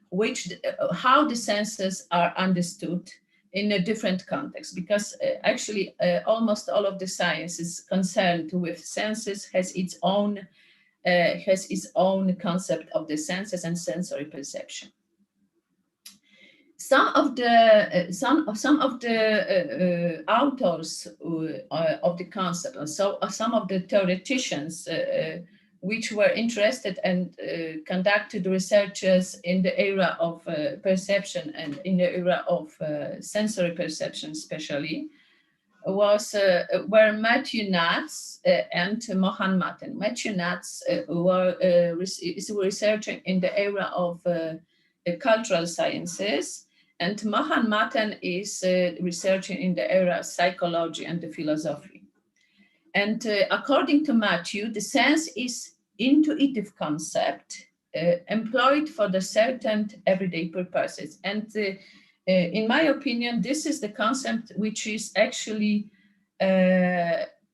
G: how the senses are understood in a different context, because actually almost all of the science is concerned with senses, has its own concept of the senses and sensory perception. Some of the authors of the concept, and so some of the theoreticians which were interested and conducted researches in the era of perception and in the era of sensory perception especially, were Matthew Nuts and Mohan Maten. Matthew Nuts is researching in the era of cultural sciences, and Mohan Maten is researching in the era of psychology and the philosophy. And according to Matthew, the sense is intuitive concept employed for the certain everyday purposes. And in my opinion, this is the concept which is actually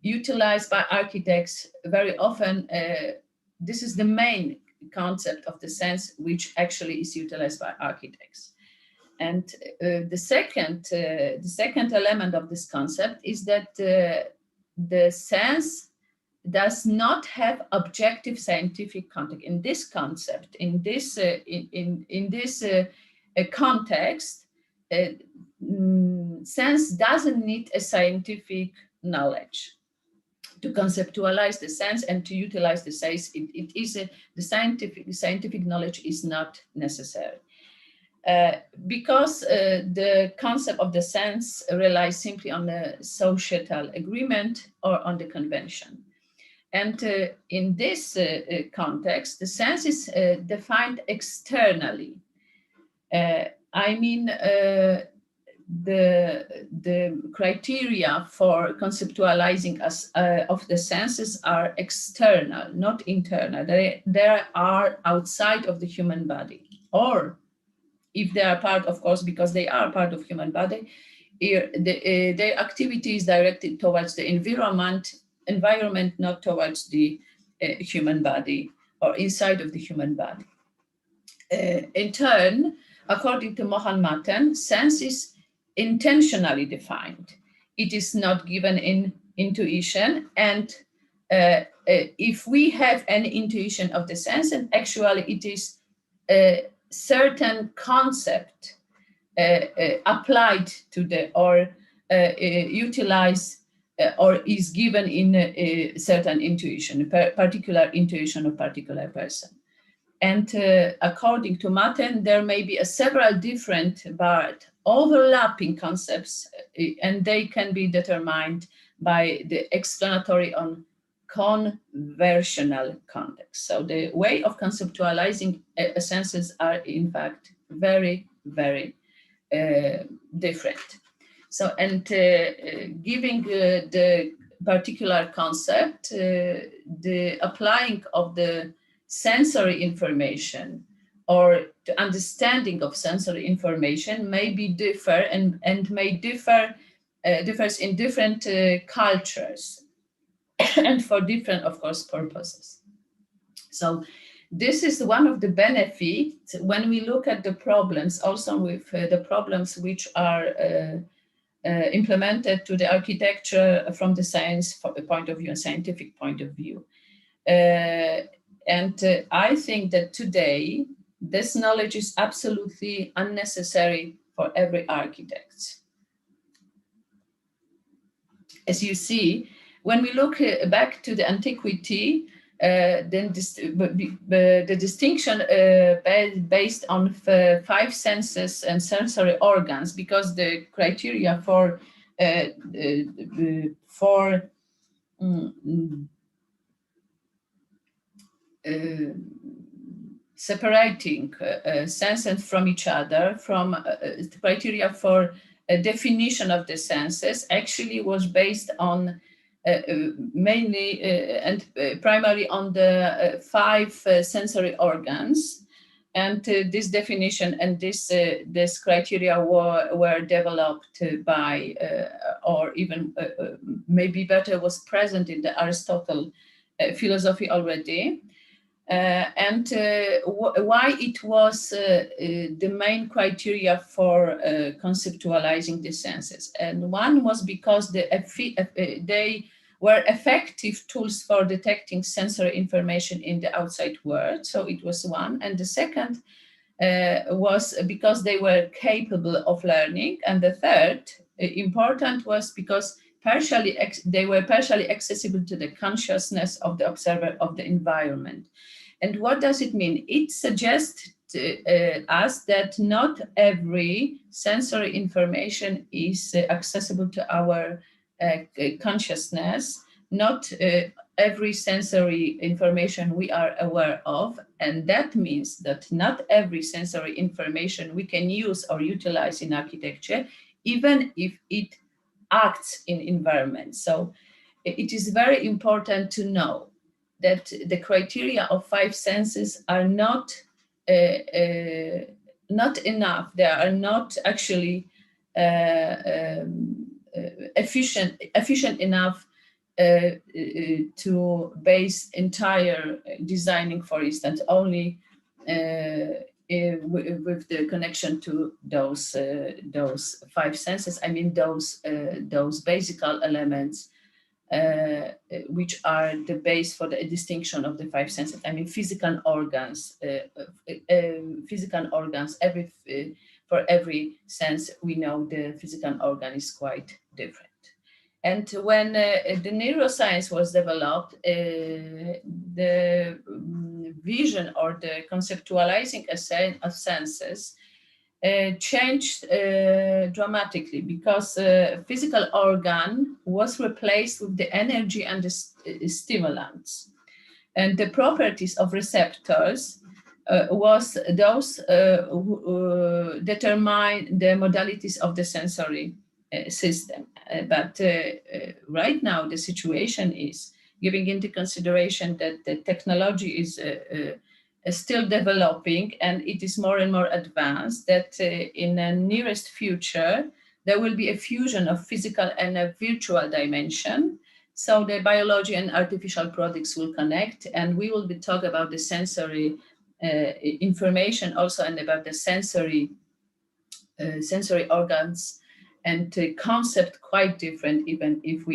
G: utilized by architects very often this is the main concept of the sense, which actually is utilized by architects. And the second element of this concept is that the sense does not have objective scientific context. In this concept, in this context, sense doesn't need a scientific knowledge to conceptualize the sense and to utilize the sense. The scientific knowledge is not necessary. Because the concept of the sense relies simply on the societal agreement or on the convention. And in this context, the sense is defined externally. I mean, the criteria for conceptualizing of the senses are external, not internal. They are outside of the human body, or if they are part, of course, because they are part of human body, their activity is directed towards the environment, not towards the human body or inside of the human body. In turn, according to Mohan Maten, sense is intentionally defined. It is not given in intuition, and if we have an intuition of the sense, and actually it is a certain concept applied to the or utilized or is given in a certain intuition, particular intuition of particular person. And according to Maten, there may be several different but overlapping concepts, and they can be determined by the explanatory on conversional context. So the way of conceptualizing senses are in fact very, very different. So, and giving the particular concept, the applying of the sensory information or the understanding of sensory information may be differ and may differs in different cultures and for different, of course, purposes. So this is one of the benefits when we look at the problems, also with the problems which are implemented to the architecture from the science point of view and scientific point of view. And I think that today, this knowledge is absolutely unnecessary for every architect. As you see, when we look back to the antiquity, then the distinction based on 5 senses and sensory organs, because the criteria for separating senses from each other, from the criteria for a definition of the senses, actually was based on mainly and primarily on the 5 sensory organs, and this definition and this criteria were developed by or even maybe better was present in the Aristotle philosophy already. And why it was the main criteria for conceptualizing the senses. And one was because they were effective tools for detecting sensory information in the outside world. So it was one. And the second was because they were capable of learning. And the third important was because they were partially accessible to the consciousness of the observer of the environment. And what does it mean? It suggests us that not every sensory information is accessible to our consciousness, not every sensory information we are aware of, and that means that not every sensory information we can use or utilize in architecture, even if it acts in environment. So it is very important to know that the criteria of 5 senses are not enough. They are not actually efficient enough to base entire designing, for instance, only with the connection to those five senses. I mean those basic elements which are the base for the distinction of the five senses. I mean physical organs. For every sense, we know the physical organ is quite different. And when the neuroscience was developed, the vision or the conceptualizing of senses changed dramatically, because physical organ was replaced with the energy and the stimulants. And the properties of receptors was those who determine the modalities of the sensory system. But right now the situation is, giving into consideration that the technology is still developing and it is more and more advanced, that in the nearest future there will be a fusion of physical and a virtual dimension. So the biology and artificial products will connect, and we will be talking about the sensory information also, and about the sensory organs, and the concept quite different, even if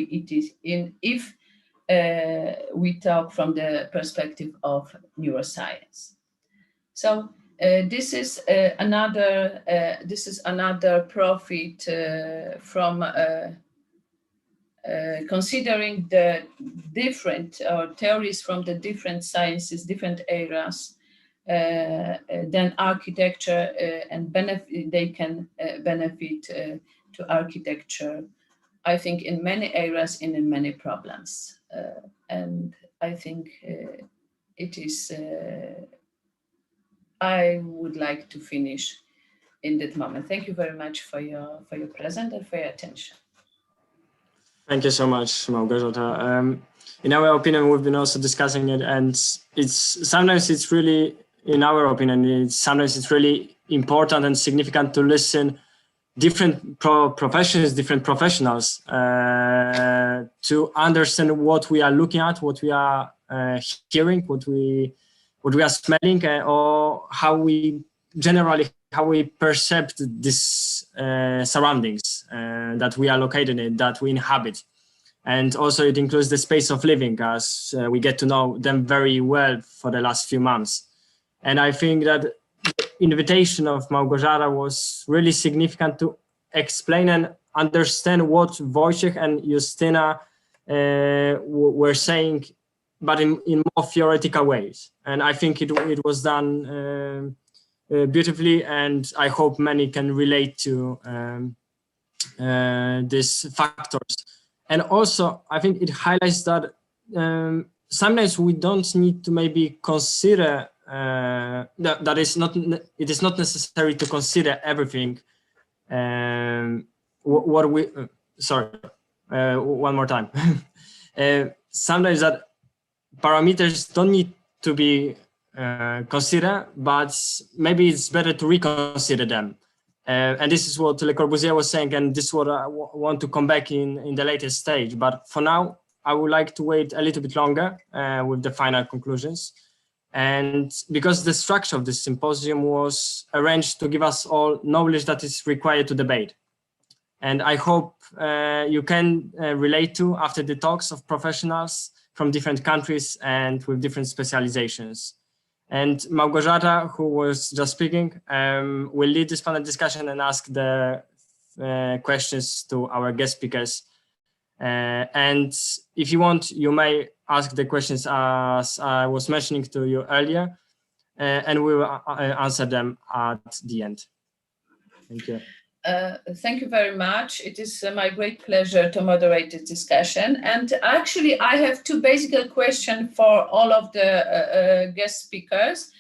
G: we talk from the perspective of neuroscience. So this is another profit from considering the different theories from the different sciences, different areas. Then architecture and they can benefit to architecture, I think, in many areas and in many problems. And I think it is, I would like to finish in that moment. Thank you very much for your presence and for your attention.
A: Thank you so much, Małgorzata. In our opinion, we've been also discussing it, and sometimes it's really, in our opinion, sometimes it's really important and significant to listen different professions, different professionals, to understand what we are looking at, what we are hearing, what we are smelling, or how we perceive these surroundings that we are located in, that we inhabit. And also it includes the space of living, as we get to know them very well for the last few months. And I think that the invitation of Małgorzata was really significant to explain and understand what Wojciech and Justyna were saying, but in more theoretical ways. And I think it was done beautifully, and I hope many can relate to these factors. And also, I think it highlights that sometimes we don't need to maybe consider that it is not necessary to consider everything. One more time. Sometimes that parameters don't need to be considered, but maybe it's better to reconsider them. And this is what Le Corbusier was saying, and this is what I want to come back in the latest stage. But for now, I would like to wait a little bit longer with the final conclusions. And because the structure of this symposium was arranged to give us all knowledge that is required to debate. And I hope you can relate to after the talks of professionals from different countries and with different specializations. And Małgorzata, who was just speaking, will lead this panel discussion and ask the questions to our guest speakers. And if you want, you may ask the questions as I was mentioning to you earlier, and we will answer them at the end. Thank you.
G: Thank you very much. It is my great pleasure to moderate this discussion. And actually, I have two basic questions for all of the guest speakers.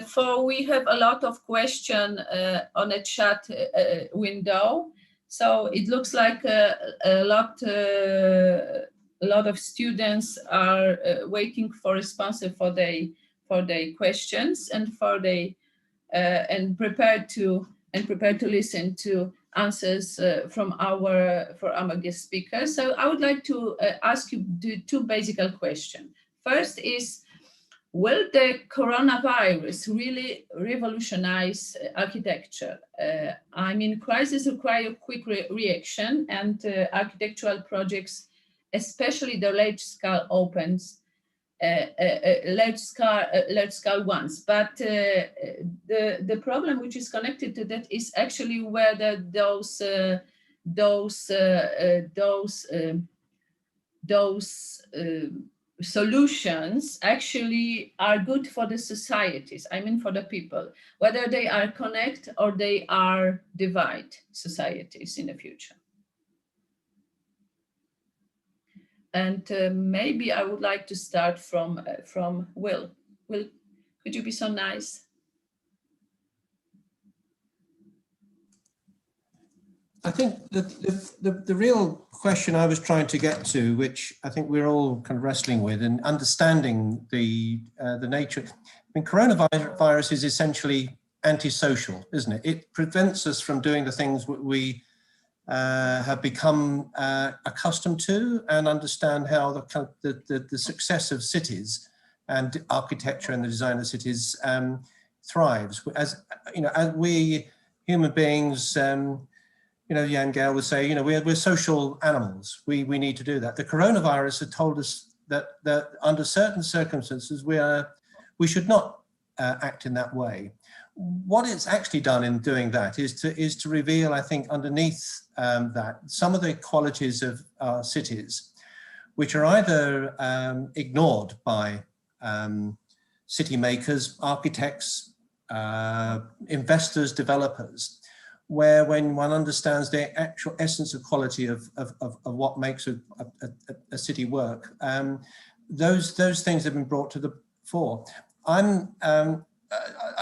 G: For we have a lot of questions on a chat window. So it looks like a lot of students are waiting for responses for their questions and prepared to listen to answers from our guest speakers. So I would like to ask you two basic questions. First is, will the coronavirus really revolutionize architecture? I mean, crises require quick reaction, and architectural projects, especially the large-scale opens, large-scale ones. But the problem which is connected to that is actually whether those solutions actually are good for the societies, I mean for the people, whether they are connect or they are divide societies in the future. And maybe I would like to start from Will. Will, could you be so nice?
D: I think the real question I was trying to get to, which I think we're all kind of wrestling with, and understanding the nature. I mean, coronavirus is essentially antisocial, isn't it? It prevents us from doing the things we have become accustomed to, and understand how the success of cities and architecture and the design of cities thrives. As you know, as we human beings. You know, Jan Gehl would say, you know, we're social animals. We need to do that. The coronavirus had told us that under certain circumstances we should not act in that way. What it's actually done in doing that is to reveal, I think, underneath that some of the qualities of our cities, which are either ignored by city makers, architects, investors, developers, where when one understands the actual essence of quality of what makes a city work, those things have been brought to the fore. I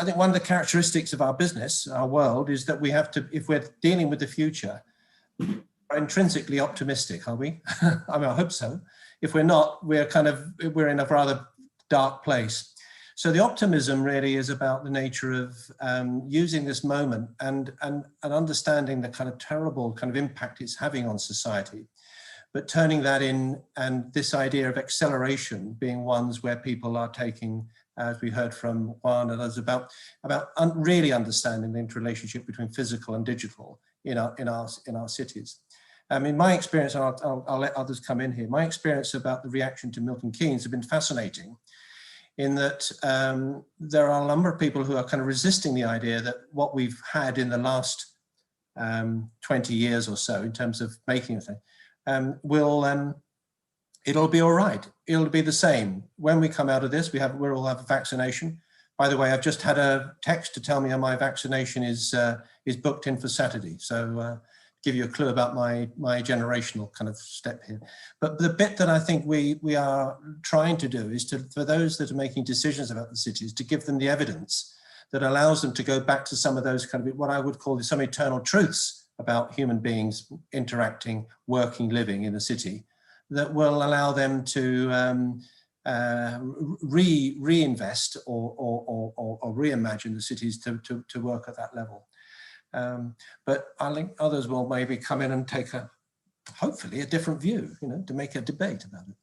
D: think one of the characteristics of our business, our world, is that we have to, if we're dealing with the future, we're intrinsically optimistic, are we? I mean, I hope so. If we're not, we're in a rather dark place. So the optimism really is about the nature of using this moment and understanding the kind of terrible kind of impact it's having on society, but turning that in, and this idea of acceleration being ones where people are taking, as we heard from Juan and others, about really understanding the interrelationship between physical and digital in our cities. In my experience, and I'll let others come in here, my experience about the reaction to Milton Keynes have been fascinating, in that there are a number of people who are kind of resisting the idea that what we've had in the last 20 years or so in terms of making a thing, it'll be all right. It'll be the same. When we come out of this, we'll all have a vaccination. By the way, I've just had a text to tell me my vaccination is booked in for Saturday. So give you a clue about my generational kind of step here. But the bit that I think we are trying to do is for those that are making decisions about the cities, to give them the evidence that allows them to go back to some of those kind of what I would call some eternal truths about human beings interacting, working, living in the city, that will allow them to reinvest or reimagine the cities to work at that level. But I think others will maybe come in and take hopefully a different view, you know, to make a debate about it.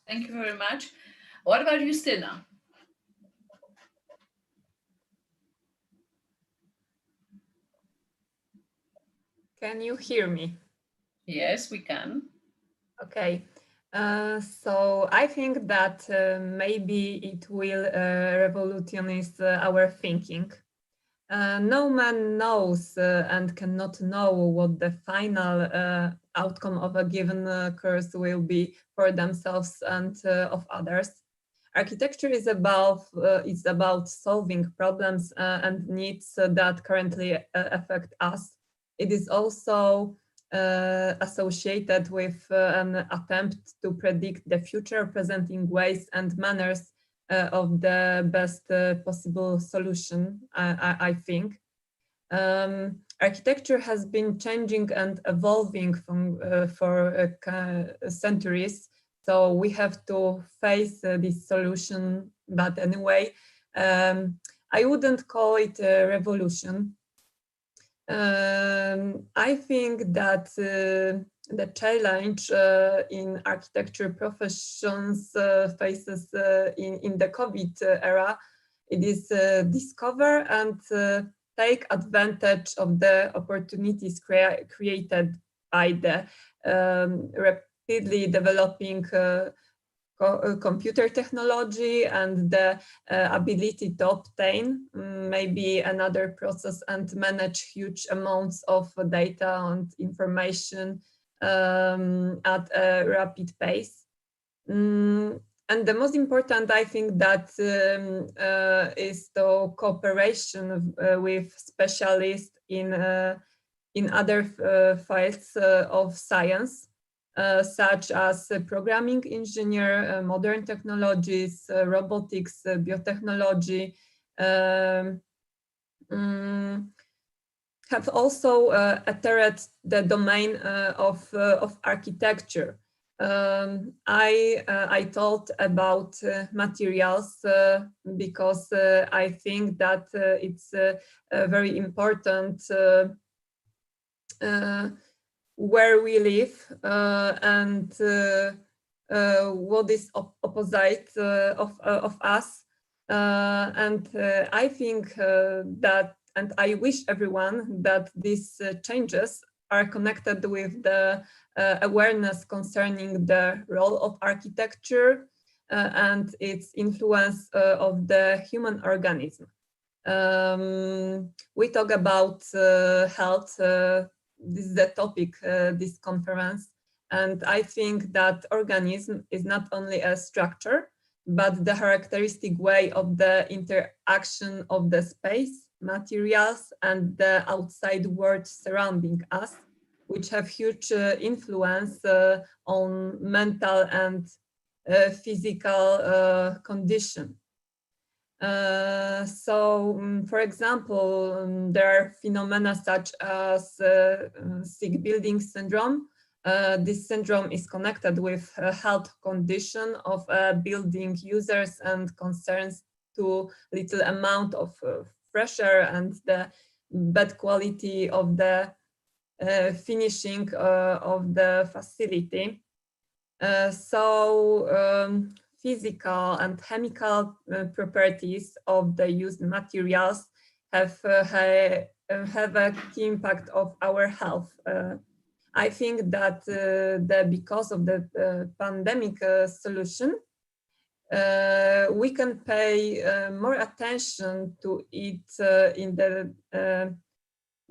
G: Thank you very much. What about Justyna?
E: Can you hear me?
G: Yes, we can.
E: Okay. So I think that maybe it will revolutionize our thinking. No man knows and cannot know what the final outcome of a given course will be for themselves and of others. Architecture is about solving problems and needs that currently affect us. It is also associated with an attempt to predict the future, presenting ways and manners of the best possible solution, I think. Architecture has been changing and evolving for centuries, so we have to face this solution. But anyway, I wouldn't call it a revolution. I think that the challenge in architecture professions faces in the COVID era, it is discover and take advantage of the opportunities created by the rapidly developing computer technology and the ability to obtain maybe another process and manage huge amounts of data and information at a rapid pace. And the most important, I think, that is the cooperation with specialists in other fields of science. Such as programming engineer, modern technologies, robotics, biotechnology, have also entered the domain of architecture. I thought about materials because I think that it's very important where we live and what is opposite of us. And I think that, and I wish everyone that these changes are connected with the awareness concerning the role of architecture and its influence of the human organism. We talk about health. This is the topic, this conference. And I think that organism is not only a structure, but the characteristic way of the interaction of the space, materials, and the outside world surrounding us, which have huge influence on mental and physical condition. For example, there are phenomena such as sick building syndrome. This syndrome is connected with a health condition of building users and concerns to little amount of fresh air and the bad quality of the finishing of the facility. Physical and chemical properties of the used materials have a key impact of our health. I think that because of the pandemic solution, we can pay more attention to it in the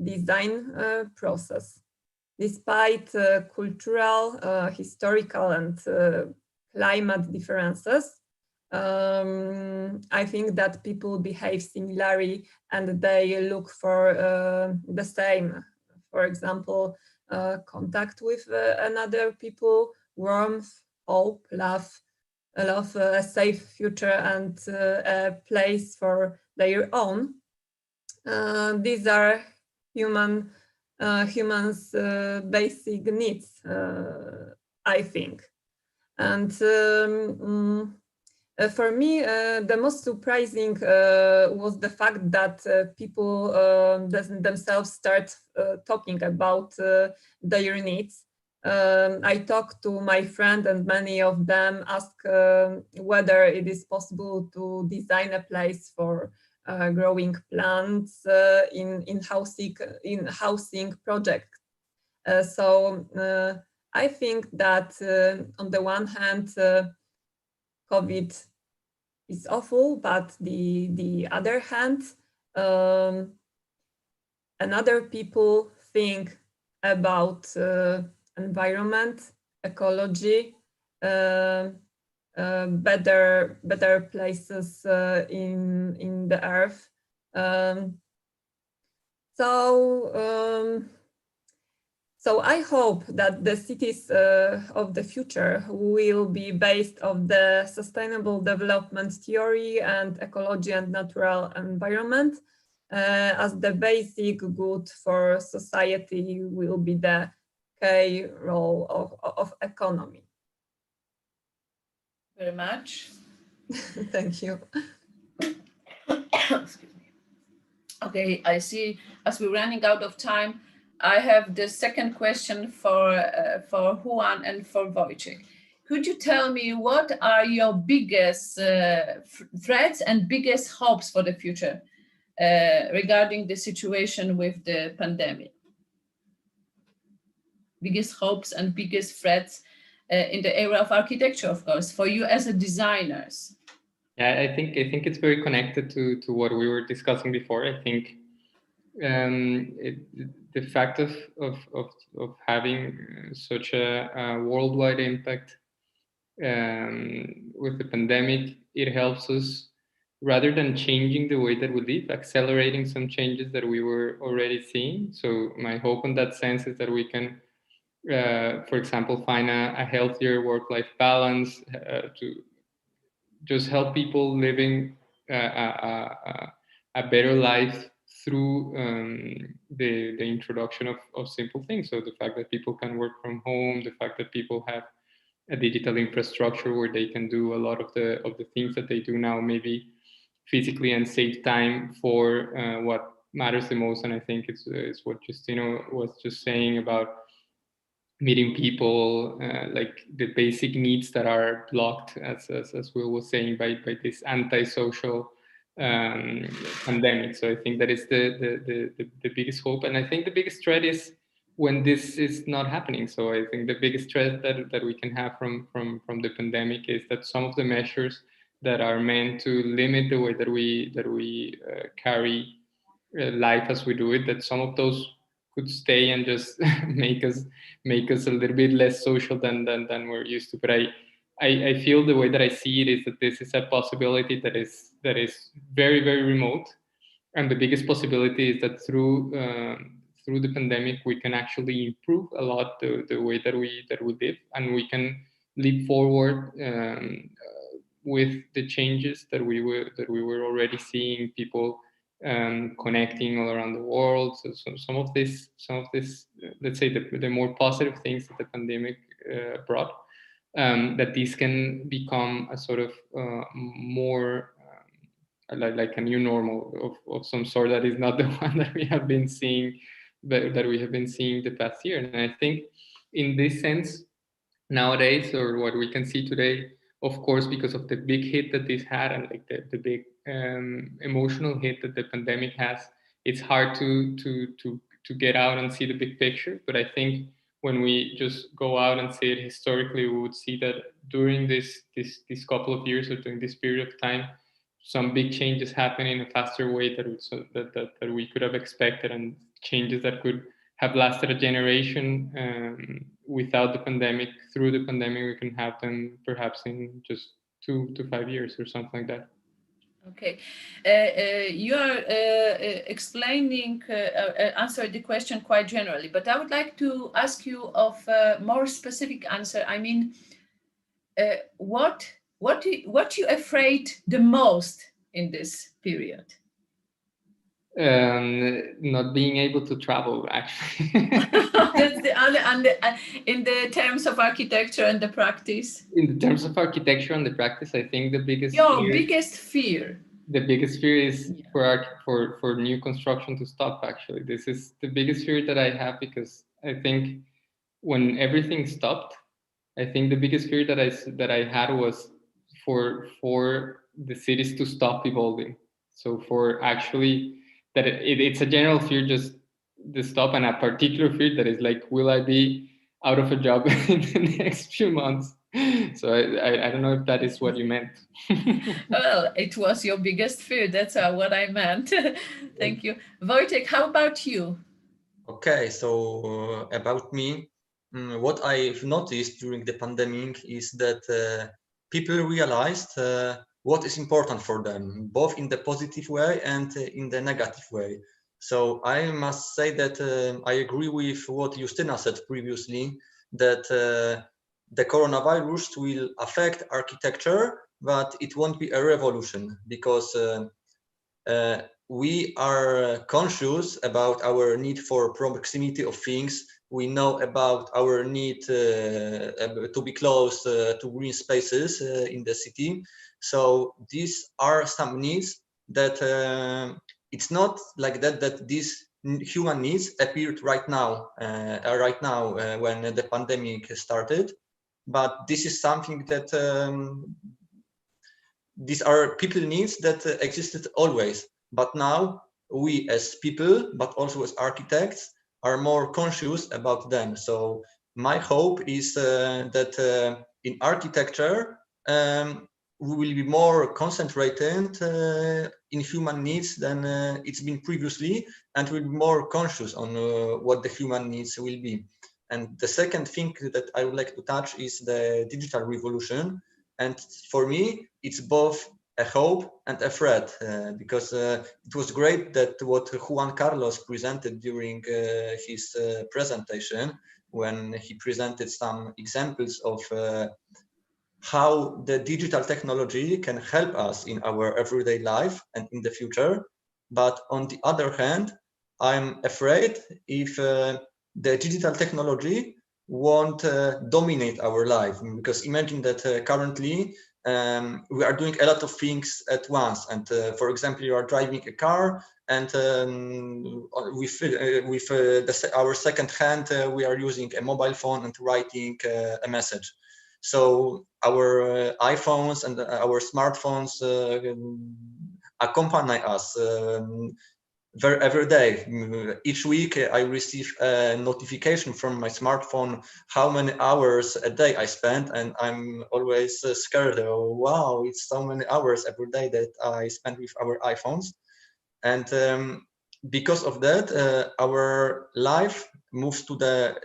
E: design process. Despite cultural, historical, and climate differences, I think that people behave similarly and they look for the same. For example, contact with another people, warmth, hope, love, a safe future, and a place for their own. These are humans' basic needs, I think. And for me, the most surprising was the fact that people themselves start talking about their needs. I talked to my friend and many of them ask whether it is possible to design a place for growing plants in housing project. I think that on the one hand, COVID is awful, but the other hand, another people think about environment, ecology, better places in the earth. So I hope that the cities of the future will be based on the sustainable development theory and ecology and natural environment as the basic good for society will be the key role of economy.
G: Very much.
E: Thank you.
G: Excuse me. Okay, I see. As we're running out of time, I have the second question for Juan and for Wojciech. Could you tell me what are your biggest threats and biggest hopes for the future regarding the situation with the pandemic? Biggest hopes and biggest threats in the area of architecture, of course, for you as a designers.
F: Yeah, I think it's very connected to what we were discussing before. I think the fact of having such a worldwide impact with the pandemic, it helps us, rather than changing the way that we live, accelerating some changes that we were already seeing. So my hope in that sense is that we can, for example, find a healthier work-life balance to just help people living a better life through the introduction of simple things. So the fact that people can work from home, the fact that people have a digital infrastructure where they can do a lot of the things that they do now, maybe physically, and save time for what matters the most. And I think it's what Justyna was just saying about meeting people, like the basic needs that are blocked, as Will was saying, by this antisocial pandemic. So I think that is the biggest hope, and I think the biggest threat is when this is not happening. So I think the biggest threat that we can have from the pandemic is that some of the measures that are meant to limit the way that we carry life as we do it, that some of those could stay and just make us a little bit less social than we're used to. But I feel the way that I see it is that this is a possibility that is very, very remote, and the biggest possibility is that through the pandemic we can actually improve a lot the way that we live, and we can leap forward with the changes that we were already seeing, people connecting all around the world. So some of this, let's say the more positive things that the pandemic brought, that these can become a sort of more like a new normal of some sort that is not the one that we have been seeing the past year. And I think in this sense, nowadays, or what we can see today, of course, because of the big hit that this had, and like the big emotional hit that the pandemic has, it's hard to get out and see the big picture. But I think when we just go out and see it historically, we would see that during this couple of years, or during this period of time, some big changes happen in a faster way that we could have expected, and changes that could have lasted a generation without the pandemic. Through the pandemic, we can have them perhaps in just 2 to 5 years or something like that.
G: Okay, you are explaining, answer the question quite generally, but I would like to ask you of a more specific answer. I mean, what you afraid the most in this period?
F: Not being able to travel, actually.
G: That's in the terms of architecture and the practice.
F: In the terms of architecture and the practice, I think the biggest
G: biggest fear.
F: The biggest fear is for new construction to stop. Actually, this is the biggest fear that I have, because I think when everything stopped, I think the biggest fear that I had was for the cities to stop evolving. So for actually that it's a general fear, just the stop, and a particular fear that is like, will I be out of a job in the next few months? So I don't know if that is what you meant.
G: Well, it was your biggest fear. That's what I meant. Thank you. Wojciech, how about you?
C: Okay, so about me, what I've noticed during the pandemic is that people realized what is important for them, both in the positive way and in the negative way. So I must say that I agree with what Justyna said previously, that the coronavirus will affect architecture, but it won't be a revolution, because we are conscious about our need for proximity of things. We know about our need to be close to green spaces in the city. So these are some needs that it's not like that these human needs appeared right now when the pandemic started, but this is something that these are people needs that existed always, but now we as people, but also as architects, are more conscious about them. So my hope is that in architecture, we will be more concentrated in human needs than it's been previously, and we'll be more conscious on what the human needs will be. And the second thing that I would like to touch is the digital revolution. And for me, it's both a hope and a threat, because it was great that what Juan Carlos presented during his presentation, when he presented some examples of how the digital technology can help us in our everyday life and in the future. But on the other hand, I'm afraid if the digital technology won't dominate our life, because imagine that currently we are doing a lot of things at once. And for example, you are driving a car, and with our second hand, we are using a mobile phone and writing a message. So our iPhones and our smartphones accompany us every day. Each week I receive a notification from my smartphone how many hours a day I spend, and I'm always scared. Oh, wow, it's so many hours every day that I spend with our iPhones. And because of that, our life moves to the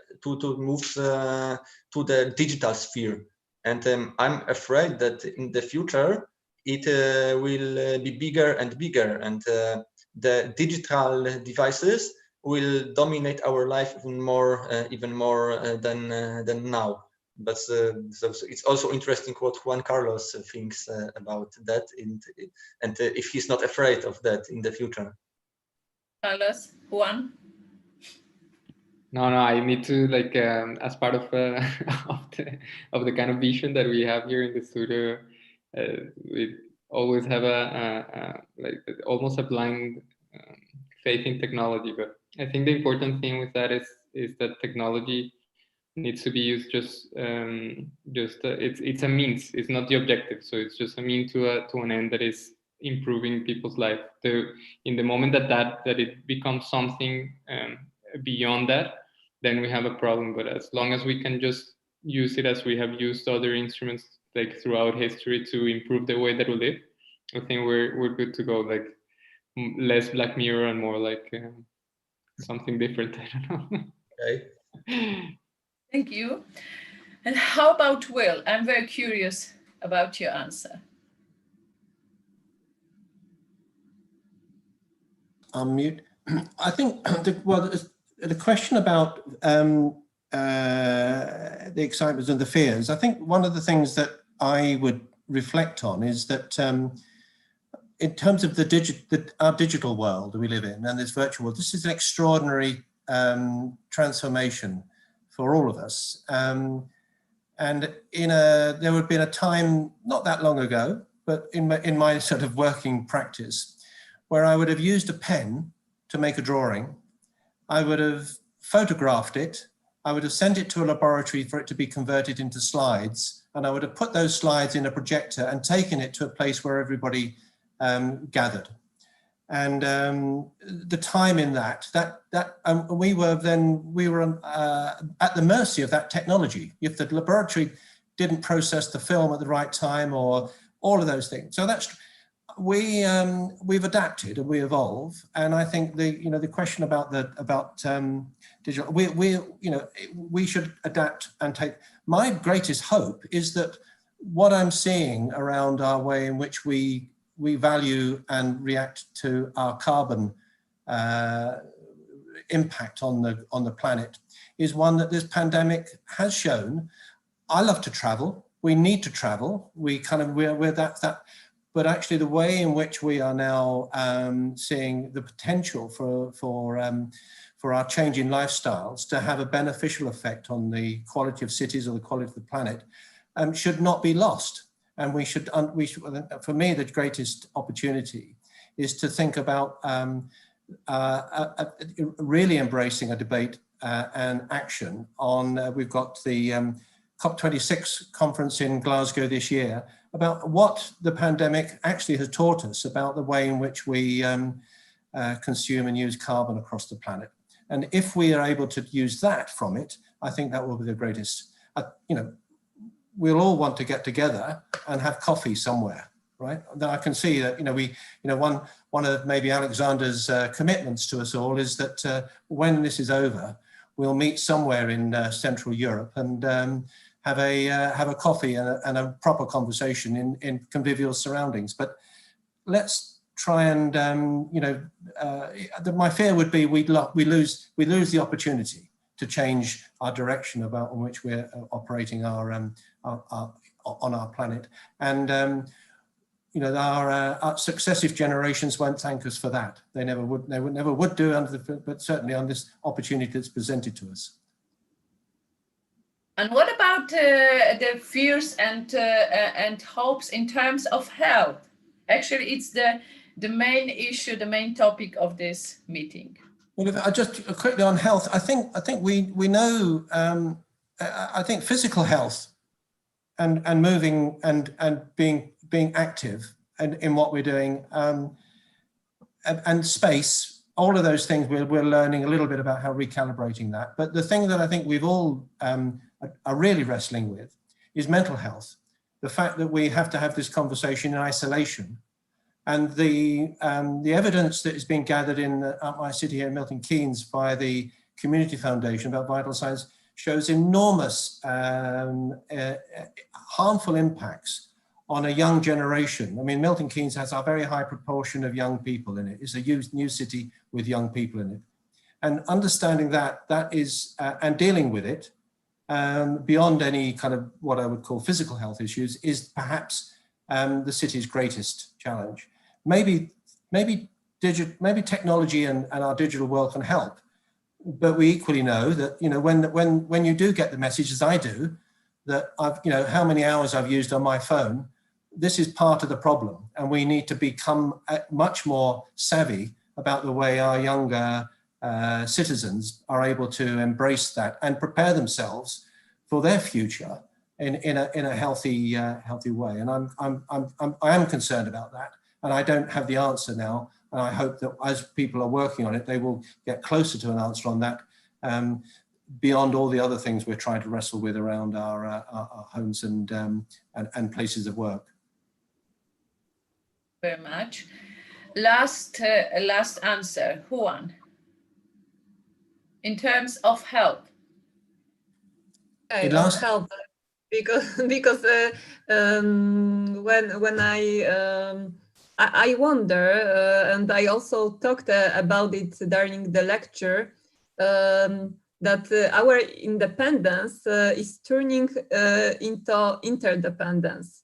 C: digital sphere. And I'm afraid that in the future it will be bigger and bigger, and the digital devices will dominate our life even more than now. But so it's also interesting what Juan Carlos thinks about that, and if he's not afraid of that in the future.
G: Carlos, Juan?
F: No, I need to, like, as part of the kind of vision that we have here in the studio, we always have like almost a blind faith in technology. But I think the important thing with that is that technology needs to be used it's a means. It's not the objective. So it's just a means to an end that is improving people's life. In the moment that it becomes something beyond that, then we have a problem. But as long as we can just use it as we have used other instruments like throughout history to improve the way that we live, I think we're good to go. Like less Black Mirror and more like something different. I don't know.
C: Okay.
G: Thank you. And how about Will? I'm very curious about your answer.
D: Unmute. I think the question about the excitements and the fears, I think one of the things that I would reflect on is that in terms of our digital world that we live in and this virtual world, this is an extraordinary transformation for all of us. And there would have been a time not that long ago, but in my sort of working practice, where I would have used a pen to make a drawing. I would have photographed it. I would have sent it to a laboratory for it to be converted into slides. And I would have put those slides in a projector and taken it to a place where everybody gathered. And the time in we were at the mercy of that technology. If the laboratory didn't process the film at the right time, or all of those things. So we've adapted and we evolve, and I think the question about digital, we should adapt and take. My greatest hope is that what I'm seeing around our way in which we value and react to our carbon impact on the planet is one that this pandemic has shown. I love to travel. We need to travel. We're that. But actually, the way in which we are now seeing the potential for our changing lifestyles to have a beneficial effect on the quality of cities or the quality of the planet should not be lost. And we should, for me, the greatest opportunity is to think about really embracing a debate and action on, we've got the COP26 conference in Glasgow this year, about what the pandemic actually has taught us about the way in which we consume and use carbon across the planet. And if we are able to use that from it, I think that will be the greatest, you know, we'll all want to get together and have coffee somewhere, right? Then I can see that, you know, one of maybe Alexander's commitments to us all is that when this is over, we'll meet somewhere in Central Europe and have a coffee and a proper conversation in convivial surroundings. But let's try and, you know, my fear would be we lose the opportunity to change our direction about on which we're operating on our planet. And you know, our successive generations won't thank us for that. They never would do, but certainly on this opportunity that's presented to us.
G: And what about the fears and hopes in terms of health? Actually, it's the main issue, the main topic of this meeting.
D: Well, if I just quickly on health, I think we know. I think physical health and moving and being active and in what we're doing and space, all of those things we're learning a little bit about how recalibrating that. But the thing that I think we've all are really wrestling with is mental health. The fact that we have to have this conversation in isolation, and the evidence that is being gathered in my city here in Milton Keynes by the Community Foundation about vital signs shows enormous harmful impacts on a young generation. I mean, Milton Keynes has a very high proportion of young people in it. It's a new city with young people in it. And understanding that is, and dealing with it, beyond any kind of what I would call physical health issues, is perhaps the city's greatest challenge. Maybe technology and our digital world can help, but we equally know that, you know, when you do get the message, as I do, that how many hours I've used on my phone, this is part of the problem, and we need to become much more savvy about the way our younger citizens are able to embrace that and prepare themselves for their future in a healthy way. And I am concerned about that, and I don't have the answer now. And I hope that as people are working on it, they will get closer to an answer on that, beyond all the other things we're trying to wrestle with around our homes and places of work.
G: Very much. Last answer, Juan. In terms of health.
E: Health, because when I wonder, and I also talked about it during the lecture, that our independence is turning into interdependence.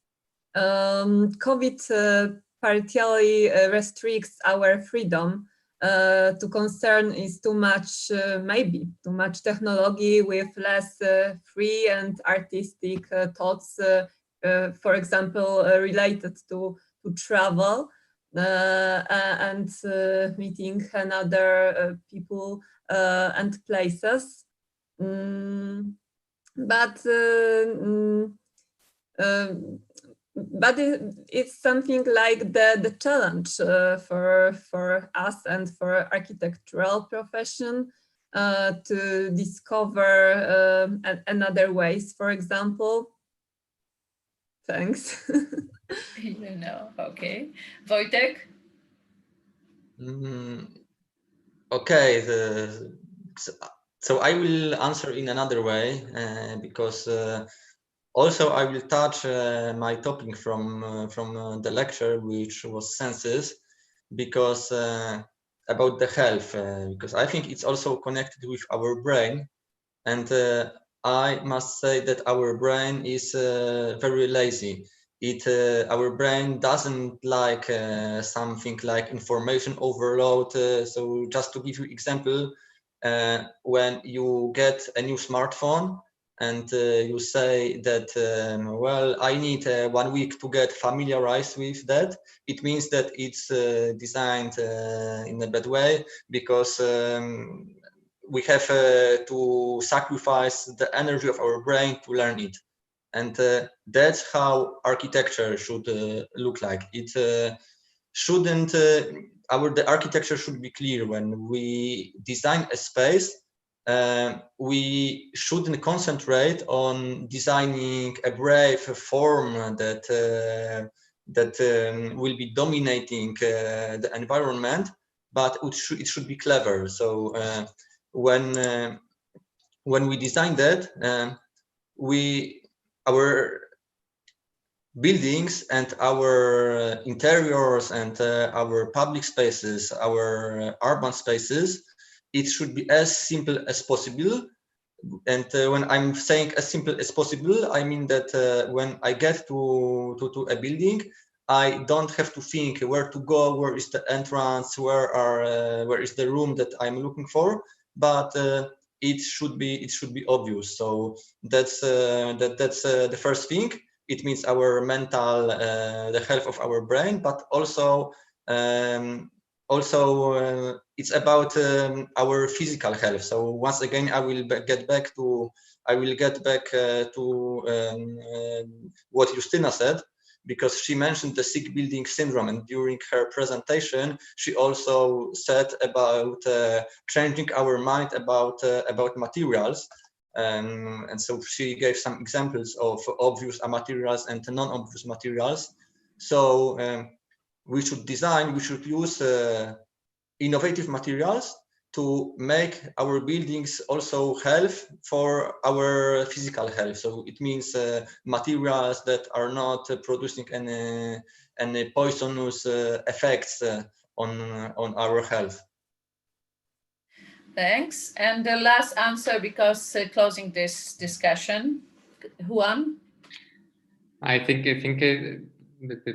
E: COVID partially restricts our freedom to concern is too much, maybe too much technology with less free and artistic thoughts, for example, related to travel and meeting another people and places. But it's something like the challenge for us and for architectural profession to discover another ways, for example. Thanks.
G: You know, okay. Wojtek?
C: Okay, so I will answer in another way because also I will touch my topic from the lecture, which was senses, because about the health, because I think it's also connected with our brain, and I must say that our brain is very lazy. Our brain doesn't like something like information overload. So just to give you example, when you get a new smartphone, and you say that, well, I need 1 week to get familiarized with that, it means that it's designed in a bad way, because we have to sacrifice the energy of our brain to learn it. And that's how architecture should look like. It shouldn't, the architecture should be clear. When we design a space, we shouldn't concentrate on designing a brave form that will be dominating the environment, but it should be clever. So when we design that, our buildings and our interiors and our public spaces, our urban spaces, it should be as simple as possible. And when I'm saying as simple as possible, I mean that when I get to a building, I don't have to think where to go, where is the entrance, where is the room that I'm looking for, but it should be obvious. So that's the first thing. It means our mental, the health of our brain, but also it's about our physical health. So once again, I will get back to what Justyna said, because she mentioned the sick building syndrome, and during her presentation, she also said about changing our mind about materials. And so she gave some examples of obvious materials and non-obvious materials. So we should use innovative materials to make our buildings also health for our physical health. So it means materials that are not producing any poisonous effects on our health.
G: Thanks. And the last answer, because closing this discussion, Juan?
F: I think the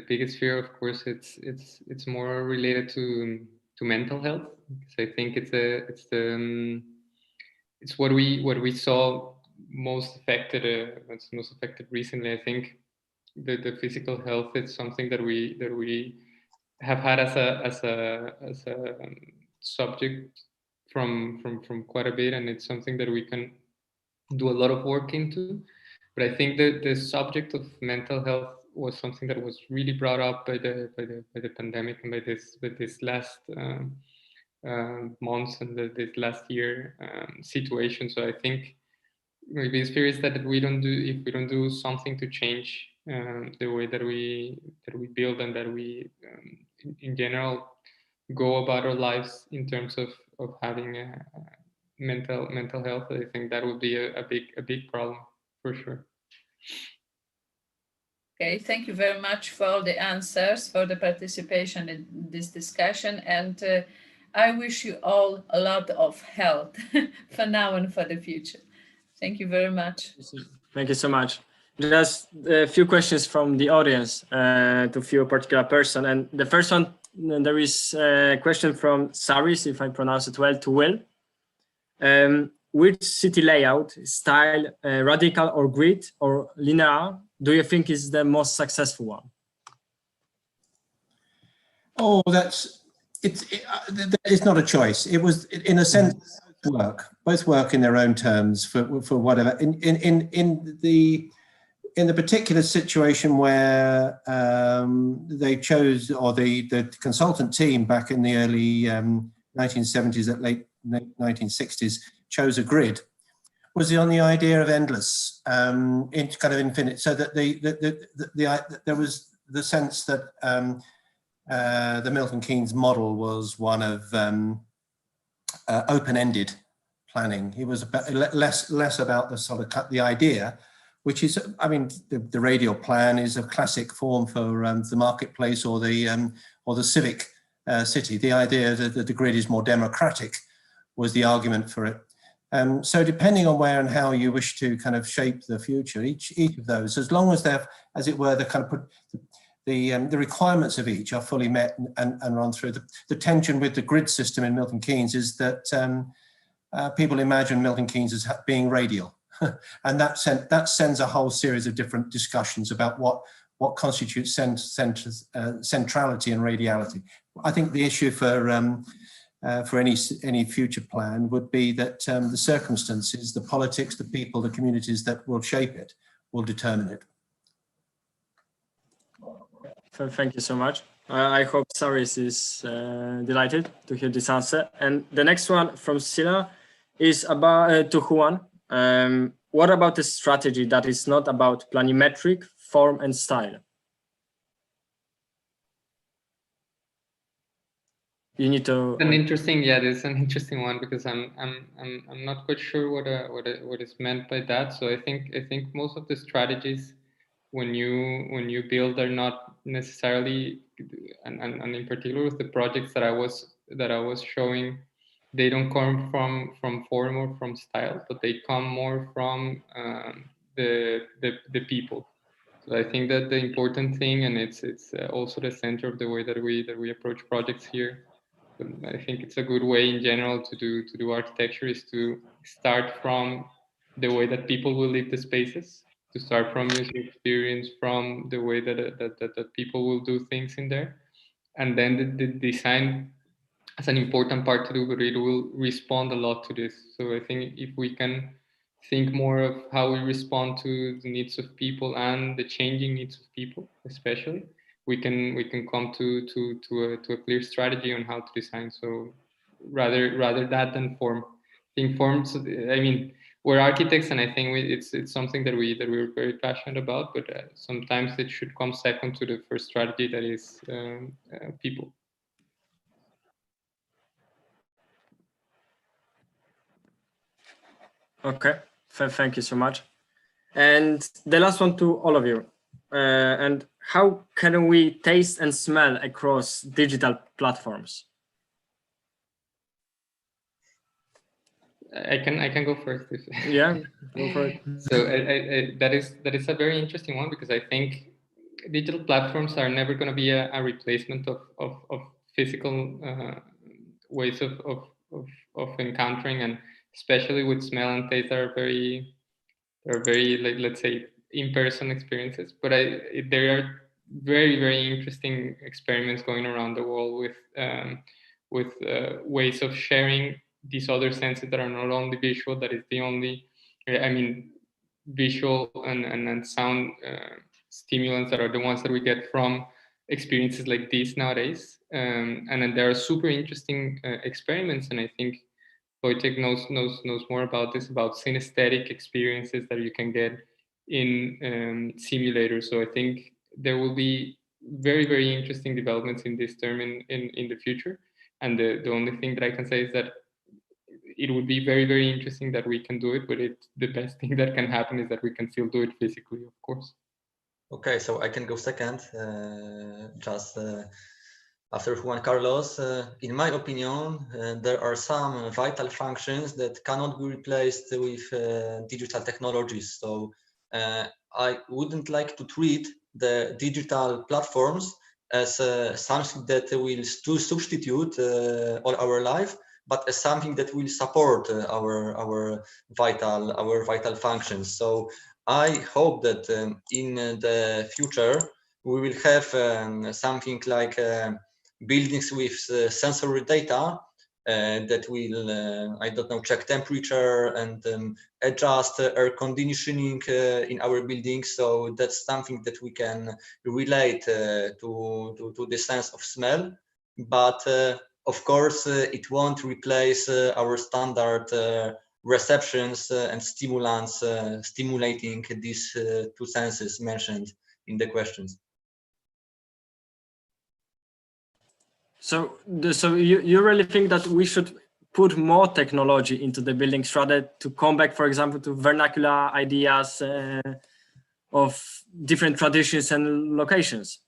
F: biggest fear, of course, it's more related to mental health. So I think it's what we saw most affected. What's most affected recently. I think the physical health is something that we have had as a subject from quite a bit, and it's something that we can do a lot of work into. But I think that the subject of mental health was something that was really brought up by the pandemic and by this last months and this last year situation. So I think maybe the fear is that if we don't do something to change the way that we build and that we in general go about our lives in terms of having mental health, I think that would be a big problem for sure.
G: Okay, thank you very much for all the answers, for the participation in this discussion, and I wish you all a lot of health for now and for the future. Thank you very much.
A: Thank you so much. Just a few questions from the audience to a few particular person. And the first one, there is a question from Saris, if I pronounce it well, to Will. Which city layout, style, radical or grid or linear, do you think is the most successful one?
D: Oh, it's not a choice. It was, in a sense, both work in their own terms for whatever. In the particular situation where they chose, or the consultant team back in the early 1970s and late 1960s chose a grid, was on the idea of endless, kind of infinite, so that there was the sense that the Milton Keynes model was one of open-ended planning. It was less about the sort of the idea, which is, I mean, the radial plan is a classic form for the marketplace or the civic city. The idea that the grid is more democratic was the argument for it. So depending on where and how you wish to kind of shape the future, each of those, as long as they're, as it were, the kind of the requirements of each are fully met and run through. The tension with the grid system in Milton Keynes is that people imagine Milton Keynes as being radial. And that sends a whole series of different discussions about what constitutes centrality and radiality. I think the issue for any future plan would be that the circumstances, the politics, the people, the communities that will shape it will determine it.
A: Thank you so much. I hope Saris is delighted to hear this answer. And the next one from Sila is about to Juan. What about a strategy that is not about planimetric form and style? You need to.
F: This is an interesting one, because I'm not quite sure what is meant by that. So I think most of the strategies when you build are not necessarily, and in particular with the projects that I was showing, they don't come from form or from style, but they come more from the people. So I think that the important thing, and it's also the center of the way that we approach projects here. I think it's a good way in general to do architecture, is to start from the way that people will live the spaces, to start from user experience, from the way that people will do things in there, and then the design is an important part to do, but it will respond a lot to this. So I think if we can think more of how we respond to the needs of people and the changing needs of people, especially, we can come to a clear strategy on how to design. So rather that than form. I think forms, I mean, we're architects, and I think it's something that we're very passionate about, but sometimes it should come second to the first strategy, that is people.
A: Okay, thank you so much. And the last one to all of you. And how can we taste and smell across digital platforms?
F: I can go first.
A: Yeah, go for it.
F: So that is a very interesting one, because I think digital platforms are never going to be a replacement of physical ways of encountering, and especially with smell and taste, are very like, let's say, in-person experiences. But there are very interesting experiments going around the world with ways of sharing these other senses that are not only visual, that is the only, I mean, visual and sound stimulants that are the ones that we get from experiences like these nowadays. And then there are super interesting experiments, and I think Wojciech knows more about this, about synesthetic experiences that you can get in simulators. So I think there will be very interesting developments in this term in the future. And the only thing that I can say is that it would be very interesting that we can do it, but the best thing that can happen is that we can still do it physically, of course.
C: Okay, so I can go second, just after Juan Carlos. In my opinion, there are some vital functions that cannot be replaced with digital technologies. So I wouldn't like to treat the digital platforms as something that will substitute all our life, but as something that will support our vital functions. So I hope that in the future we will have something like buildings with sensory data that will, I don't know, check temperature and adjust air conditioning in our buildings. So that's something that we can relate to the sense of smell. But of course, it won't replace our standard receptions and stimulants stimulating these two senses mentioned in the questions.
A: So you really think that we should put more technology into the buildings rather to come back, for example, to vernacular ideas of different traditions and locations?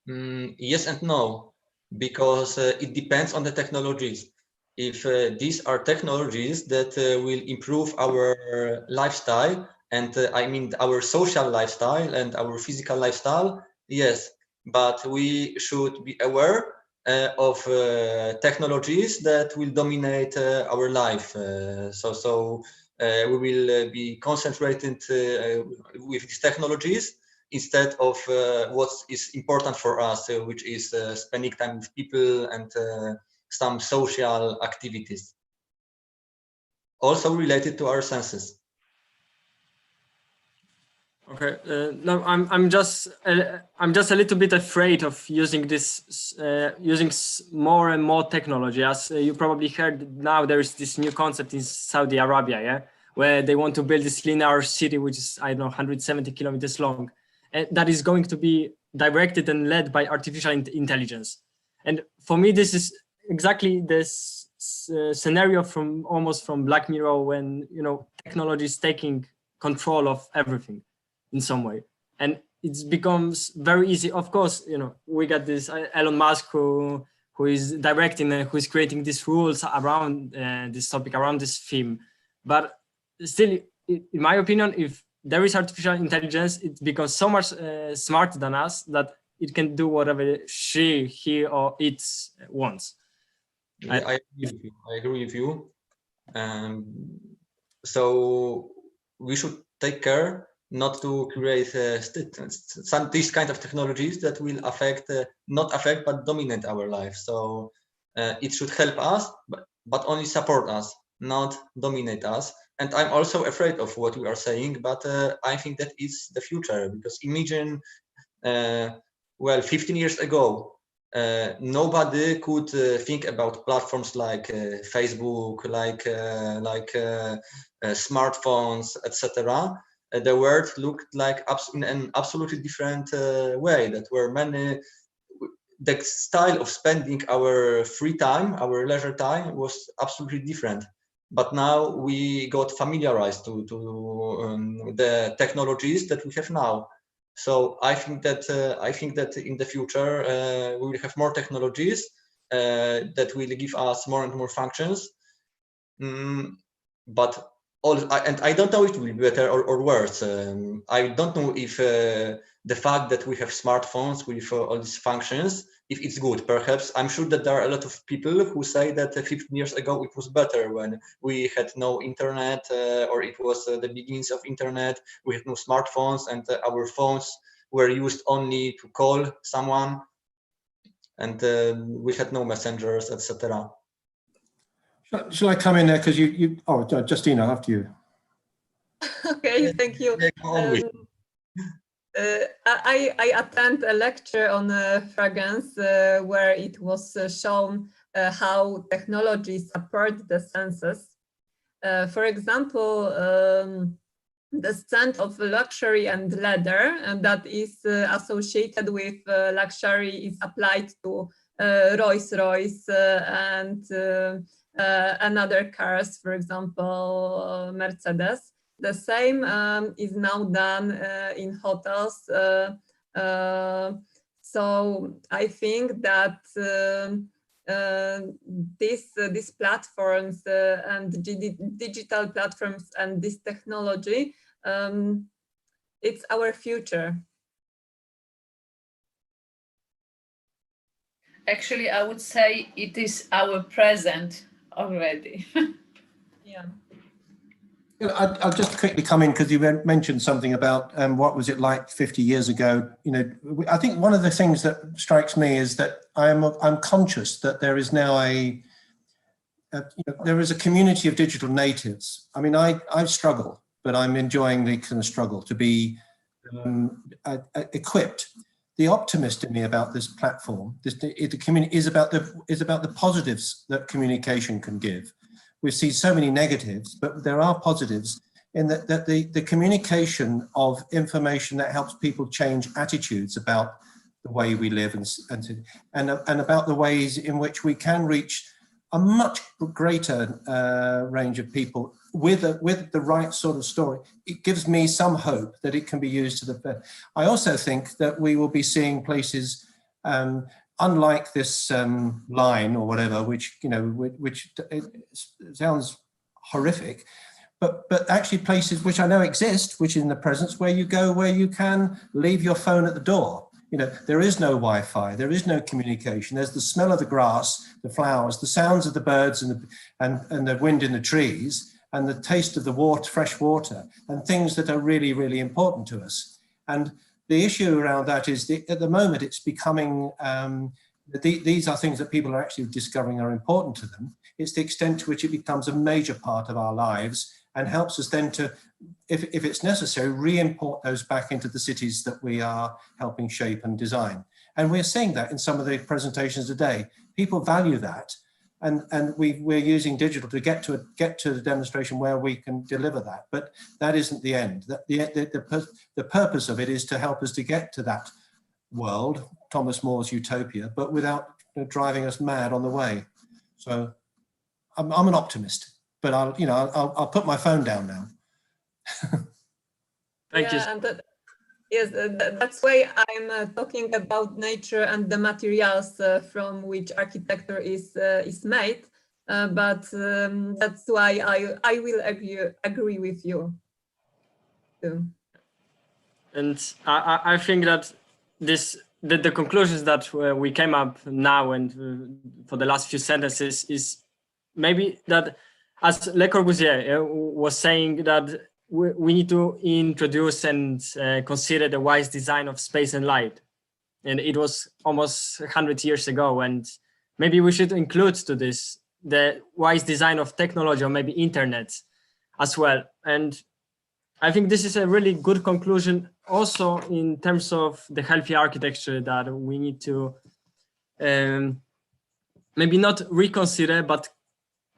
C: Yes and no, because it depends on the technologies. If these are technologies that will improve our lifestyle, and I mean our social lifestyle and our physical lifestyle, yes, but we should be aware of technologies that will dominate our life. So we will be concentrated with these technologies instead of what is important for us, which is spending time with people and some social activities, also related to our senses. Okay,
A: no, I'm just a little bit afraid of using this, using more and more technology. As you probably heard, now there is this new concept in Saudi Arabia, yeah, where they want to build this linear city, which is, I don't know, 170 kilometers long, and that is going to be directed and led by artificial intelligence. And for me, this is exactly this scenario from almost from Black Mirror, when, you know, technology is taking control of everything in some way, and it becomes very easy. Of course, you know, we got this Elon Musk who is directing and who is creating these rules around this topic, around this theme. But still, in my opinion, if there is artificial intelligence, it becomes so much smarter than us that it can do whatever he or it wants.
C: Yeah, I agree with you. So we should take care not to create these kind of technologies that will affect, not affect, but dominate our life. So it should help us, but only support us, not dominate us. And I'm also afraid of what we are saying, but I think that is the future, because imagine, well, 15 years ago, nobody could think about platforms like Facebook, like smartphones, etc. The world looked like in an absolutely different way. That were many. The style of spending our free time, our leisure time, was absolutely different. But now we got familiarized to the technologies that we have now. So I think that in the future we will have more technologies that will give us more and more functions. But I don't know if it will be better or worse. I don't know if the fact that we have smartphones with all these functions, if it's good. Perhaps I'm sure that there are a lot of people who say that 15 years ago it was better, when we had no internet, or it was the beginnings of internet. We had no smartphones, and our phones were used only to call someone, and we had no messengers, etc.
D: Shall I come in there? Because oh, Justyna, after you.
E: Okay, thank you. I attend a lecture on fragrance where it was shown how technology supports the senses. For example, the scent of luxury and leather, and that is associated with luxury, is applied to Rolls-Royce and another cars, for example, Mercedes. The same is now done in hotels. So I think that these platforms and digital platforms and this technology, it's our future.
G: Actually, I would say it is our present already.
E: Yeah.
D: I'll just quickly come in, because you mentioned something about what was it like 50 years ago. You know, I think one of the things that strikes me is that I'm conscious that there is now there is a community of digital natives. I mean, I struggle, but I'm enjoying the kind of struggle to be equipped. The optimist in me about this platform, the community, is about the positives that communication can give. We see so many negatives, but there are positives in that the communication of information that helps people change attitudes about the way we live and about the ways in which we can reach a much greater range of people with the right sort of story. It gives me some hope that it can be used to the best. I also think that we will be seeing places unlike this line or whatever, which it sounds horrific, but actually places which I know exist, which is in the presence, where you go, where you can leave your phone at the door. You know, there is no Wi-Fi, there is no communication. There's the smell of the grass, the flowers, the sounds of the birds and the wind in the trees, and the taste of the water, fresh water, and things that are really, really important to us. And the issue around that is at the moment it's becoming, these are things that people are actually discovering are important to them. It's the extent to which it becomes a major part of our lives and helps us then to, if it's necessary, re-import those back into the cities that we are helping shape and design. And we're seeing that in some of the presentations today. People value that, and we're using digital to get to the demonstration where we can deliver that. But that isn't the end. The purpose of it is to help us to get to that world, Thomas More's utopia, but without driving us mad on the way. So I'm an optimist, but I'll put my phone down now.
A: Thank you.
E: And yes, that's why I'm talking about nature and the materials from which architecture is made. But that's why I will agree with you too. And
A: I think that the conclusions that we came up now and for the last few sentences is maybe that, as Le Corbusier was saying, that we need to introduce and consider the wise design of space and light. And it was almost 100 years ago. And maybe we should include to this the wise design of technology, or maybe internet as well. And I think this is a really good conclusion also in terms of the healthy architecture that we need to maybe not reconsider, but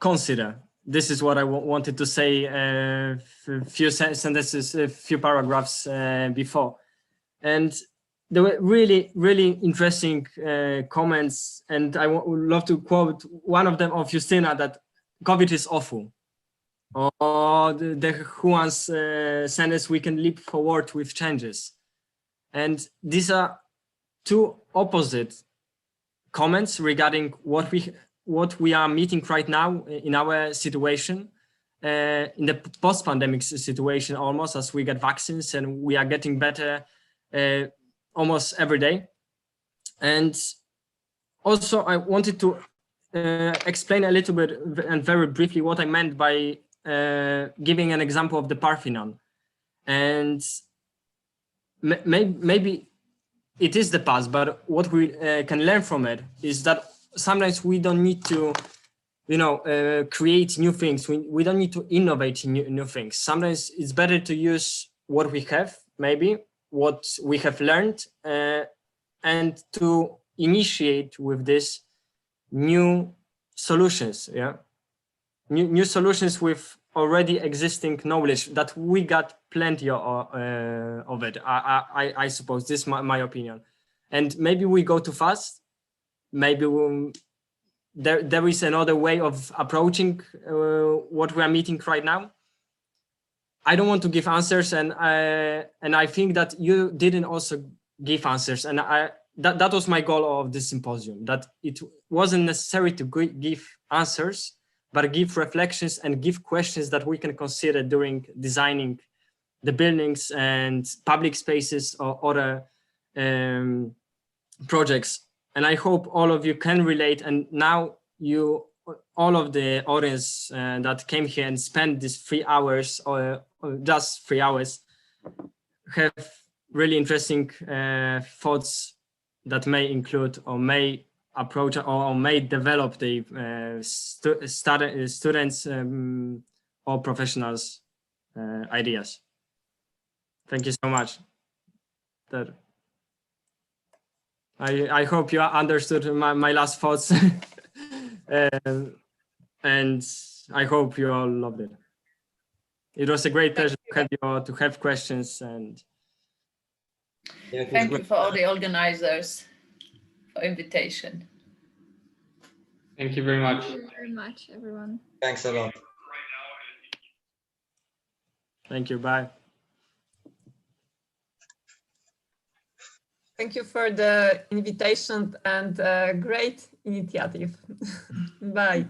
A: consider. This is what I wanted to say a few sentences, a few paragraphs before. And there were really, really interesting comments. And I would love to quote one of them of Justyna, that COVID is awful. Or the Juan's sentence, we can leap forward with changes. And these are two opposite comments regarding what we are meeting right now in our situation, in the post-pandemic situation, almost, as we get vaccines and we are getting better almost every day. And also I wanted to explain a little bit and very briefly what I meant by giving an example of the Parthenon. And maybe it is the past, but what we can learn from it is that sometimes we don't need to, create new things. We don't need to innovate new things. Sometimes it's better to use what we have, maybe what we have learned, and to initiate with this new solutions. Yeah, new solutions with already existing knowledge that we got plenty of it. I suppose this is my opinion. And maybe we go too fast. Maybe there is another way of approaching what we are meeting right now. I don't want to give answers, and I think that you didn't also give answers, and that was my goal of this symposium, that it wasn't necessary to give answers, but give reflections and give questions that we can consider during designing the buildings and public spaces or other projects. And I hope all of you can relate. And now all of the audience that came here and spent these 3 hours or just 3 hours have really interesting thoughts that may include or may approach or may develop the students or professionals' ideas. Thank you so much. I hope you understood my last thoughts, and I hope you all loved it. It was a great pleasure to have questions, and
G: thank you for all the organizers for invitation.
F: Thank you very much.
B: Thank you very much, everyone.
C: Thanks a lot.
A: Thank you. Bye.
E: Thank you for the invitation and great initiative. Bye.